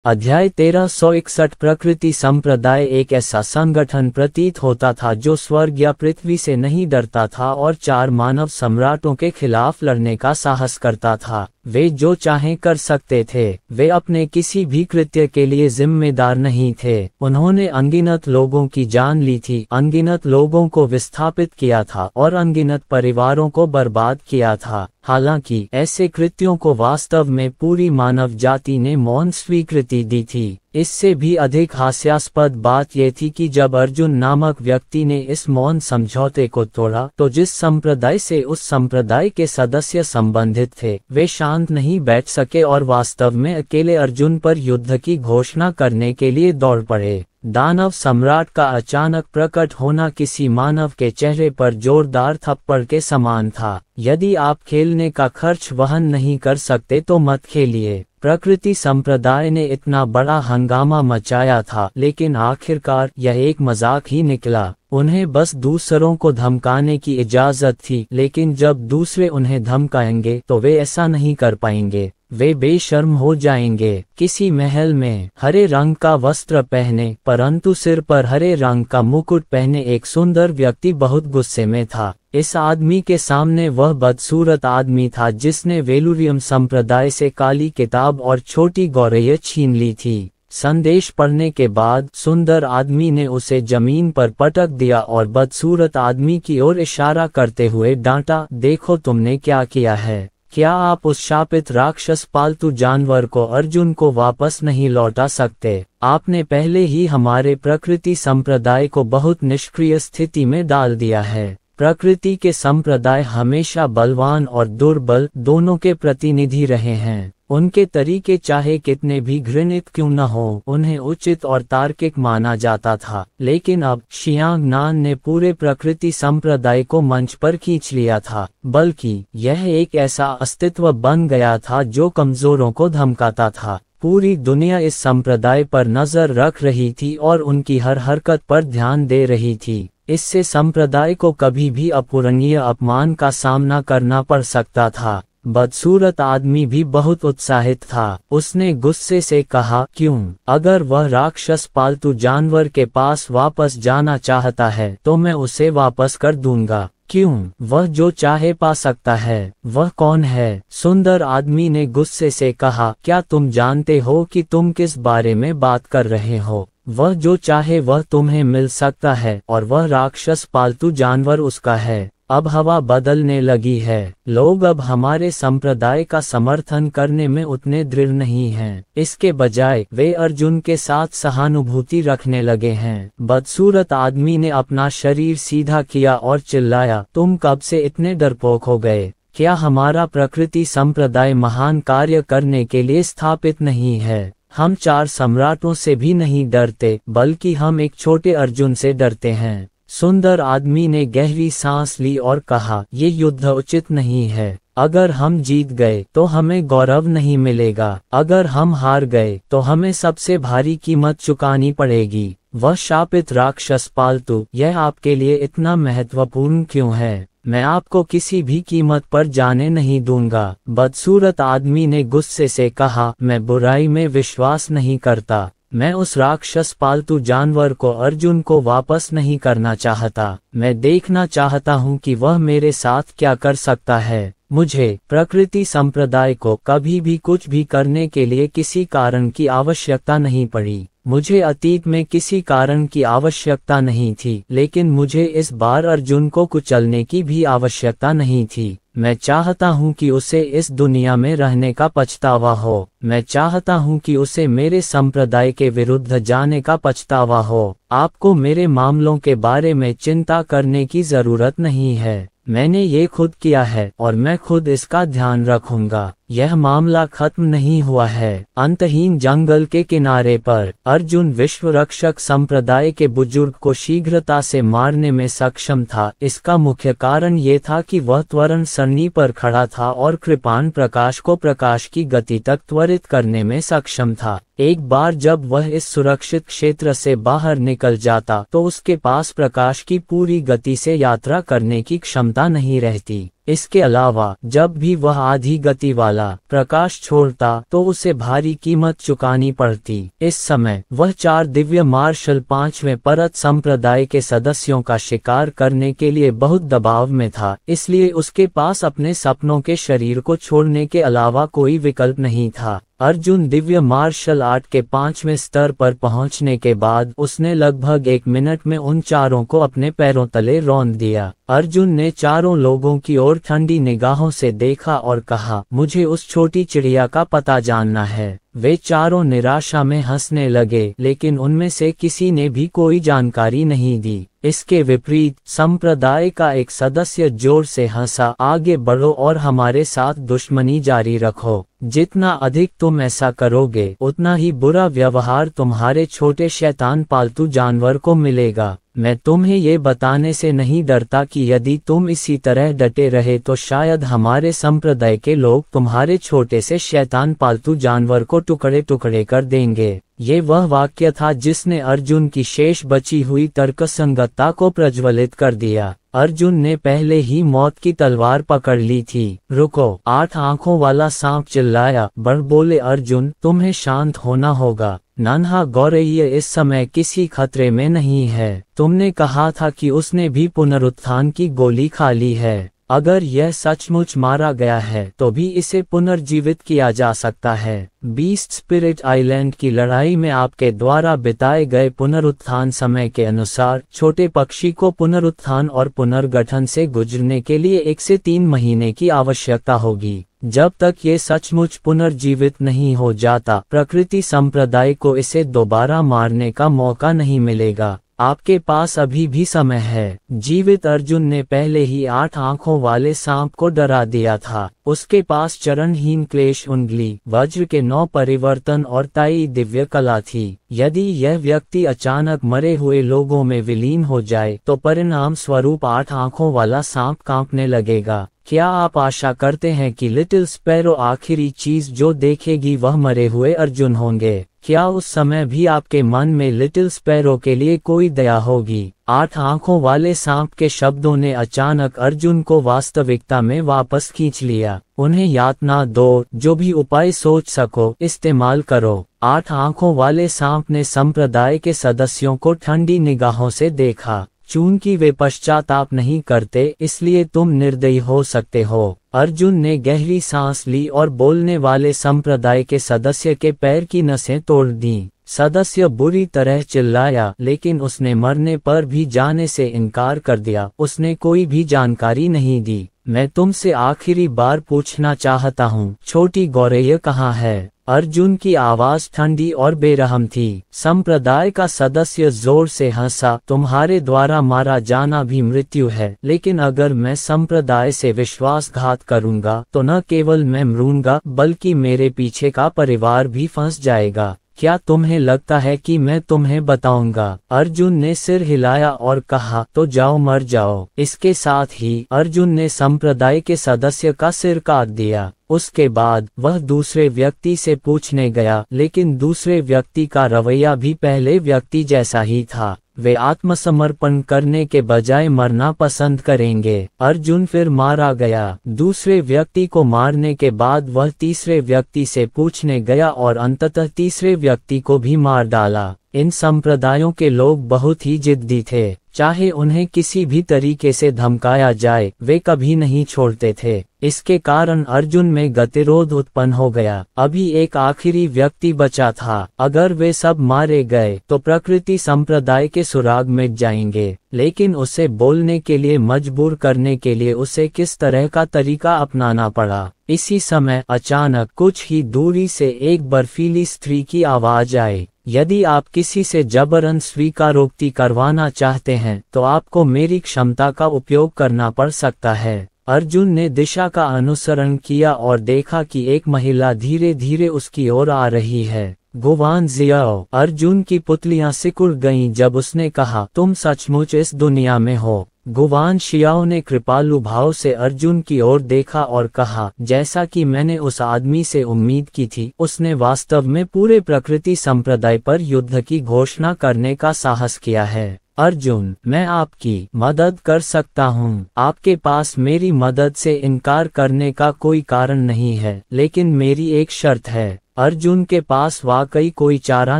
अध्याय 1361 प्रकृति संप्रदाय एक ऐसा संगठन प्रतीत होता था जो स्वर्ग या पृथ्वी से नहीं डरता था और 4 मानव सम्राटों के खिलाफ लड़ने का साहस करता था। वे जो चाहें कर सकते थे, वे अपने किसी भी कृत्य के लिए जिम्मेदार नहीं थे। उन्होंने अनगिनत लोगों की जान ली थी, अनगिनत लोगों को विस्थापित किया था और अनगिनत परिवारों को बर्बाद किया था। हालांकि ऐसे कृत्यों को वास्तव में पूरी मानव जाति ने मौन स्वीकृति दी थी। इससे भी अधिक हास्यास्पद बात यह थी कि जब अर्जुन नामक व्यक्ति ने इस मौन समझौते को तोड़ा, तो जिस संप्रदाय से उस संप्रदाय के सदस्य संबंधित थे, वे शांत नहीं बैठ सके और वास्तव में अकेले अर्जुन पर युद्ध की घोषणा करने के लिए दौड़ पड़े। दानव सम्राट का अचानक प्रकट होना किसी मानव के चेहरे पर जोरदार थप्पड़ के समान था। यदि आप खेलने का खर्च वहन नहीं कर सकते तो मत खेलिए। प्रकृति संप्रदाय ने इतना बड़ा हंगामा मचाया था, लेकिन आखिरकार यह एक मजाक ही निकला। उन्हें बस दूसरों को धमकाने की इजाजत थी, लेकिन जब दूसरे उन्हें धमकाएंगे तो वे ऐसा नहीं कर पाएंगे। वे बेशर्म हो जाएंगे। किसी महल में हरे रंग का वस्त्र पहने परंतु सिर पर हरे रंग का मुकुट पहने एक सुंदर व्यक्ति बहुत गुस्से में था। इस आदमी के सामने वह बदसूरत आदमी था जिसने वेलुरियम संप्रदाय से काली किताब और छोटी गौरैया छीन ली थी। संदेश पढ़ने के बाद सुंदर आदमी ने उसे जमीन पर पटक दिया और बदसूरत आदमी की ओर इशारा करते हुए डांटा, देखो तुमने क्या किया है। क्या आप उस शापित राक्षस पालतू जानवर को अर्जुन को वापस नहीं लौटा सकते? आपने पहले ही हमारे प्रकृति संप्रदाय को बहुत निष्क्रिय स्थिति में डाल दिया है। प्रकृति के संप्रदाय हमेशा बलवान और दुर्बल दोनों के प्रतिनिधि रहे हैं। उनके तरीके चाहे कितने भी घृणित क्यों न हो, उन्हें उचित और तार्किक माना जाता था। लेकिन अब शियांग नान ने पूरे प्रकृति संप्रदाय को मंच पर खींच लिया था, बल्कि यह एक ऐसा अस्तित्व बन गया था जो कमजोरों को धमकाता था। पूरी दुनिया इस संप्रदाय पर नजर रख रही थी और उनकी हर हरकत पर ध्यान दे रही थी। इससे संप्रदाय को कभी भी अपूरणीय अपमान का सामना करना पड़ सकता था। बदसूरत आदमी भी बहुत उत्साहित था। उसने गुस्से से कहा, क्यों? अगर वह राक्षस पालतू जानवर के पास वापस जाना चाहता है तो मैं उसे वापस कर दूंगा। क्यों? वह जो चाहे पा सकता है। वह कौन है? सुंदर आदमी ने गुस्से से कहा, क्या तुम जानते हो कि तुम किस बारे में बात कर रहे हो? वह जो चाहे वह तुम्हें मिल सकता है और वह राक्षस पालतू जानवर उसका है। अब हवा बदलने लगी है। लोग अब हमारे संप्रदाय का समर्थन करने में उतने दृढ़ नहीं हैं। इसके बजाय वे अर्जुन के साथ सहानुभूति रखने लगे हैं। बदसूरत आदमी ने अपना शरीर सीधा किया और चिल्लाया, तुम कब से इतने डरपोक हो गए? क्या हमारा प्रकृति संप्रदाय महान कार्य करने के लिए स्थापित नहीं है? हम 4 सम्राटों से भी नहीं डरते, बल्कि हम एक छोटे अर्जुन से डरते हैं। सुंदर आदमी ने गहरी सांस ली और कहा, ये युद्ध उचित नहीं है। अगर हम जीत गए तो हमें गौरव नहीं मिलेगा, अगर हम हार गए तो हमें सबसे भारी कीमत चुकानी पड़ेगी। वह शापित राक्षस पालतू, यह आपके लिए इतना महत्वपूर्ण क्यों है? मैं आपको किसी भी कीमत पर जाने नहीं दूंगा। बदसूरत आदमी ने गुस्से से कहा, मैं बुराई में विश्वास नहीं करता। मैं उस राक्षस पालतू जानवर को अर्जुन को वापस नहीं करना चाहता। मैं देखना चाहता हूँ कि वह मेरे साथ क्या कर सकता है। मुझे प्रकृति संप्रदाय को कभी भी कुछ भी करने के लिए किसी कारण की आवश्यकता नहीं पड़ी। मुझे अतीत में किसी कारण की आवश्यकता नहीं थी, लेकिन मुझे इस बार अर्जुन को कुचलने की भी आवश्यकता नहीं थी। मैं चाहता हूं कि उसे इस दुनिया में रहने का पछतावा हो। मैं चाहता हूं कि उसे मेरे संप्रदाय के विरुद्ध जाने का पछतावा हो। आपको मेरे मामलों के बारे में चिंता करने की जरूरत नहीं है। मैंने ये खुद किया है और मैं खुद इसका ध्यान रखूंगा। यह मामला खत्म नहीं हुआ है। अंतहीन जंगल के किनारे पर अर्जुन विश्व रक्षक संप्रदाय के बुजुर्ग को शीघ्रता से मारने में सक्षम था। इसका मुख्य कारण ये था कि वह त्वरण सरणी पर खड़ा था और कृपाण प्रकाश को प्रकाश की गति तक त्वरित करने में सक्षम था। एक बार जब वह इस सुरक्षित क्षेत्र से बाहर निकल जाता तो उसके पास प्रकाश की पूरी गति से यात्रा करने की क्षमता नहीं रहती। इसके अलावा जब भी वह आधी गति वाला प्रकाश छोड़ता तो उसे भारी कीमत चुकानी पड़ती। इस समय वह 4 दिव्य मार्शल 5वें परत संप्रदाय के सदस्यों का शिकार करने के लिए बहुत दबाव में था, इसलिए उसके पास अपने सपनों के शरीर को छोड़ने के अलावा कोई विकल्प नहीं था। अर्जुन दिव्य मार्शल आर्ट के 5वें स्तर पर पहुंचने के बाद उसने लगभग 1 मिनट में उन चारों को अपने पैरों तले रौंद दिया। अर्जुन ने चारों लोगों की ओर ठंडी निगाहों से देखा और कहा, मुझे उस छोटी चिड़िया का पता जानना है। वे चारों निराशा में हंसने लगे, लेकिन उनमें से किसी ने भी कोई जानकारी नहीं दी। इसके विपरीत संप्रदाय का एक सदस्य जोर से हंसा, आगे बढ़ो और हमारे साथ दुश्मनी जारी रखो। जितना अधिक तुम ऐसा करोगे उतना ही बुरा व्यवहार तुम्हारे छोटे शैतान पालतू जानवर को मिलेगा। मैं तुम्हें ये बताने से नहीं डरता कि यदि तुम इसी तरह डटे रहे तो शायद हमारे संप्रदाय के लोग तुम्हारे छोटे से शैतान पालतू जानवर को टुकड़े टुकड़े कर देंगे। ये वह वाक्य था जिसने अर्जुन की शेष बची हुई तर्कसंगतता को प्रज्वलित कर दिया। अर्जुन ने पहले ही मौत की तलवार पकड़ ली थी। रुको! 8 आंखों वाला सांप चिल्लाया। बढ़ बोले अर्जुन, तुम्हें शांत होना होगा। नन्हा गौरैया इस समय किसी खतरे में नहीं है। तुमने कहा था कि उसने भी पुनरुत्थान की गोली खा ली है। अगर यह सचमुच मारा गया है तो भी इसे पुनर्जीवित किया जा सकता है। बीस्ट स्पिरिट आइलैंड की लड़ाई में आपके द्वारा बिताए गए पुनरुत्थान समय के अनुसार छोटे पक्षी को पुनरुत्थान और पुनर्गठन से गुजरने के लिए 1 से 3 महीने की आवश्यकता होगी। जब तक ये सचमुच पुनर्जीवित नहीं हो जाता, प्रकृति संप्रदाय को इसे दोबारा मारने का मौका नहीं मिलेगा। आपके पास अभी भी समय है। जीवित अर्जुन ने पहले ही 8 आंखों वाले सांप को डरा दिया था। उसके पास चरणहीन क्लेश उंगली, वज्र के 9 परिवर्तन और ताई दिव्य कला थी। यदि यह व्यक्ति अचानक मरे हुए लोगों में विलीन हो जाए तो परिणाम स्वरूप 8 आंखों वाला सांप कांपने लगेगा। क्या आप आशा करते हैं कि लिटिल स्पैरो आखिरी चीज जो देखेगी वह मरे हुए अर्जुन होंगे? क्या उस समय भी आपके मन में लिटिल स्पैरो के लिए कोई दया होगी? 8 आंखों वाले सांप के शब्दों ने अचानक अर्जुन को वास्तविकता में वापस खींच लिया। उन्हें यातना दो, जो भी उपाय सोच सको इस्तेमाल करो। 8 आंखों वाले सांप ने संप्रदाय के सदस्यों को ठंडी निगाहों से देखा। चूंकि वे पश्चाताप नहीं करते इसलिए तुम निर्दयी हो सकते हो। अर्जुन ने गहरी सांस ली और बोलने वाले संप्रदाय के सदस्य के पैर की नसें तोड़ दी। सदस्य बुरी तरह चिल्लाया, लेकिन उसने मरने पर भी जाने से इनकार कर दिया। उसने कोई भी जानकारी नहीं दी। मैं तुमसे आखिरी बार पूछना चाहता हूँ, छोटी गौरैया कहाँ है? अर्जुन की आवाज ठंडी और बेरहम थी। संप्रदाय का सदस्य जोर से हंसा। तुम्हारे द्वारा मारा जाना भी मृत्यु है, लेकिन अगर मैं संप्रदाय से विश्वासघात करूंगा तो न केवल मैं मरूंगा बल्कि मेरे पीछे का परिवार भी फंस जाएगा। क्या तुम्हें लगता है कि मैं तुम्हें बताऊंगा? अर्जुन ने सिर हिलाया और कहा, तो जाओ मर जाओ। इसके साथ ही अर्जुन ने संप्रदाय के सदस्य का सिर काट दिया। उसके बाद वह दूसरे व्यक्ति से पूछने गया, लेकिन दूसरे व्यक्ति का रवैया भी पहले व्यक्ति जैसा ही था। वे आत्मसमर्पण करने के बजाय मरना पसंद करेंगे। अर्जुन फिर मारा गया। दूसरे व्यक्ति को मारने के बाद वह तीसरे व्यक्ति से पूछने गया और अंततः तीसरे व्यक्ति को भी मार डाला। इन संप्रदायों के लोग बहुत ही जिद्दी थे। चाहे उन्हें किसी भी तरीके से धमकाया जाए, वे कभी नहीं छोड़ते थे। इसके कारण अर्जुन में गतिरोध उत्पन्न हो गया। अभी एक आखिरी व्यक्ति बचा था। अगर वे सब मारे गए तो प्रकृति संप्रदाय के सुराग मिट जाएंगे, लेकिन उसे बोलने के लिए मजबूर करने के लिए उसे किस तरह का तरीका अपनाना पड़ा। इसी समय अचानक कुछ ही दूरी से एक बर्फीली स्त्री की आवाज आई। यदि आप किसी से जबरन स्वीकारोक्ति करवाना चाहते हैं तो आपको मेरी क्षमता का उपयोग करना पड़ सकता है। अर्जुन ने दिशा का अनुसरण किया और देखा कि एक महिला धीरे धीरे उसकी ओर आ रही है। गुवान जियाओ। अर्जुन की पुतलियां सिकुड़ गईं जब उसने कहा, तुम सचमुच इस दुनिया में हो। गुवान शियाओ ने कृपालु भाव से अर्जुन की ओर देखा और कहा, जैसा कि मैंने उस आदमी से उम्मीद की थी, उसने वास्तव में पूरे प्रकृति संप्रदाय पर युद्ध की घोषणा करने का साहस किया है। अर्जुन, मैं आपकी मदद कर सकता हूँ। आपके पास मेरी मदद से इनकार करने का कोई कारण नहीं है, लेकिन मेरी एक शर्त है। अर्जुन के पास वाकई कोई चारा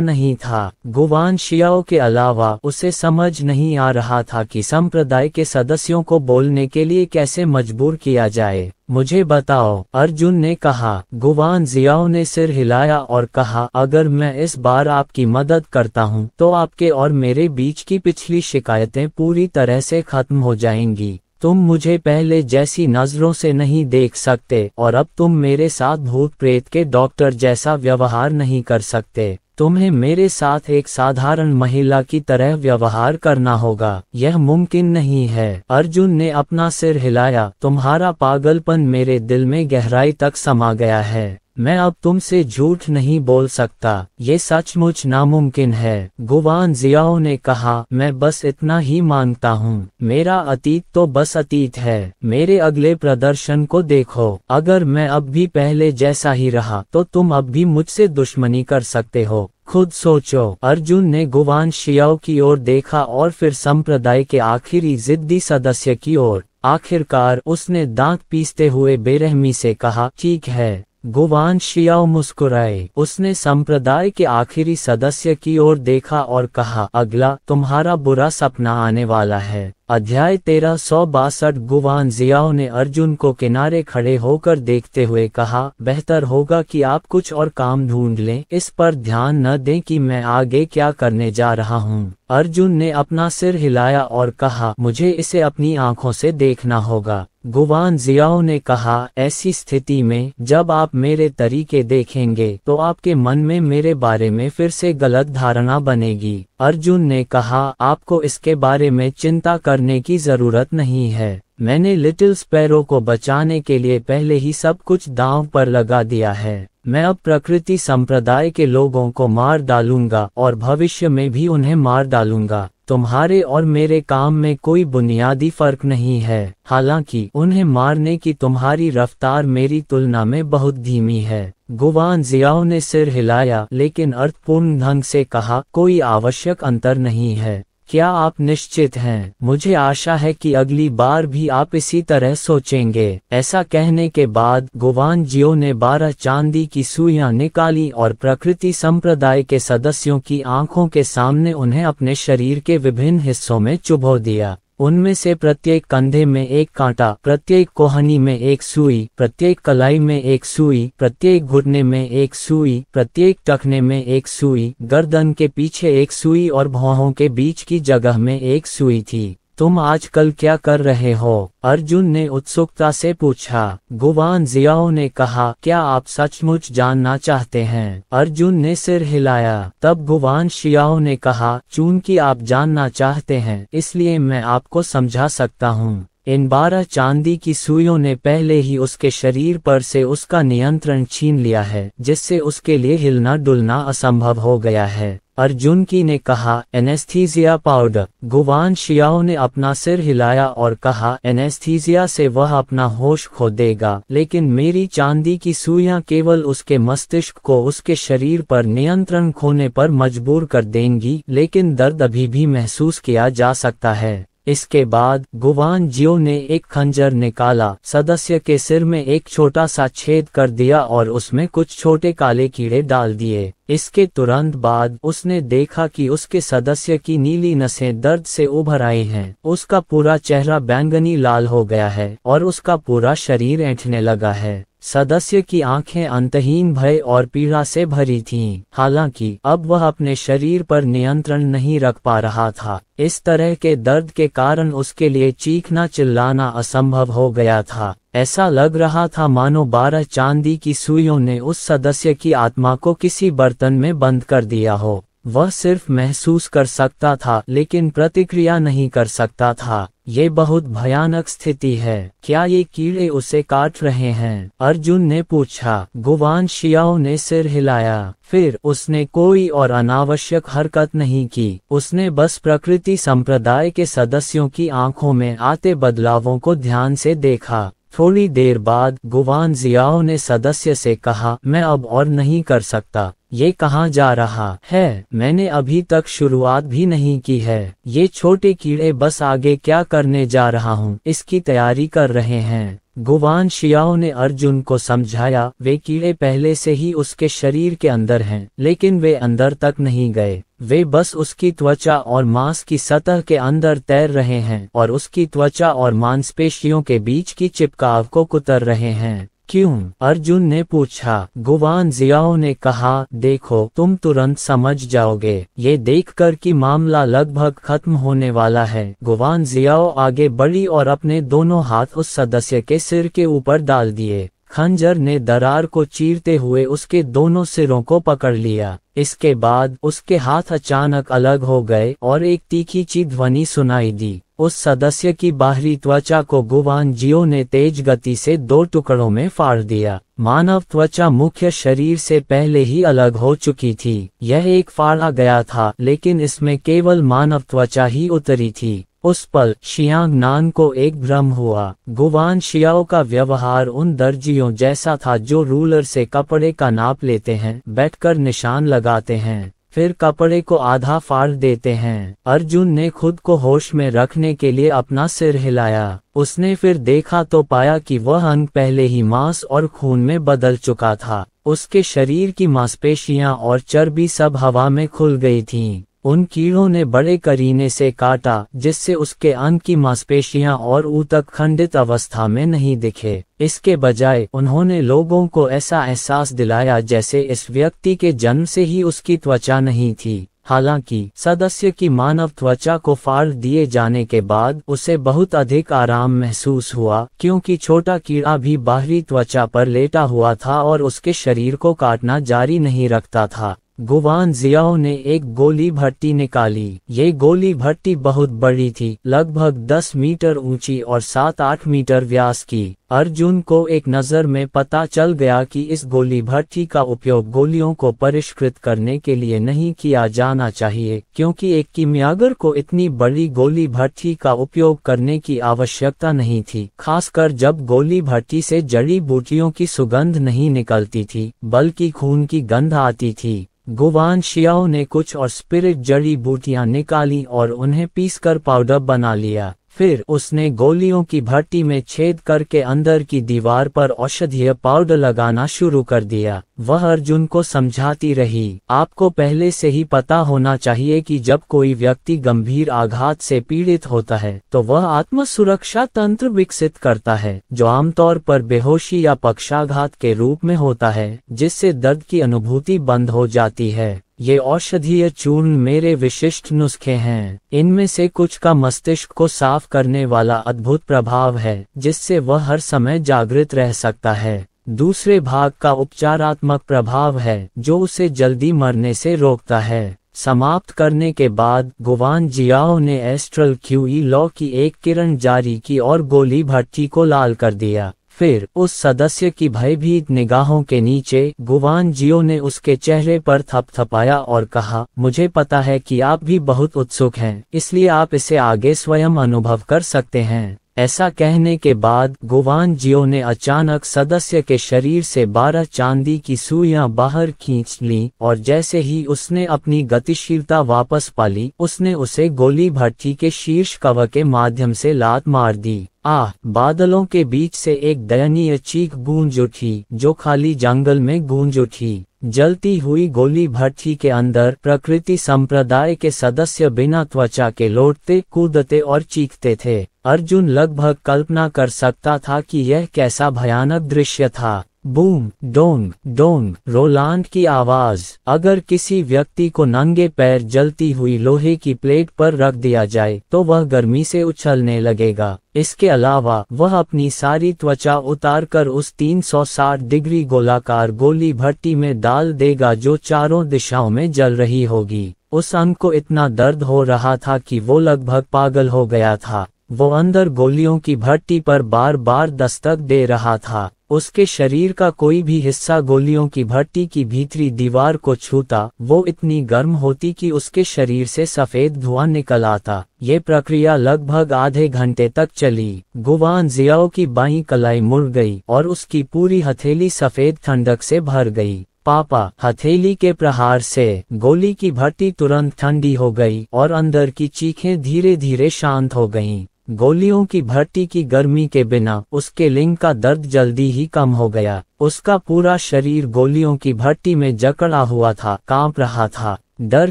नहीं था। गुवान शियाओ के अलावा उसे समझ नहीं आ रहा था कि संप्रदाय के सदस्यों को बोलने के लिए कैसे मजबूर किया जाए। मुझे बताओ, अर्जुन ने कहा। गुवान जियाओ ने सिर हिलाया और कहा, अगर मैं इस बार आपकी मदद करता हूँ तो आपके और मेरे बीच की पिछली शिकायतें पूरी तरह से खत्म हो जाएंगी। तुम मुझे पहले जैसी नजरों से नहीं देख सकते और अब तुम मेरे साथ भूत प्रेत के डॉक्टर जैसा व्यवहार नहीं कर सकते। तुम्हें मेरे साथ एक साधारण महिला की तरह व्यवहार करना होगा। यह मुमकिन नहीं है। अर्जुन ने अपना सिर हिलाया। तुम्हारा पागलपन मेरे दिल में गहराई तक समा गया है। मैं अब तुमसे झूठ नहीं बोल सकता। ये सचमुच नामुमकिन है। गुवान जियाओ ने कहा, मैं बस इतना ही मांगता हूँ। मेरा अतीत तो बस अतीत है। मेरे अगले प्रदर्शन को देखो। अगर मैं अब भी पहले जैसा ही रहा तो तुम अब भी मुझसे दुश्मनी कर सकते हो। खुद सोचो। अर्जुन ने गुवान शियाओ की ओर देखा और फिर संप्रदाय के आखिरी जिद्दी सदस्य की ओर। आखिरकार उसने दांत पीसते हुए बेरहमी से कहा, ठीक है। गुवान शियाओ मुस्कुराए। उसने संप्रदाय के आखिरी सदस्य की ओर देखा और कहा, अगला तुम्हारा बुरा सपना आने वाला है। अध्याय 1362। गुवान जियाओ ने अर्जुन को किनारे खड़े होकर देखते हुए कहा, बेहतर होगा कि आप कुछ और काम ढूंढ लें। इस पर ध्यान न दें कि मैं आगे क्या करने जा रहा हूँ। अर्जुन ने अपना सिर हिलाया और कहा, मुझे इसे अपनी आंखों से देखना होगा। गुवान जियाओ ने कहा, ऐसी स्थिति में जब आप मेरे तरीके देखेंगे तो आपके मन में मेरे बारे में फिर से गलत धारणा बनेगी। अर्जुन ने कहा, आपको इसके बारे में चिंता करने की जरूरत नहीं है। मैंने लिटिल स्पैरो को बचाने के लिए पहले ही सब कुछ दांव पर लगा दिया है। मैं अब प्रकृति संप्रदाय के लोगों को मार डालूंगा और भविष्य में भी उन्हें मार डालूंगा। तुम्हारे और मेरे काम में कोई बुनियादी फर्क नहीं है। हालांकि उन्हें मारने की तुम्हारी रफ्तार मेरी तुलना में बहुत धीमी है। गुवान जियाओ ने सिर हिलाया, लेकिन अर्थपूर्ण ढंग से कहा, कोई आवश्यक अंतर नहीं है। क्या आप निश्चित हैं? मुझे आशा है कि अगली बार भी आप इसी तरह सोचेंगे। ऐसा कहने के बाद गुवान जियो ने 12 चांदी की सुइयां निकाली और प्रकृति संप्रदाय के सदस्यों की आंखों के सामने उन्हें अपने शरीर के विभिन्न हिस्सों में चुभो दिया। उनमें से प्रत्येक कंधे में एक कांटा, प्रत्येक कोहनी में एक सुई, प्रत्येक कलाई में एक सुई, प्रत्येक घुटने में एक सुई, प्रत्येक टखने में एक सुई, गर्दन के पीछे एक सुई और भौहों के बीच की जगह में एक सुई थी। तुम आजकल क्या कर रहे हो? अर्जुन ने उत्सुकता से पूछा। गुवान जियाओ ने कहा, क्या आप सचमुच जानना चाहते हैं? अर्जुन ने सिर हिलाया। तब गुवान शियाओ ने कहा, चूंकि आप जानना चाहते हैं इसलिए मैं आपको समझा सकता हूँ। इन 12 चांदी की सुइयों ने पहले ही उसके शरीर पर से उसका नियंत्रण छीन लिया है, जिससे उसके लिए हिलना डुलना असंभव हो गया है। अर्जुन की ने कहा, एनेस्थीसिया पाउडर। गुवान शियाओ ने अपना सिर हिलाया और कहा, एनेस्थीसिया से वह अपना होश खो देगा, लेकिन मेरी चांदी की सुइयां केवल उसके मस्तिष्क को उसके शरीर पर नियंत्रण खोने पर मजबूर कर देंगी, लेकिन दर्द अभी भी महसूस किया जा सकता है। इसके बाद गुवान जियो ने एक खंजर निकाला, सदस्य के सिर में एक छोटा सा छेद कर दिया और उसमें कुछ छोटे काले कीड़े डाल दिए। इसके तुरंत बाद उसने देखा कि उसके सदस्य की नीली नसें दर्द से उभर आई हैं। उसका पूरा चेहरा बैंगनी लाल हो गया है और उसका पूरा शरीर ऐंठने लगा है। सदस्य की आंखें अंतहीन भय और पीड़ा से भरी थीं। हालांकि अब वह अपने शरीर पर नियंत्रण नहीं रख पा रहा था। इस तरह के दर्द के कारण उसके लिए चीखना चिल्लाना असंभव हो गया था। ऐसा लग रहा था मानो 12 चांदी की सुइयों ने उस सदस्य की आत्मा को किसी बर्तन में बंद कर दिया हो। वह सिर्फ महसूस कर सकता था लेकिन प्रतिक्रिया नहीं कर सकता था। ये बहुत भयानक स्थिति है। क्या ये कीड़े उसे काट रहे हैं? अर्जुन ने पूछा। गुवान शियाओ ने सिर हिलाया। फिर उसने कोई और अनावश्यक हरकत नहीं की। उसने बस प्रकृति संप्रदाय के सदस्यों की आंखों में आते बदलावों को ध्यान से देखा। थोड़ी देर बाद गुवान जियाओ ने सदस्य से कहा, मैं अब और नहीं कर सकता। ये कहाँ जा रहा है? मैंने अभी तक शुरुआत भी नहीं की है। ये छोटे कीड़े बस आगे क्या करने जा रहा हूँ इसकी तैयारी कर रहे हैं। गुवान शियाओ ने अर्जुन को समझाया, वे कीड़े पहले से ही उसके शरीर के अंदर हैं, लेकिन वे अंदर तक नहीं गए। वे बस उसकी त्वचा और मांस की सतह के अंदर तैर रहे हैं और उसकी त्वचा और मांसपेशियों के बीच की चिपकाव को कुतर रहे हैं। क्यों? अर्जुन ने पूछा। गुवान जियाओ ने कहा, देखो, तुम तुरंत समझ जाओगे। ये देखकर कि मामला लगभग खत्म होने वाला है, गुवान जियाओ आगे बढ़ी और अपने दोनों हाथ उस सदस्य के सिर के ऊपर डाल दिए। खंजर ने दरार को चीरते हुए उसके दोनों सिरों को पकड़ लिया। इसके बाद उसके हाथ अचानक अलग हो गए और एक तीखी ची ध्वनि सुनाई दी। उस सदस्य की बाहरी त्वचा को गुवान जियो ने तेज गति से 2 टुकड़ों में फाड़ दिया। मानव त्वचा मुख्य शरीर से पहले ही अलग हो चुकी थी। यह एक फाड़ा गया था, लेकिन इसमें केवल मानव त्वचा ही उतरी थी। उस पल शियांग नान को एक भ्रम हुआ। गुवान शियाओ का व्यवहार उन दर्जियों जैसा था जो रूलर से कपड़े का नाप लेते हैं, बैठकर निशान लगाते हैं, फिर कपड़े को आधा फाड़ देते हैं। अर्जुन ने खुद को होश में रखने के लिए अपना सिर हिलाया। उसने फिर देखा तो पाया कि वह अंग पहले ही मांस और खून में बदल चुका था। उसके शरीर की मांसपेशियां और चर्बी सब हवा में खुल गई थीं। उन कीड़ों ने बड़े करीने से काटा, जिससे उसके अंग की मांसपेशियां और ऊतक खंडित अवस्था में नहीं दिखे। इसके बजाय उन्होंने लोगों को ऐसा एहसास दिलाया जैसे इस व्यक्ति के जन्म से ही उसकी त्वचा नहीं थी। हालांकि सदस्य की मानव त्वचा को फाड़ दिए जाने के बाद उसे बहुत अधिक आराम महसूस हुआ, क्योंकि छोटा कीड़ा भी बाहरी त्वचा पर लेटा हुआ था और उसके शरीर को काटना जारी नहीं रखता था। गुवान जियाओ ने एक गोली भट्टी निकाली। ये गोली भट्टी बहुत बड़ी थी, लगभग 10 मीटर ऊंची और 7-8 मीटर व्यास की। अर्जुन को एक नज़र में पता चल गया कि इस गोली भट्टी का उपयोग गोलियों को परिष्कृत करने के लिए नहीं किया जाना चाहिए, क्योंकि एक कीमियागर को इतनी बड़ी गोली भट्टी का उपयोग करने की आवश्यकता नहीं थी, खासकर जब गोली भट्टी से जड़ी बूटियों की सुगंध नहीं निकलती थी, बल्कि खून की गंध आती थी। गुवान शियाओ ने कुछ और स्पिरिट जड़ी बूटियां निकाली और उन्हें पीसकर पाउडर बना लिया। फिर उसने गोलियों की भट्टी में छेद करके अंदर की दीवार पर औषधीय पाउडर लगाना शुरू कर दिया। वह अर्जुन को समझाती रही, आपको पहले से ही पता होना चाहिए कि जब कोई व्यक्ति गंभीर आघात से पीड़ित होता है तो वह आत्म सुरक्षा तंत्र विकसित करता है, जो आमतौर पर बेहोशी या पक्षाघात के रूप में होता है, जिससे दर्द की अनुभूति बंद हो जाती है। ये औषधीय चूर्ण मेरे विशिष्ट नुस्खे हैं। इनमें से कुछ का मस्तिष्क को साफ करने वाला अद्भुत प्रभाव है, जिससे वह हर समय जागृत रह सकता है। दूसरे भाग का उपचारात्मक प्रभाव है, जो उसे जल्दी मरने से रोकता है। समाप्त करने के बाद गुवान जियाओ ने एस्ट्रल क्यूई लॉ की एक किरण जारी की और गोली भट्टी को लाल कर दिया। फिर उस सदस्य की भयभीत निगाहों के नीचे गुवान जियो ने उसके चेहरे पर थपथपाया और कहा, मुझे पता है कि आप भी बहुत उत्सुक हैं, इसलिए आप इसे आगे स्वयं अनुभव कर सकते हैं। ऐसा कहने के बाद गुवान जियो ने अचानक सदस्य के शरीर से 12 चांदी की सुइयां बाहर खींच लीं और जैसे ही उसने अपनी गतिशीलता वापस पाली, उसने उसे गोली भट्टी के शीर्ष कवर के माध्यम से लात मार दी। बादलों के बीच से एक दयनीय चीख गूंज उठी, जो खाली जंगल में गूंज उठी। जलती हुई गोली भट्टी के अंदर प्रकृति संप्रदाय के सदस्य बिना त्वचा के लौटते, कूदते और चीखते थे। अर्जुन लगभग कल्पना कर सकता था कि यह कैसा भयानक दृश्य था। बूम, डोंग डोंग, रोलांड की आवाज। अगर किसी व्यक्ति को नंगे पैर जलती हुई लोहे की प्लेट पर रख दिया जाए तो वह गर्मी से उछलने लगेगा। इसके अलावा वह अपनी सारी त्वचा उतारकर उस 360 डिग्री गोलाकार गोली भट्टी में डाल देगा, जो चारों दिशाओं में जल रही होगी। उस अंग को इतना दर्द हो रहा था कि वो लगभग पागल हो गया था। वो अंदर गोलियों की भट्टी पर बार बार दस्तक दे रहा था। उसके शरीर का कोई भी हिस्सा गोलियों की भट्टी की भीतरी दीवार को छूता, वो इतनी गर्म होती कि उसके शरीर से सफेद धुआं निकल आता। ये प्रक्रिया लगभग आधे घंटे तक चली। गुवान जियाओ की बाईं कलाई मुड़ गई और उसकी पूरी हथेली सफेद ठंडक से भर गई। पापा, हथेली के प्रहार से गोली की भट्टी तुरंत ठंडी हो गई और अंदर की चीखें धीरे धीरे शांत हो गईं। गोलियों की भट्टी की गर्मी के बिना उसके लिंग का दर्द जल्दी ही कम हो गया। उसका पूरा शरीर गोलियों की भट्टी में जकड़ा हुआ था, कांप रहा था। डर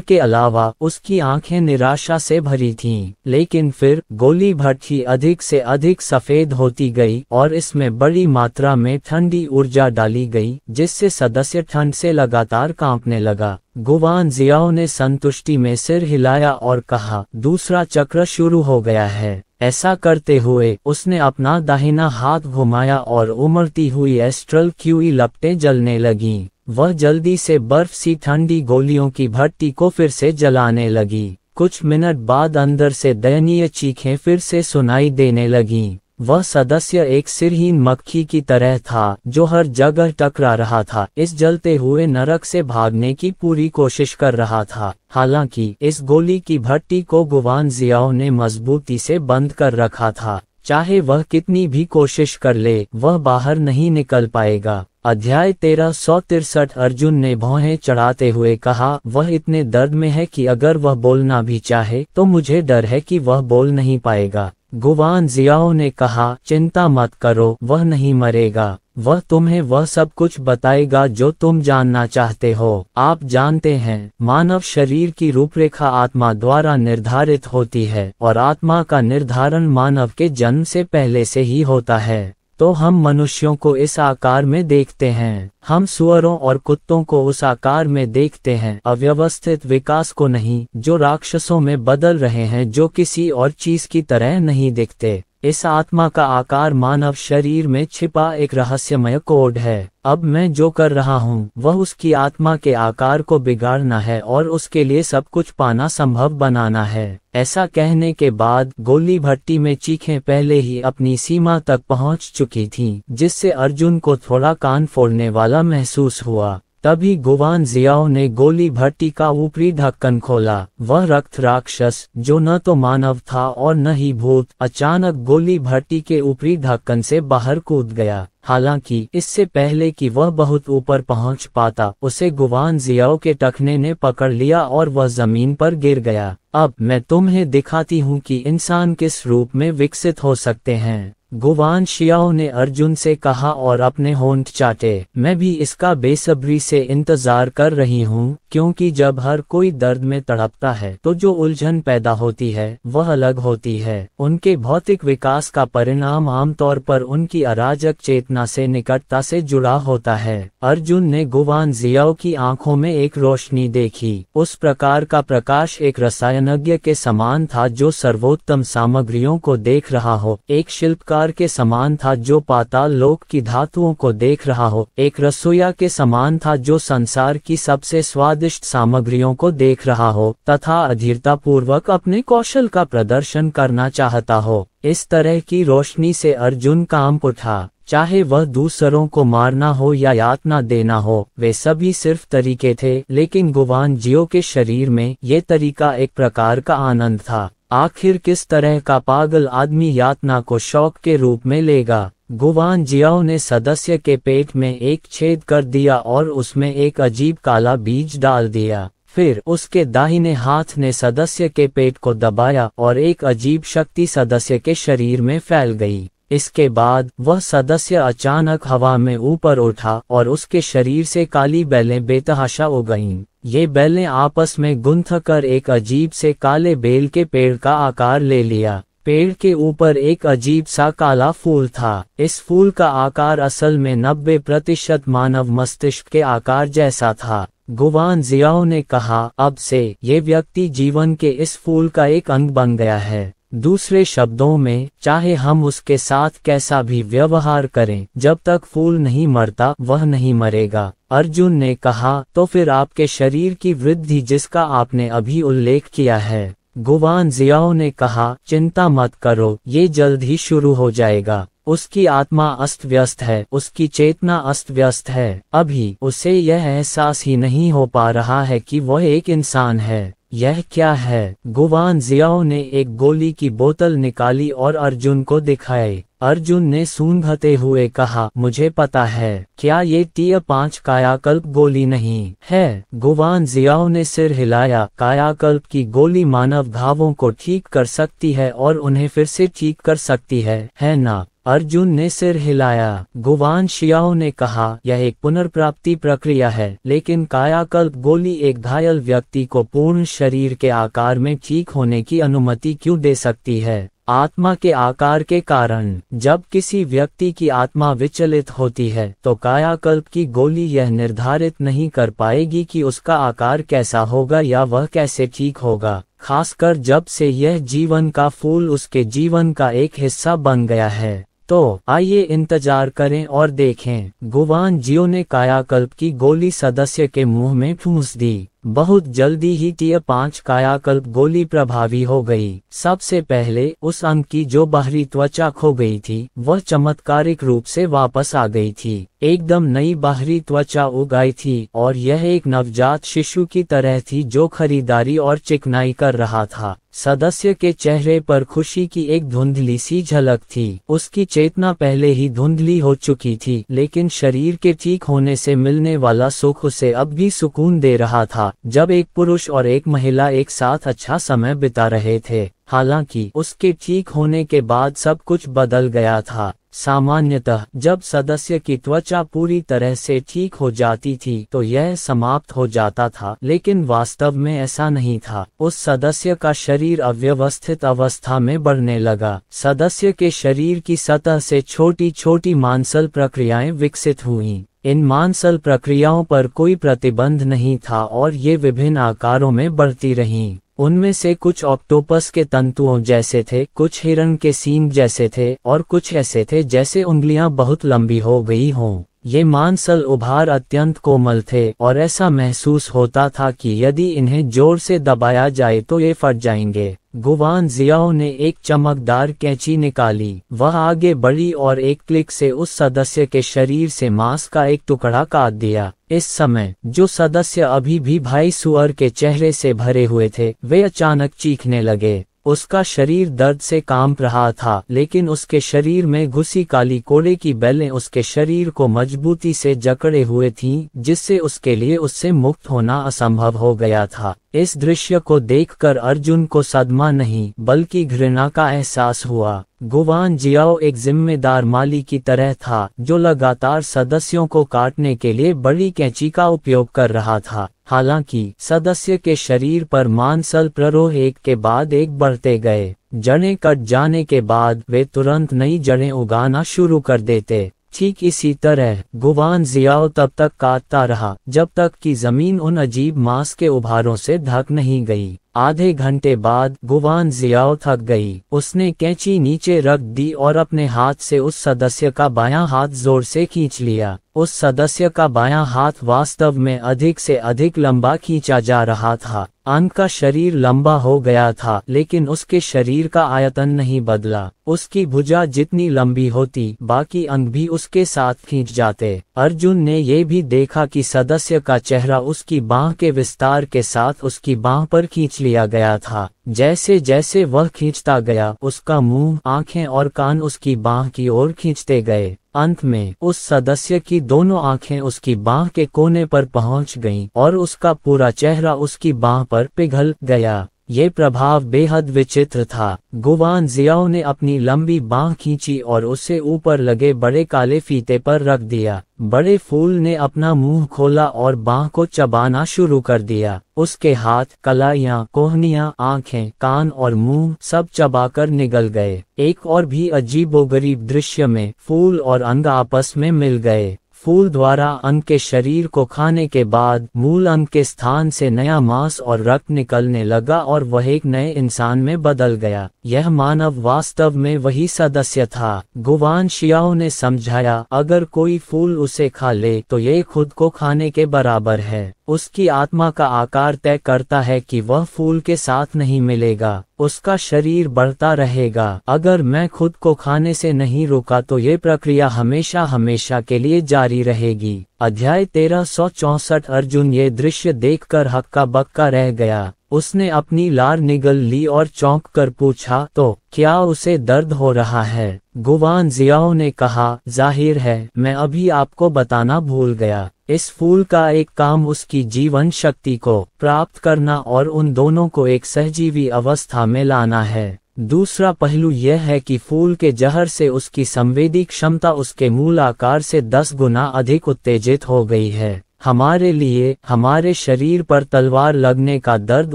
के अलावा उसकी आंखें निराशा से भरी थीं। लेकिन फिर गोली भट्टी अधिक से अधिक सफेद होती गई और इसमें बड़ी मात्रा में ठंडी ऊर्जा डाली गई, जिससे सदस्य ठंड से लगातार कांपने लगा। गुवान जियाओ ने संतुष्टि में सिर हिलाया और कहा, दूसरा चक्र शुरू हो गया है। ऐसा करते हुए उसने अपना दाहिना हाथ घुमाया और उमड़ती हुई एस्ट्रल क्यूई लपटें जलने लगीं। वह जल्दी से बर्फ सी ठंडी गोलियों की भट्टी को फिर से जलाने लगी। कुछ मिनट बाद अंदर से दयनीय चीखें फिर से सुनाई देने लगीं। वह सदस्य एक सिरहीन मक्खी की तरह था जो हर जगह टकरा रहा था, इस जलते हुए नरक से भागने की पूरी कोशिश कर रहा था। हालांकि इस गोली की भट्टी को गुवान जियाओ ने मजबूती से बंद कर रखा था। चाहे वह कितनी भी कोशिश कर ले, वह बाहर नहीं निकल पाएगा। अध्याय 1363। अर्जुन ने भौहें चढ़ाते हुए कहा, वह इतने दर्द में है कि अगर वह बोलना भी चाहे तो मुझे डर है कि वह बोल नहीं पाएगा। गुवान जियाओ ने कहा, चिंता मत करो, वह नहीं मरेगा। वह तुम्हें वह सब कुछ बताएगा जो तुम जानना चाहते हो। आप जानते हैं, मानव शरीर की रूपरेखा आत्मा द्वारा निर्धारित होती है और आत्मा का निर्धारण मानव के जन्म से पहले से ही होता है। तो हम मनुष्यों को इस आकार में देखते हैं। हम सुअरों और कुत्तों को उस आकार में देखते हैं, अव्यवस्थित विकास को नहीं, जो राक्षसों में बदल रहे हैं, जो किसी और चीज की तरह नहीं दिखते। इस आत्मा का आकार मानव शरीर में छिपा एक रहस्यमय कोड है। अब मैं जो कर रहा हूँ वह उसकी आत्मा के आकार को बिगाड़ना है और उसके लिए सब कुछ पाना संभव बनाना है। ऐसा कहने के बाद गोली भट्टी में चीखें पहले ही अपनी सीमा तक पहुँच चुकी थीं, जिससे अर्जुन को थोड़ा कान फोड़ने वाला महसूस हुआ। तभी गुवान जियाओ ने गोली भट्टी का ऊपरी ढक्कन खोला। वह रक्त राक्षस, जो न तो मानव था और न ही भूत, अचानक गोली भट्टी के ऊपरी ढक्कन से बाहर कूद गया। हालांकि इससे पहले कि वह बहुत ऊपर पहुंच पाता, उसे गुवान जियाओ के टखने ने पकड़ लिया और वह जमीन पर गिर गया। अब मैं तुम्हें दिखाती हूँ कि इंसान किस रूप में विकसित हो सकते हैं, गुवान जियाओ ने अर्जुन से कहा और अपने होंठ चाटे। मैं भी इसका बेसब्री से इंतजार कर रही हूँ, क्योंकि जब हर कोई दर्द में तड़पता है तो जो उलझन पैदा होती है वह अलग होती है। उनके भौतिक विकास का परिणाम आमतौर पर उनकी अराजक चेतना से निकटता से जुड़ा होता है। अर्जुन ने गुवान जियाओ की आंखों में एक रोशनी देखी। उस प्रकार का प्रकाश एक रसायनज्ञ के समान था जो सर्वोत्तम सामग्रियों को देख रहा हो, एक शिल्पकार के समान था जो पाताल लोक की धातुओं को देख रहा हो, एक रसोइया के समान था जो संसार की सबसे स्वादिष्ट सामग्रियों को देख रहा हो तथा अधीरता पूर्वक अपने कौशल का प्रदर्शन करना चाहता हो। इस तरह की रोशनी से अर्जुन कांप उठा। चाहे वह दूसरों को मारना हो या यातना देना हो, वे सभी सिर्फ तरीके थे, लेकिन गुवान जियाओ के शरीर में ये तरीका एक प्रकार का आनंद था। आखिर किस तरह का पागल आदमी यातना को शौक के रूप में लेगा। गुवान जियाओ ने सदस्य के पेट में एक छेद कर दिया और उसमें एक अजीब काला बीज डाल दिया। फिर उसके दाहिने हाथ ने सदस्य के पेट को दबाया और एक अजीब शक्ति सदस्य के शरीर में फैल गई। इसके बाद वह सदस्य अचानक हवा में ऊपर उठा और उसके शरीर से काली बेलें बेतहाशा उग गईं। ये बेलें आपस में गुंथकर एक अजीब से काले बेल के पेड़ का आकार ले लिया। पेड़ के ऊपर एक अजीब सा काला फूल था। इस फूल का आकार असल में 90% मानव मस्तिष्क के आकार जैसा था। गुवान जियाओ ने कहा, अब से ये व्यक्ति जीवन के इस फूल का एक अंग बन गया है। दूसरे शब्दों में, चाहे हम उसके साथ कैसा भी व्यवहार करें, जब तक फूल नहीं मरता वह नहीं मरेगा। अर्जुन ने कहा, तो फिर आपके शरीर की वृद्धि जिसका आपने अभी उल्लेख किया है, गुवान जियाओ ने कहा, चिंता मत करो, ये जल्द ही शुरू हो जाएगा। उसकी आत्मा अस्त व्यस्त है, उसकी चेतना अस्त व्यस्त है, अभी उसे यह एहसास ही नहीं हो पा रहा है कि वह एक इंसान है। यह क्या है? गुवान जियाओ ने एक गोली की बोतल निकाली और अर्जुन को दिखाई। अर्जुन ने सूंघते हुए कहा, मुझे पता है। क्या ये टियर 5 कायाकल्प गोली नहीं है? गुवान जियाओ ने सिर हिलाया। कायाकल्प की गोली मानव घावों को ठीक कर सकती है और उन्हें फिर से ठीक कर सकती है ना? अर्जुन ने सिर हिलाया। गुवान शियाओ ने कहा, यह एक पुनर्प्राप्ति प्रक्रिया है, लेकिन कायाकल्प गोली एक घायल व्यक्ति को पूर्ण शरीर के आकार में ठीक होने की अनुमति क्यों दे सकती है? आत्मा के आकार के कारण। जब किसी व्यक्ति की आत्मा विचलित होती है तो कायाकल्प की गोली यह निर्धारित नहीं कर पाएगी कि उसका आकार कैसा होगा या वह कैसे ठीक होगा, खासकर जब से यह जीवन का फूल उसके जीवन का एक हिस्सा बन गया है। तो आइए इंतजार करें और देखें। गुवान जियो ने कायाकल्प की गोली सदस्य के मुंह में ठूंस दी। बहुत जल्दी ही टियर 5 कायाकल्प गोली प्रभावी हो गई। सबसे पहले उस अंग की जो बाहरी त्वचा खो गई थी वह चमत्कारिक रूप से वापस आ गई थी। एकदम नई बाहरी त्वचा उग आई थी और यह एक नवजात शिशु की तरह थी जो खरीदारी और चिकनाई कर रहा था। सदस्य के चेहरे पर खुशी की एक धुंधली सी झलक थी। उसकी चेतना पहले ही धुंधली हो चुकी थी, लेकिन शरीर के ठीक होने से मिलने वाला सुख उसे अब भी सुकून दे रहा था, जब एक पुरुष और एक महिला एक साथ अच्छा समय बिता रहे थे। हालांकि उसके ठीक होने के बाद सब कुछ बदल गया था। सामान्यतः जब सदस्य की त्वचा पूरी तरह से ठीक हो जाती थी तो यह समाप्त हो जाता था, लेकिन वास्तव में ऐसा नहीं था। उस सदस्य का शरीर अव्यवस्थित अवस्था में बढ़ने लगा। सदस्य के शरीर की सतह से छोटी छोटी मांसल प्रक्रियाएं विकसित हुईं। इन मांसल प्रक्रियाओं पर कोई प्रतिबंध नहीं था और ये विभिन्न आकारों में बढ़ती रहीं। उनमें से कुछ ऑक्टोपस के तंतुओं जैसे थे, कुछ हिरण के सींग जैसे थे और कुछ ऐसे थे जैसे उंगलियां बहुत लंबी हो गई हों। ये मांसल उभार अत्यंत कोमल थे और ऐसा महसूस होता था कि यदि इन्हें जोर से दबाया जाए तो ये फट जाएंगे। गुवान जियाओ ने एक चमकदार कैंची निकाली। वह आगे बढ़ी और एक क्लिक से उस सदस्य के शरीर से मांस का एक टुकड़ा काट दिया। इस समय जो सदस्य अभी भी भाई सुअर के चेहरे से भरे हुए थे वे अचानक चीखने लगे। उसका शरीर दर्द से कांप रहा था, लेकिन उसके शरीर में घुसी काली कोड़े की बेलें उसके शरीर को मजबूती से जकड़े हुए थीं, जिससे उसके लिए उससे मुक्त होना असंभव हो गया था। इस दृश्य को देखकर अर्जुन को सदमा नहीं बल्कि घृणा का एहसास हुआ। गुवान जियाओ एक जिम्मेदार माली की तरह था जो लगातार सदस्यों को काटने के लिए बड़ी कैंची का उपयोग कर रहा था। हालांकि सदस्य के शरीर पर मांसल प्ररोह एक के बाद एक बढ़ते गए। जड़ें कट जाने के बाद वे तुरंत नई जड़ें उगाना शुरू कर देते। ठीक इसी तरह गुवान जियाओ तब तक काटता रहा जब तक कि जमीन उन अजीब मांस के उभारों से ढक नहीं गई। आधे घंटे बाद गुवान जियाओ थक गई। उसने कैंची नीचे रख दी और अपने हाथ से उस सदस्य का बायां हाथ जोर से खींच लिया। उस सदस्य का बायां हाथ वास्तव में अधिक से अधिक लंबा खींचा जा रहा था। अंग का शरीर लंबा हो गया था, लेकिन उसके शरीर का आयतन नहीं बदला। उसकी भुजा जितनी लंबी होती बाकी अंग भी उसके साथ खींच जाते। अर्जुन ने ये भी देखा कि सदस्य का चेहरा उसकी बांह के विस्तार के साथ उसकी बांह पर खींच लिया गया था। जैसे जैसे वह खींचता गया उसका मुंह, आंखें और कान उसकी बांह की ओर खींचते गए। अंत में उस सदस्य की दोनों आंखें उसकी बांह के कोने पर पहुंच गईं और उसका पूरा चेहरा उसकी बांह पर पिघल गया। ये प्रभाव बेहद विचित्र था। गुवान जियाओ ने अपनी लंबी बांह खींची और उसे ऊपर लगे बड़े काले फीते पर रख दिया। बड़े फूल ने अपना मुंह खोला और बांह को चबाना शुरू कर दिया। उसके हाथ, कलाइयां, कोहनियां, आंखें, कान और मुंह सब चबाकर निगल गए। एक और भी अजीबोगरीब दृश्य में फूल और अंग आपस में मिल गए। फूल द्वारा अंग के शरीर को खाने के बाद मूल अंग के स्थान से नया मांस और रक्त निकलने लगा और वह एक नए इंसान में बदल गया। यह मानव वास्तव में वही सदस्य था। गुवान शियाओ ने समझाया, अगर कोई फूल उसे खा ले तो ये खुद को खाने के बराबर है। उसकी आत्मा का आकार तय करता है कि वह फूल के साथ नहीं मिलेगा, उसका शरीर बढ़ता रहेगा। अगर मैं खुद को खाने से नहीं रोका तो ये प्रक्रिया हमेशा हमेशा के लिए जारी रहेगी। अध्याय 1364। अर्जुन ये दृश्य देखकर हक्का बक्का रह गया। उसने अपनी लार निगल ली और चौंक कर पूछा, तो क्या उसे दर्द हो रहा है? गुवान जियाओ ने कहा, जाहिर है, मैं अभी आपको बताना भूल गया। इस फूल का एक काम उसकी जीवन शक्ति को प्राप्त करना और उन दोनों को एक सहजीवी अवस्था में लाना है। दूसरा पहलू यह है कि फूल के जहर से उसकी संवेदी क्षमता उसके मूल आकार से 10 गुना अधिक उत्तेजित हो गई है। हमारे लिए हमारे शरीर पर तलवार लगने का दर्द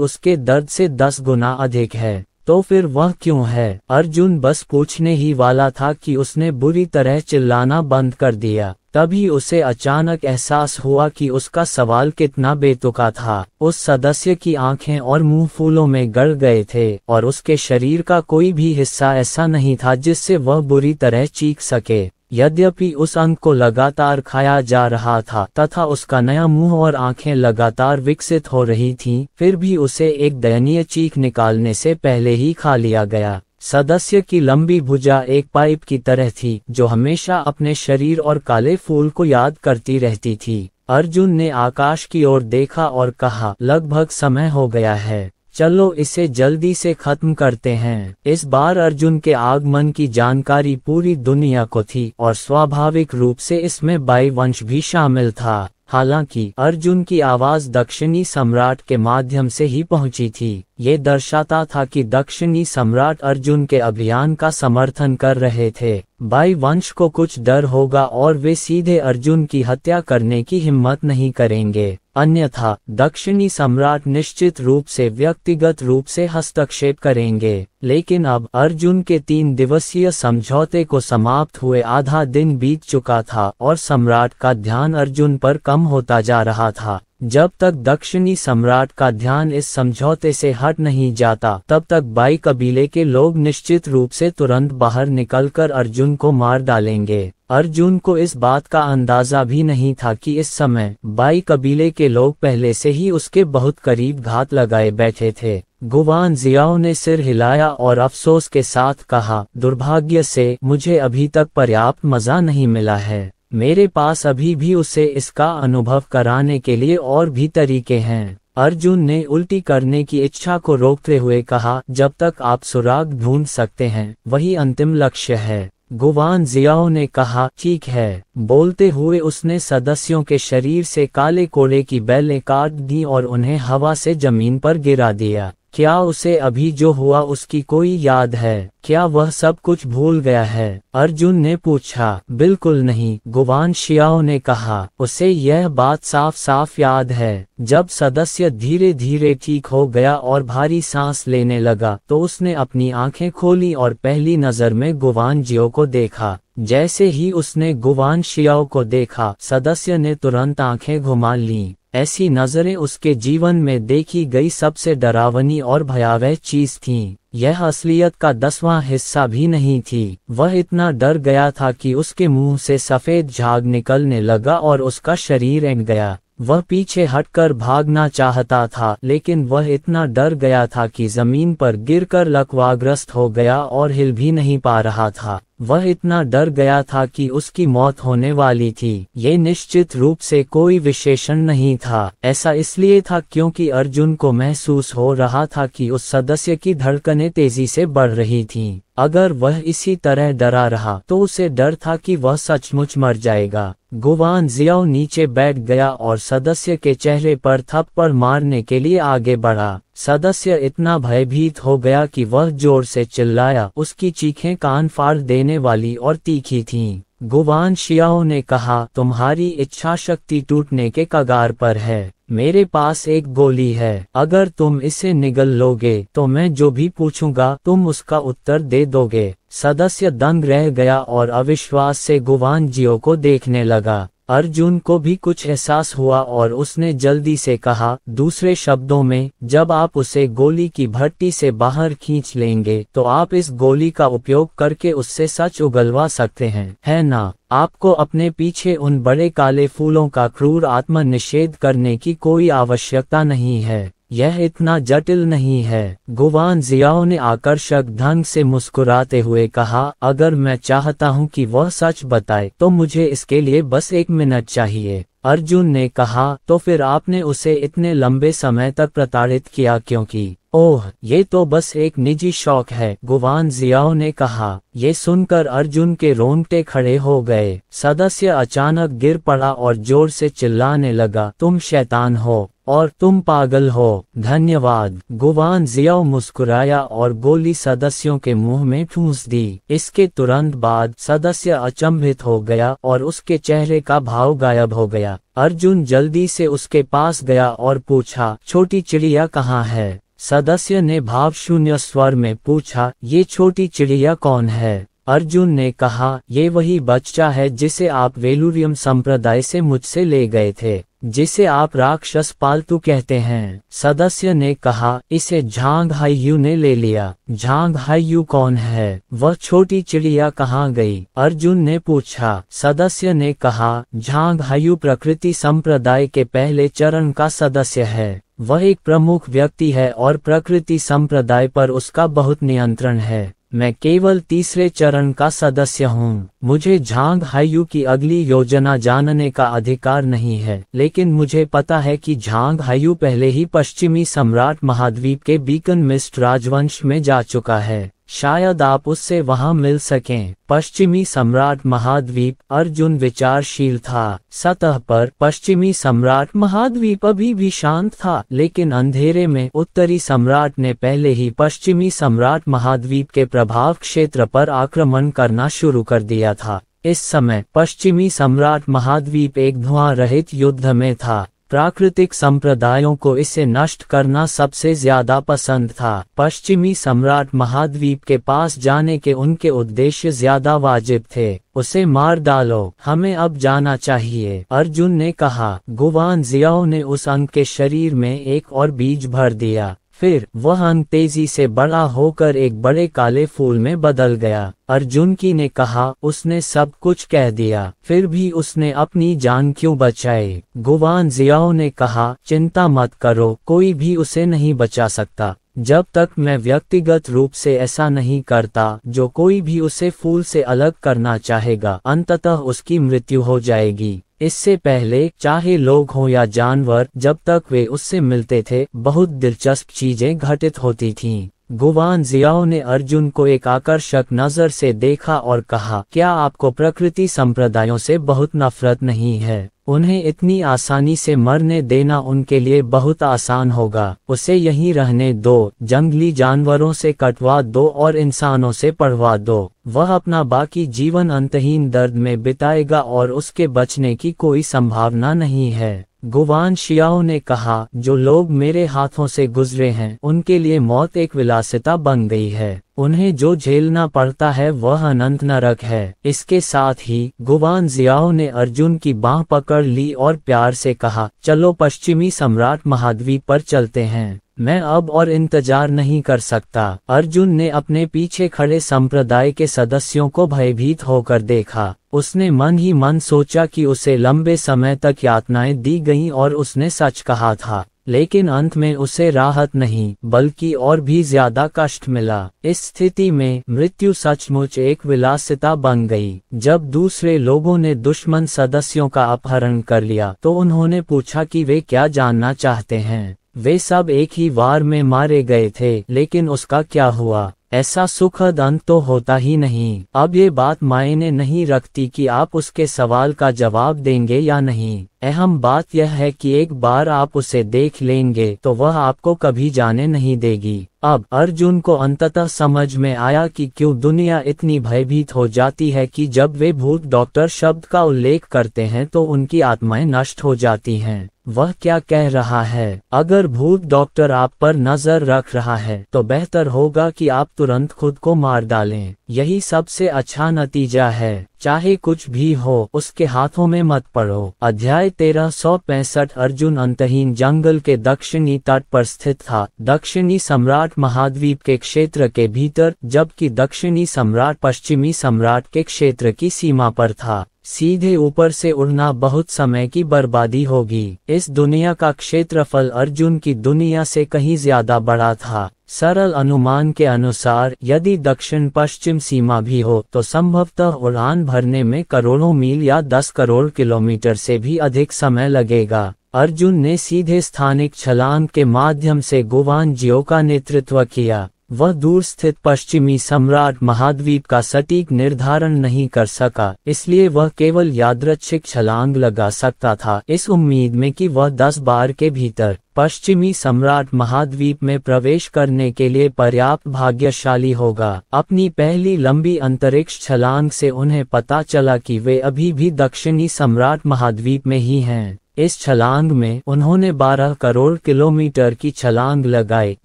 उसके दर्द से 10 गुना अधिक है, तो फिर वह क्यों है? अर्जुन बस पूछने ही वाला था कि उसने बुरी तरह चिल्लाना बंद कर दिया। तभी उसे अचानक एहसास हुआ कि उसका सवाल कितना बेतुका था। उस सदस्य की आंखें और मुंह फूलों में गड़ गए थे और उसके शरीर का कोई भी हिस्सा ऐसा नहीं था जिससे वह बुरी तरह चीख सके। यद्यपि उस अंग को लगातार खाया जा रहा था तथा उसका नया मुंह और आंखें लगातार विकसित हो रही थीं, फिर भी उसे एक दयनीय चीख निकालने से पहले ही खा लिया गया। सदस्य की लंबी भुजा एक पाइप की तरह थी जो हमेशा अपने शरीर और काले फूल को याद करती रहती थी। अर्जुन ने आकाश की ओर देखा और कहा, लगभग समय हो गया है, चलो इसे जल्दी से खत्म करते हैं। इस बार अर्जुन के आगमन की जानकारी पूरी दुनिया को थी और स्वाभाविक रूप से इसमें बाई वंश भी शामिल था। हालांकि अर्जुन की आवाज दक्षिणी सम्राट के माध्यम से ही पहुंची थी। ये दर्शाता था कि दक्षिणी सम्राट अर्जुन के अभियान का समर्थन कर रहे थे। बाई वंश को कुछ डर होगा और वे सीधे अर्जुन की हत्या करने की हिम्मत नहीं करेंगे, अन्यथा दक्षिणी सम्राट निश्चित रूप से व्यक्तिगत रूप से हस्तक्षेप करेंगे। लेकिन अब अर्जुन के 3 दिवसीय समझौते को समाप्त हुए आधा दिन बीत चुका था और सम्राट का ध्यान अर्जुन पर कम होता जा रहा था। जब तक दक्षिणी सम्राट का ध्यान इस समझौते से हट नहीं जाता तब तक बाई कबीले के लोग निश्चित रूप से तुरंत बाहर निकलकर अर्जुन को मार डालेंगे। अर्जुन को इस बात का अंदाजा भी नहीं था कि इस समय बाई कबीले के लोग पहले से ही उसके बहुत करीब घात लगाए बैठे थे। गुवान जियाओ ने सिर हिलाया और अफसोस के साथ कहा, दुर्भाग्य से मुझे अभी तक पर्याप्त मजा नहीं मिला है। मेरे पास अभी भी उसे इसका अनुभव कराने के लिए और भी तरीके हैं। अर्जुन ने उल्टी करने की इच्छा को रोकते हुए कहा, जब तक आप सुराग ढूंढ सकते हैं वही अंतिम लक्ष्य है। गुवान जियाओ ने कहा, ठीक है। बोलते हुए उसने सदस्यों के शरीर से काले कोड़े की बेलें काट दी और उन्हें हवा से जमीन पर गिरा दिया। क्या उसे अभी जो हुआ उसकी कोई याद है? क्या वह सब कुछ भूल गया है? अर्जुन ने पूछा। बिल्कुल नहीं, गुवान शियाओ ने कहा, उसे यह बात साफ साफ याद है। जब सदस्य धीरे धीरे ठीक हो गया और भारी सांस लेने लगा तो उसने अपनी आंखें खोली और पहली नजर में गुवान जियो को देखा। जैसे ही उसने गुवान शियाओ को देखा, सदस्य ने तुरंत आंखें घुमा लीं। ऐसी नजरें उसके जीवन में देखी गई सबसे डरावनी और भयावह चीज थीं। यह असलियत का 10वां हिस्सा भी नहीं थी। वह इतना डर गया था कि उसके मुंह से सफेद झाग निकलने लगा और उसका शरीर ऐंठ गया। वह पीछे हटकर भागना चाहता था, लेकिन वह इतना डर गया था कि जमीन पर गिरकर लकवाग्रस्त हो गया और हिल भी नहीं पा रहा था। वह इतना डर गया था कि उसकी मौत होने वाली थी। ये निश्चित रूप से कोई विशेषण नहीं था। ऐसा इसलिए था क्योंकि अर्जुन को महसूस हो रहा था कि उस सदस्य की धड़कनें तेजी से बढ़ रही थीं। अगर वह इसी तरह डरा रहा तो उसे डर था कि वह सचमुच मर जाएगा। गुवान जियाओ नीचे बैठ गया और सदस्य के चेहरे पर थप्पड़ मारने के लिए आगे बढ़ा। सदस्य इतना भयभीत हो गया कि वह जोर से चिल्लाया। उसकी चीखें कान फाड़ देने वाली और तीखी थीं। गुवान शियाओ ने कहा, तुम्हारी इच्छा शक्ति टूटने के कगार पर है। मेरे पास एक गोली है, अगर तुम इसे निगल लोगे तो मैं जो भी पूछूंगा तुम उसका उत्तर दे दोगे। सदस्य दंग रह गया और अविश्वास से गुवान जियो को देखने लगा। अर्जुन को भी कुछ एहसास हुआ और उसने जल्दी से कहा, दूसरे शब्दों में, जब आप उसे गोली की भट्टी से बाहर खींच लेंगे तो आप इस गोली का उपयोग करके उससे सच उगलवा सकते हैं, है ना? आपको अपने पीछे उन बड़े काले फूलों का क्रूर आत्मनिषेध करने की कोई आवश्यकता नहीं है। यह इतना जटिल नहीं है। गुवान जियाओ ने आकर्षक ढंग से मुस्कुराते हुए कहा, अगर मैं चाहता हूं कि वह सच बताए तो मुझे इसके लिए बस 1 मिनट चाहिए। अर्जुन ने कहा, तो फिर आपने उसे इतने लंबे समय तक प्रताड़ित किया क्योंकि? ओह, ये तो बस एक निजी शौक है, गुवान जियाओ ने कहा। ये सुनकर अर्जुन के रोंगटे खड़े हो गए। सदस्य अचानक गिर पड़ा और जोर से चिल्लाने लगा, तुम शैतान हो और तुम पागल हो। धन्यवाद। गुवान जियाओ मुस्कुराया और गोली सदस्यों के मुंह में ठूंस दी। इसके तुरंत बाद सदस्य अचंभित हो गया और उसके चेहरे का भाव गायब हो गया। अर्जुन जल्दी से उसके पास गया और पूछा, छोटी चिड़िया कहाँ है? सदस्य ने भावशून्य स्वर में पूछा, ये छोटी चिड़िया कौन है? अर्जुन ने कहा, ये वही बच्चा है जिसे आप वेलुरियम संप्रदाय से मुझसे ले गए थे, जिसे आप राक्षस पालतू कहते हैं। सदस्य ने कहा, इसे झांग हाइयू ने ले लिया। झांग हाइयू कौन है? वह छोटी चिड़िया कहाँ गई? अर्जुन ने पूछा। सदस्य ने कहा, झांग हाइयू प्रकृति संप्रदाय के पहले चरण का सदस्य है। वह एक प्रमुख व्यक्ति है और प्रकृति संप्रदाय पर उसका बहुत नियंत्रण है। मैं केवल तीसरे चरण का सदस्य हूँ। मुझे झांग हाइयू की अगली योजना जानने का अधिकार नहीं है, लेकिन मुझे पता है कि झांग हाइयू पहले ही पश्चिमी सम्राट महाद्वीप के बीकन मिस्ट राजवंश में जा चुका है। शायद आप उससे वहां मिल सकें। पश्चिमी सम्राट महाद्वीप। अर्जुन विचारशील था। सतह पर पश्चिमी सम्राट महाद्वीप अभी भी शांत था, लेकिन अंधेरे में उत्तरी सम्राट ने पहले ही पश्चिमी सम्राट महाद्वीप के प्रभाव क्षेत्र पर आक्रमण करना शुरू कर दिया था। इस समय पश्चिमी सम्राट महाद्वीप एक धुआं रहित युद्ध में था। प्राकृतिक संप्रदायों को इसे नष्ट करना सबसे ज्यादा पसंद था। पश्चिमी सम्राट महाद्वीप के पास जाने के उनके उद्देश्य ज्यादा वाजिब थे। उसे मार डालो, हमें अब जाना चाहिए, अर्जुन ने कहा। गुवान जियाओ ने उस अंक के शरीर में एक और बीज भर दिया। फिर वह अंक तेजी से बड़ा होकर एक बड़े काले फूल में बदल गया। अर्जुन की ने कहा, उसने सब कुछ कह दिया, फिर भी उसने अपनी जान क्यों बचाई? गुवान जियाओ ने कहा, चिंता मत करो, कोई भी उसे नहीं बचा सकता। जब तक मैं व्यक्तिगत रूप से ऐसा नहीं करता, जो कोई भी उसे फूल से अलग करना चाहेगा, अंततः उसकी मृत्यु हो जाएगी। इससे पहले, चाहे लोग हों या जानवर, जब तक वे उससे मिलते थे, बहुत दिलचस्प चीजें घटित होती थीं। गुवान जियाओ ने अर्जुन को एक आकर्षक नजर से देखा और कहा, क्या आपको प्रकृति संप्रदायों से बहुत नफरत नहीं है? उन्हें इतनी आसानी से मरने देना उनके लिए बहुत आसान होगा। उसे यहीं रहने दो, जंगली जानवरों से कटवा दो और इंसानों से पढ़वा दो। वह अपना बाकी जीवन अंतहीन दर्द में बिताएगा और उसके बचने की कोई संभावना नहीं है। गुवान शियाओ ने कहा, जो लोग मेरे हाथों से गुजरे हैं, उनके लिए मौत एक विलासिता बन गई है। उन्हें जो झेलना पड़ता है वह अनंत नरक है। इसके साथ ही गुवान जियाओ ने अर्जुन की बांह पकड़ ली और प्यार से कहा, चलो पश्चिमी सम्राट महाद्वीप पर चलते हैं। मैं अब और इंतजार नहीं कर सकता। अर्जुन ने अपने पीछे खड़े संप्रदाय के सदस्यों को भयभीत होकर देखा। उसने मन ही मन सोचा कि उसे लंबे समय तक यातनाएं दी गईं और उसने सच कहा था, लेकिन अंत में उसे राहत नहीं, बल्कि और भी ज्यादा कष्ट मिला। इस स्थिति में मृत्यु सचमुच एक विलासिता बन गई। जब दूसरे लोगों ने दुश्मन सदस्यों का अपहरण कर लिया, तो उन्होंने पूछा कि वे क्या जानना चाहते हैं। वे सब एक ही वार में मारे गए थे, लेकिन उसका क्या हुआ? ऐसा सुखद अंत तो होता ही नहीं। अब ये बात मायने नहीं रखती कि आप उसके सवाल का जवाब देंगे या नहीं। अहम बात यह है कि एक बार आप उसे देख लेंगे तो वह आपको कभी जाने नहीं देगी। अब अर्जुन को अंततः समझ में आया कि क्यों दुनिया इतनी भयभीत हो जाती है कि जब वे भूत डॉक्टर शब्द का उल्लेख करते हैं तो उनकी आत्माएं नष्ट हो जाती हैं। वह क्या कह रहा है। अगर भूत डॉक्टर आप पर नजर रख रहा है तो बेहतर होगा कि आप तुरंत खुद को मार डालें। यही सबसे अच्छा नतीजा है। चाहे कुछ भी हो, उसके हाथों में मत पड़ो। अध्याय 1365। अर्जुन अंतहीन जंगल के दक्षिणी तट पर स्थित था, दक्षिणी सम्राट महाद्वीप के क्षेत्र के भीतर, जबकि दक्षिणी सम्राट पश्चिमी सम्राट के क्षेत्र की सीमा पर था। सीधे ऊपर से उड़ना बहुत समय की बर्बादी होगी। इस दुनिया का क्षेत्रफल अर्जुन की दुनिया से कहीं ज्यादा बड़ा था। सरल अनुमान के अनुसार यदि दक्षिण पश्चिम सीमा भी हो तो संभवतः उड़ान भरने में करोड़ों मील या 10 करोड़ किलोमीटर से भी अधिक समय लगेगा। अर्जुन ने सीधे स्थानिक छलांग के माध्यम से गुवान जियो का नेतृत्व किया। वह दूर स्थित पश्चिमी सम्राट महाद्वीप का सटीक निर्धारण नहीं कर सका, इसलिए वह केवल यादृच्छिक छलांग लगा सकता था, इस उम्मीद में कि वह 10 बार के भीतर पश्चिमी सम्राट महाद्वीप में प्रवेश करने के लिए पर्याप्त भाग्यशाली होगा। अपनी पहली लंबी अंतरिक्ष छलांग से उन्हें पता चला कि वे अभी भी दक्षिणी सम्राट महाद्वीप में ही हैं। इस छलांग में उन्होंने 12 करोड़ किलोमीटर की छलांग लगाई,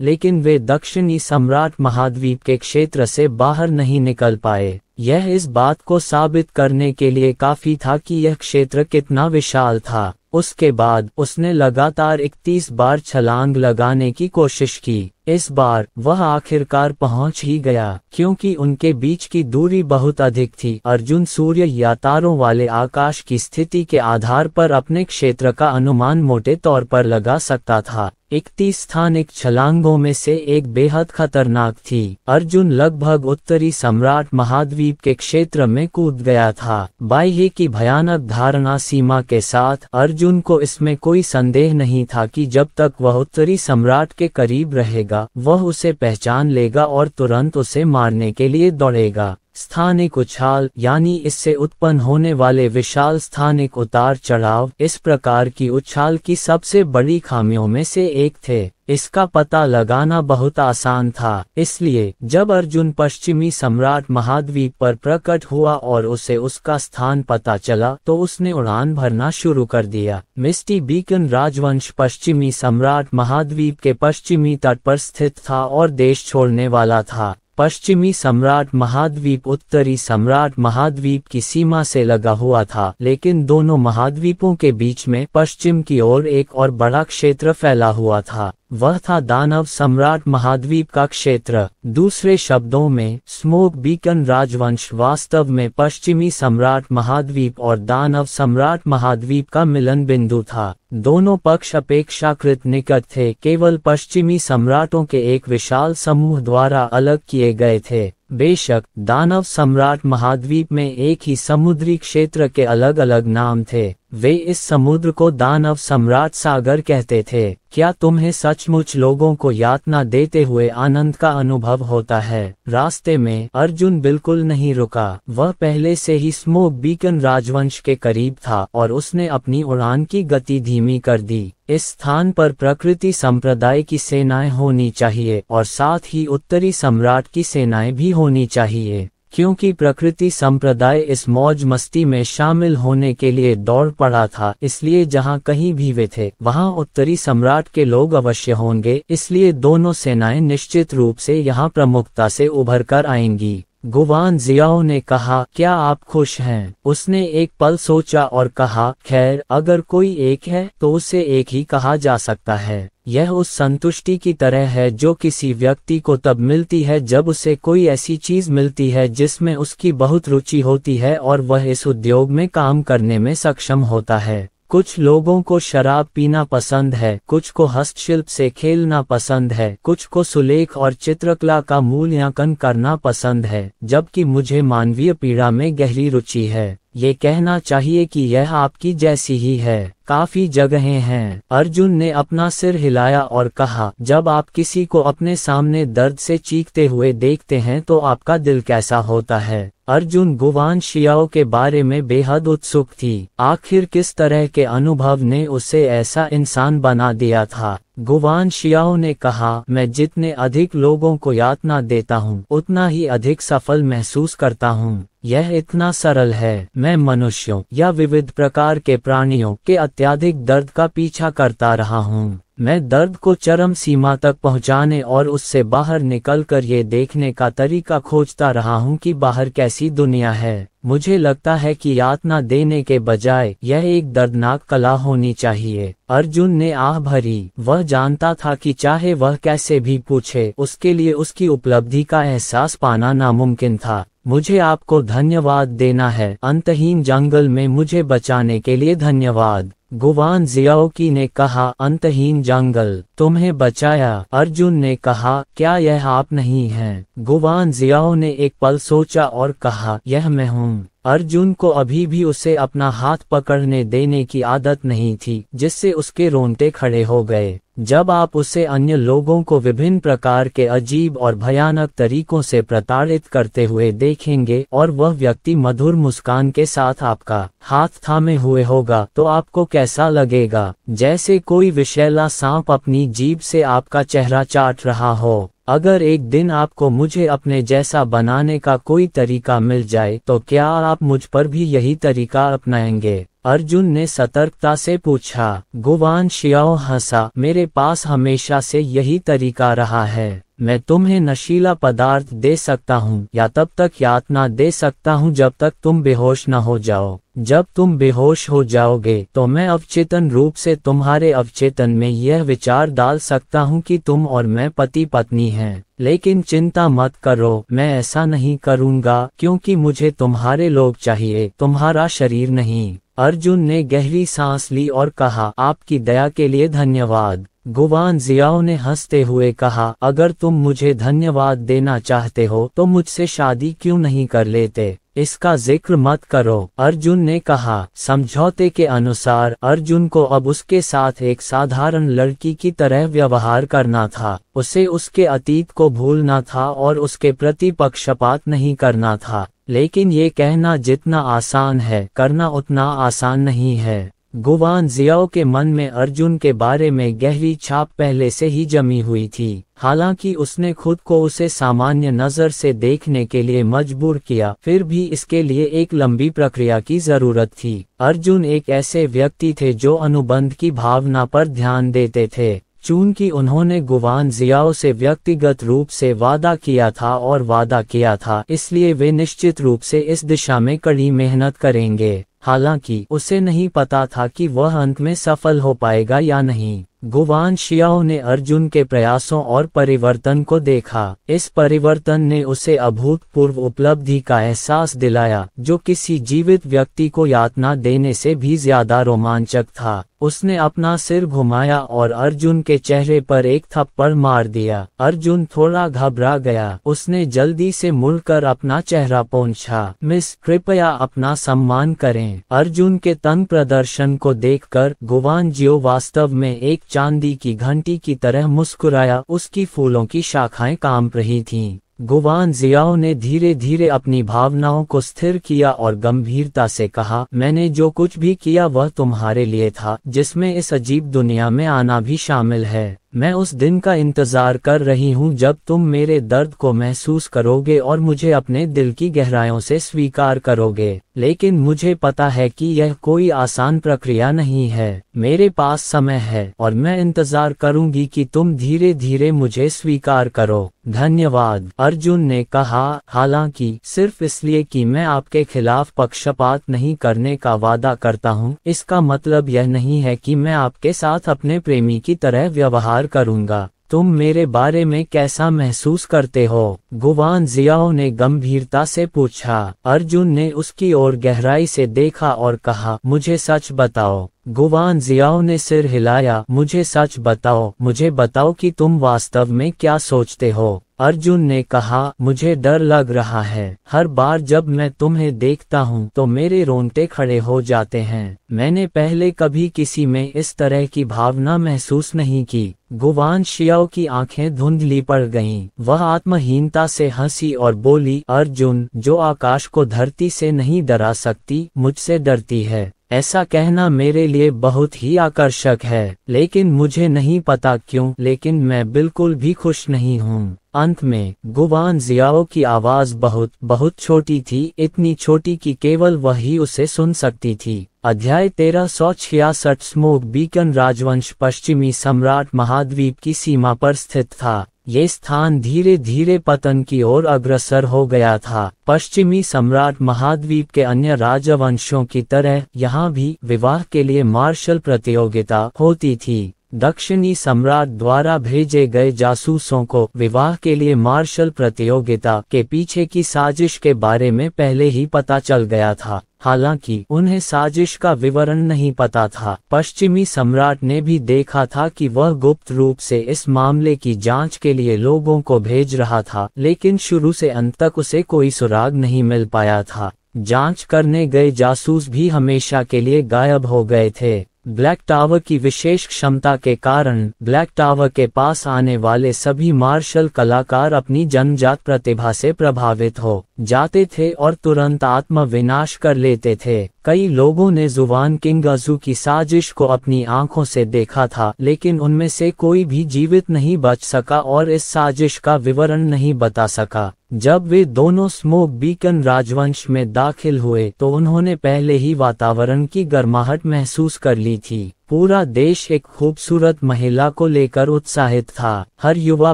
लेकिन वे दक्षिणी सम्राट महाद्वीप के क्षेत्र से बाहर नहीं निकल पाए। यह इस बात को साबित करने के लिए काफी था कि यह क्षेत्र कितना विशाल था। उसके बाद उसने लगातार 31 बार छलांग लगाने की कोशिश की। इस बार वह आखिरकार पहुंच ही गया, क्योंकि उनके बीच की दूरी बहुत अधिक थी। अर्जुन सूर्य या तारों वाले आकाश की स्थिति के आधार पर अपने क्षेत्र का अनुमान मोटे तौर पर लगा सकता था। 31 स्थानिक छलांगों में से एक बेहद खतरनाक थी। अर्जुन लगभग उत्तरी सम्राट महाद्वीप के क्षेत्र में कूद गया था। बाह्य की भयानक धारणा सीमा के साथ अर्जुन को इसमें कोई संदेह नहीं था कि जब तक वह उत्तरी सम्राट के करीब रहेगा, वह उसे पहचान लेगा और तुरंत उसे मारने के लिए दौड़ेगा। स्थानिक उछाल यानी इससे उत्पन्न होने वाले विशाल स्थानिक उतार चढ़ाव इस प्रकार की उछाल की सबसे बड़ी खामियों में से एक थे। इसका पता लगाना बहुत आसान था, इसलिए जब अर्जुन पश्चिमी सम्राट महाद्वीप पर प्रकट हुआ और उसे उसका स्थान पता चला तो उसने उड़ान भरना शुरू कर दिया। मिस्टी बीकन राजवंश पश्चिमी सम्राट महाद्वीप के पश्चिमी तट पर स्थित था और देश छोड़ने वाला था। पश्चिमी सम्राट महाद्वीप उत्तरी सम्राट महाद्वीप की सीमा से लगा हुआ था, लेकिन दोनों महाद्वीपों के बीच में पश्चिम की ओर एक और बड़ा क्षेत्र फैला हुआ था। वह था दानव सम्राट महाद्वीप का क्षेत्र। दूसरे शब्दों में, स्मोक बीकन राजवंश वास्तव में पश्चिमी सम्राट महाद्वीप और दानव सम्राट महाद्वीप का मिलन बिंदु था। दोनों पक्ष अपेक्षाकृत निकट थे, केवल पश्चिमी सम्राटों के एक विशाल समूह द्वारा अलग किए गए थे। बेशक दानव सम्राट महाद्वीप में एक ही समुद्री क्षेत्र के अलग अलग नाम थे। वे इस समुद्र को दानव सम्राट सागर कहते थे। क्या तुम्हें सचमुच लोगों को यातना देते हुए आनंद का अनुभव होता है? रास्ते में अर्जुन बिल्कुल नहीं रुका। वह पहले से ही स्मोक बीकन राजवंश के करीब था और उसने अपनी उड़ान की गति धीमी कर दी। इस स्थान पर प्रकृति संप्रदाय की सेनाएं होनी चाहिए और साथ ही उत्तरी सम्राट की सेनाएं भी होनी चाहिए, क्योंकि प्रकृति संप्रदाय इस मौज मस्ती में शामिल होने के लिए दौड़ पड़ा था। इसलिए जहां कहीं भी वे थे वहां उत्तरी सम्राट के लोग अवश्य होंगे, इसलिए दोनों सेनाएं निश्चित रूप से यहां प्रमुखता से उभर कर आएंगी। गुवान जियाओ ने कहा, क्या आप खुश हैं? उसने एक पल सोचा और कहा, खैर, अगर कोई एक है तो उसे एक ही कहा जा सकता है। यह उस संतुष्टि की तरह है जो किसी व्यक्ति को तब मिलती है जब उसे कोई ऐसी चीज मिलती है जिसमें उसकी बहुत रुचि होती है और वह इस उद्योग में काम करने में सक्षम होता है। कुछ लोगों को शराब पीना पसंद है, कुछ को हस्तशिल्प से खेलना पसंद है, कुछ को सुलेख और चित्रकला का मूल्यांकन करना पसंद है, जबकि मुझे मानवीय पीड़ा में गहरी रुचि है। ये कहना चाहिए कि यह आपकी जैसी ही है। काफी जगहें हैं। अर्जुन ने अपना सिर हिलाया और कहा, जब आप किसी को अपने सामने दर्द से चीखते हुए देखते हैं तो आपका दिल कैसा होता है? अर्जुन गुवान शियाओ के बारे में बेहद उत्सुक थी। आखिर किस तरह के अनुभव ने उसे ऐसा इंसान बना दिया था? गुवान शियाओ ने कहा, मैं जितने अधिक लोगों को यातना देता हूँ उतना ही अधिक सफल महसूस करता हूँ। यह इतना सरल है। मैं मनुष्यों या विविध प्रकार के प्राणियों के अत्यधिक दर्द का पीछा करता रहा हूँ। मैं दर्द को चरम सीमा तक पहुँचाने और उससे बाहर निकलकर ये देखने का तरीका खोजता रहा हूँ कि बाहर कैसी दुनिया है। मुझे लगता है कि यातना देने के बजाय यह एक दर्दनाक कला होनी चाहिए। अर्जुन ने आह भरी। वह जानता था कि चाहे वह कैसे भी पूछे, उसके लिए उसकी उपलब्धि का एहसास पाना नामुमकिन था। मुझे आपको धन्यवाद देना है। अंतहीन जंगल में मुझे बचाने के लिए धन्यवाद। गुवान जियाओकी ने कहा, अंतहीन जंगल तुम्हें बचाया? अर्जुन ने कहा, क्या यह आप नहीं हैं? गुवान जियाओ ने एक पल सोचा और कहा, यह मैं हूँ। अर्जुन को अभी भी उसे अपना हाथ पकड़ने देने की आदत नहीं थी, जिससे उसके रोंगटे खड़े हो गए। जब आप उसे अन्य लोगों को विभिन्न प्रकार के अजीब और भयानक तरीकों से प्रताड़ित करते हुए देखेंगे और वह व्यक्ति मधुर मुस्कान के साथ आपका हाथ थामे हुए होगा, तो आपको कैसा लगेगा? जैसे कोई विषैला सांप अपनी जीभ से आपका चेहरा चाट रहा हो। अगर एक दिन आपको मुझे अपने जैसा बनाने का कोई तरीका मिल जाए तो क्या आप मुझ पर भी यही तरीका अपनाएंगे? अर्जुन ने सतर्कता से पूछा। गुवान शियाओ हंसा, मेरे पास हमेशा से यही तरीका रहा है। मैं तुम्हें नशीला पदार्थ दे सकता हूँ या तब तक यातना दे सकता हूँ जब तक तुम बेहोश न हो जाओ। जब तुम बेहोश हो जाओगे तो मैं अवचेतन रूप से तुम्हारे अवचेतन में यह विचार डाल सकता हूँ कि तुम और मैं पति पत्नी हैं। लेकिन चिंता मत करो, मैं ऐसा नहीं करूँगा, क्योंकि मुझे तुम्हारे लोग चाहिए, तुम्हारा शरीर नहीं। अर्जुन ने गहरी सांस ली और कहा, आपकी दया के लिए धन्यवाद। गुवान जियाओ ने हंसते हुए कहा, अगर तुम मुझे धन्यवाद देना चाहते हो तो मुझसे शादी क्यों नहीं कर लेते? इसका जिक्र मत करो। अर्जुन ने कहा। समझौते के अनुसार अर्जुन को अब उसके साथ एक साधारण लड़की की तरह व्यवहार करना था। उसे उसके अतीत को भूलना था और उसके प्रति पक्षपात नहीं करना था। लेकिन ये कहना जितना आसान है, करना उतना आसान नहीं है। गुवान जियाओ के मन में अर्जुन के बारे में गहरी छाप पहले से ही जमी हुई थी। हालांकि उसने खुद को उसे सामान्य नज़र से देखने के लिए मजबूर किया, फिर भी इसके लिए एक लंबी प्रक्रिया की जरूरत थी। अर्जुन एक ऐसे व्यक्ति थे जो अनुबंध की भावना पर ध्यान देते थे। चूंकि उन्होंने गुवान जियाओ से व्यक्तिगत रूप से वादा किया था, इसलिए वे निश्चित रूप से इस दिशा में कड़ी मेहनत करेंगे। हालांकि उसे नहीं पता था कि वह अंत में सफल हो पाएगा या नहीं। गुवान शियाओ ने अर्जुन के प्रयासों और परिवर्तन को देखा। इस परिवर्तन ने उसे अभूतपूर्व उपलब्धि का एहसास दिलाया, जो किसी जीवित व्यक्ति को यातना देने से भी ज्यादा रोमांचक था। उसने अपना सिर घुमाया और अर्जुन के चेहरे पर एक थप्पड़ मार दिया। अर्जुन थोड़ा घबरा गया। उसने जल्दी से मुड़कर अपना चेहरा पोंछा। मिस, कृपया अपना सम्मान करें। अर्जुन के तंग प्रदर्शन को देखकर गुवान जियो वास्तव में एक चांदी की घंटी की तरह मुस्कुराया। उसकी फूलों की शाखाएं कांप रही थीं। गुवान जियाओ ने धीरे धीरे अपनी भावनाओं को स्थिर किया और गंभीरता से कहा, मैंने जो कुछ भी किया वह तुम्हारे लिए था, जिसमें इस अजीब दुनिया में आना भी शामिल है। मैं उस दिन का इंतजार कर रही हूँ जब तुम मेरे दर्द को महसूस करोगे और मुझे अपने दिल की गहराइयों से स्वीकार करोगे। लेकिन मुझे पता है कि यह कोई आसान प्रक्रिया नहीं है। मेरे पास समय है और मैं इंतजार करूंगी कि तुम धीरे धीरे मुझे स्वीकार करो। धन्यवाद, अर्जुन ने कहा। हालांकि सिर्फ इसलिए कि मैं आपके खिलाफ पक्षपात नहीं करने का वादा करता हूँ, इसका मतलब यह नहीं है कि मैं आपके साथ अपने प्रेमी की तरह व्यवहार करूंगा। तुम मेरे बारे में कैसा महसूस करते हो? गुवान जियाओ ने गंभीरता से पूछा। अर्जुन ने उसकी ओर गहराई से देखा और कहा, मुझे सच बताओ। गुवान जियाओ ने सिर हिलाया। मुझे सच बताओ, मुझे बताओ कि तुम वास्तव में क्या सोचते हो। अर्जुन ने कहा, मुझे डर लग रहा है। हर बार जब मैं तुम्हें देखता हूँ तो मेरे रोंगटे खड़े हो जाते हैं। मैंने पहले कभी किसी में इस तरह की भावना महसूस नहीं की। गुवान शियाओ की आंखें धुंधली पड़ गईं। वह आत्महीनता से हंसी और बोली, अर्जुन, जो आकाश को धरती से नहीं डरा सकती, मुझसे डरती है। ऐसा कहना मेरे लिए बहुत ही आकर्षक है, लेकिन मुझे नहीं पता क्यों, लेकिन मैं बिल्कुल भी खुश नहीं हूँ। अंत में गुवान जियाओ की आवाज बहुत बहुत छोटी थी, इतनी छोटी कि केवल वही उसे सुन सकती थी। अध्याय 1366 स्मोक बीकन राजवंश पश्चिमी सम्राट महाद्वीप की सीमा पर स्थित था। ये स्थान धीरे धीरे पतन की ओर अग्रसर हो गया था। पश्चिमी सम्राट महाद्वीप के अन्य राजवंशों की तरह यहाँ भी विवाह के लिए मार्शल प्रतियोगिता होती थी। दक्षिणी सम्राट द्वारा भेजे गए जासूसों को विवाह के लिए मार्शल प्रतियोगिता के पीछे की साजिश के बारे में पहले ही पता चल गया था, हालांकि उन्हें साजिश का विवरण नहीं पता था। पश्चिमी सम्राट ने भी देखा था कि वह गुप्त रूप से इस मामले की जांच के लिए लोगों को भेज रहा था, लेकिन शुरू से अंत तक उसे कोई सुराग नहीं मिल पाया था। जांच करने गए जासूस भी हमेशा के लिए गायब हो गए थे। ब्लैक टावर की विशेष क्षमता के कारण ब्लैक टावर के पास आने वाले सभी मार्शल कलाकार अपनी जन्मजात प्रतिभा से प्रभावित हो जाते थे और तुरंत आत्म विनाश कर लेते थे। कई लोगों ने जुवान किंगजू की साजिश को अपनी आंखों से देखा था, लेकिन उनमें से कोई भी जीवित नहीं बच सका और इस साजिश का विवरण नहीं बता सका। जब वे दोनों स्मोक बीकन राजवंश में दाखिल हुए तो उन्होंने पहले ही वातावरण की गर्माहट महसूस कर ली थी। पूरा देश एक खूबसूरत महिला को लेकर उत्साहित था। हर युवा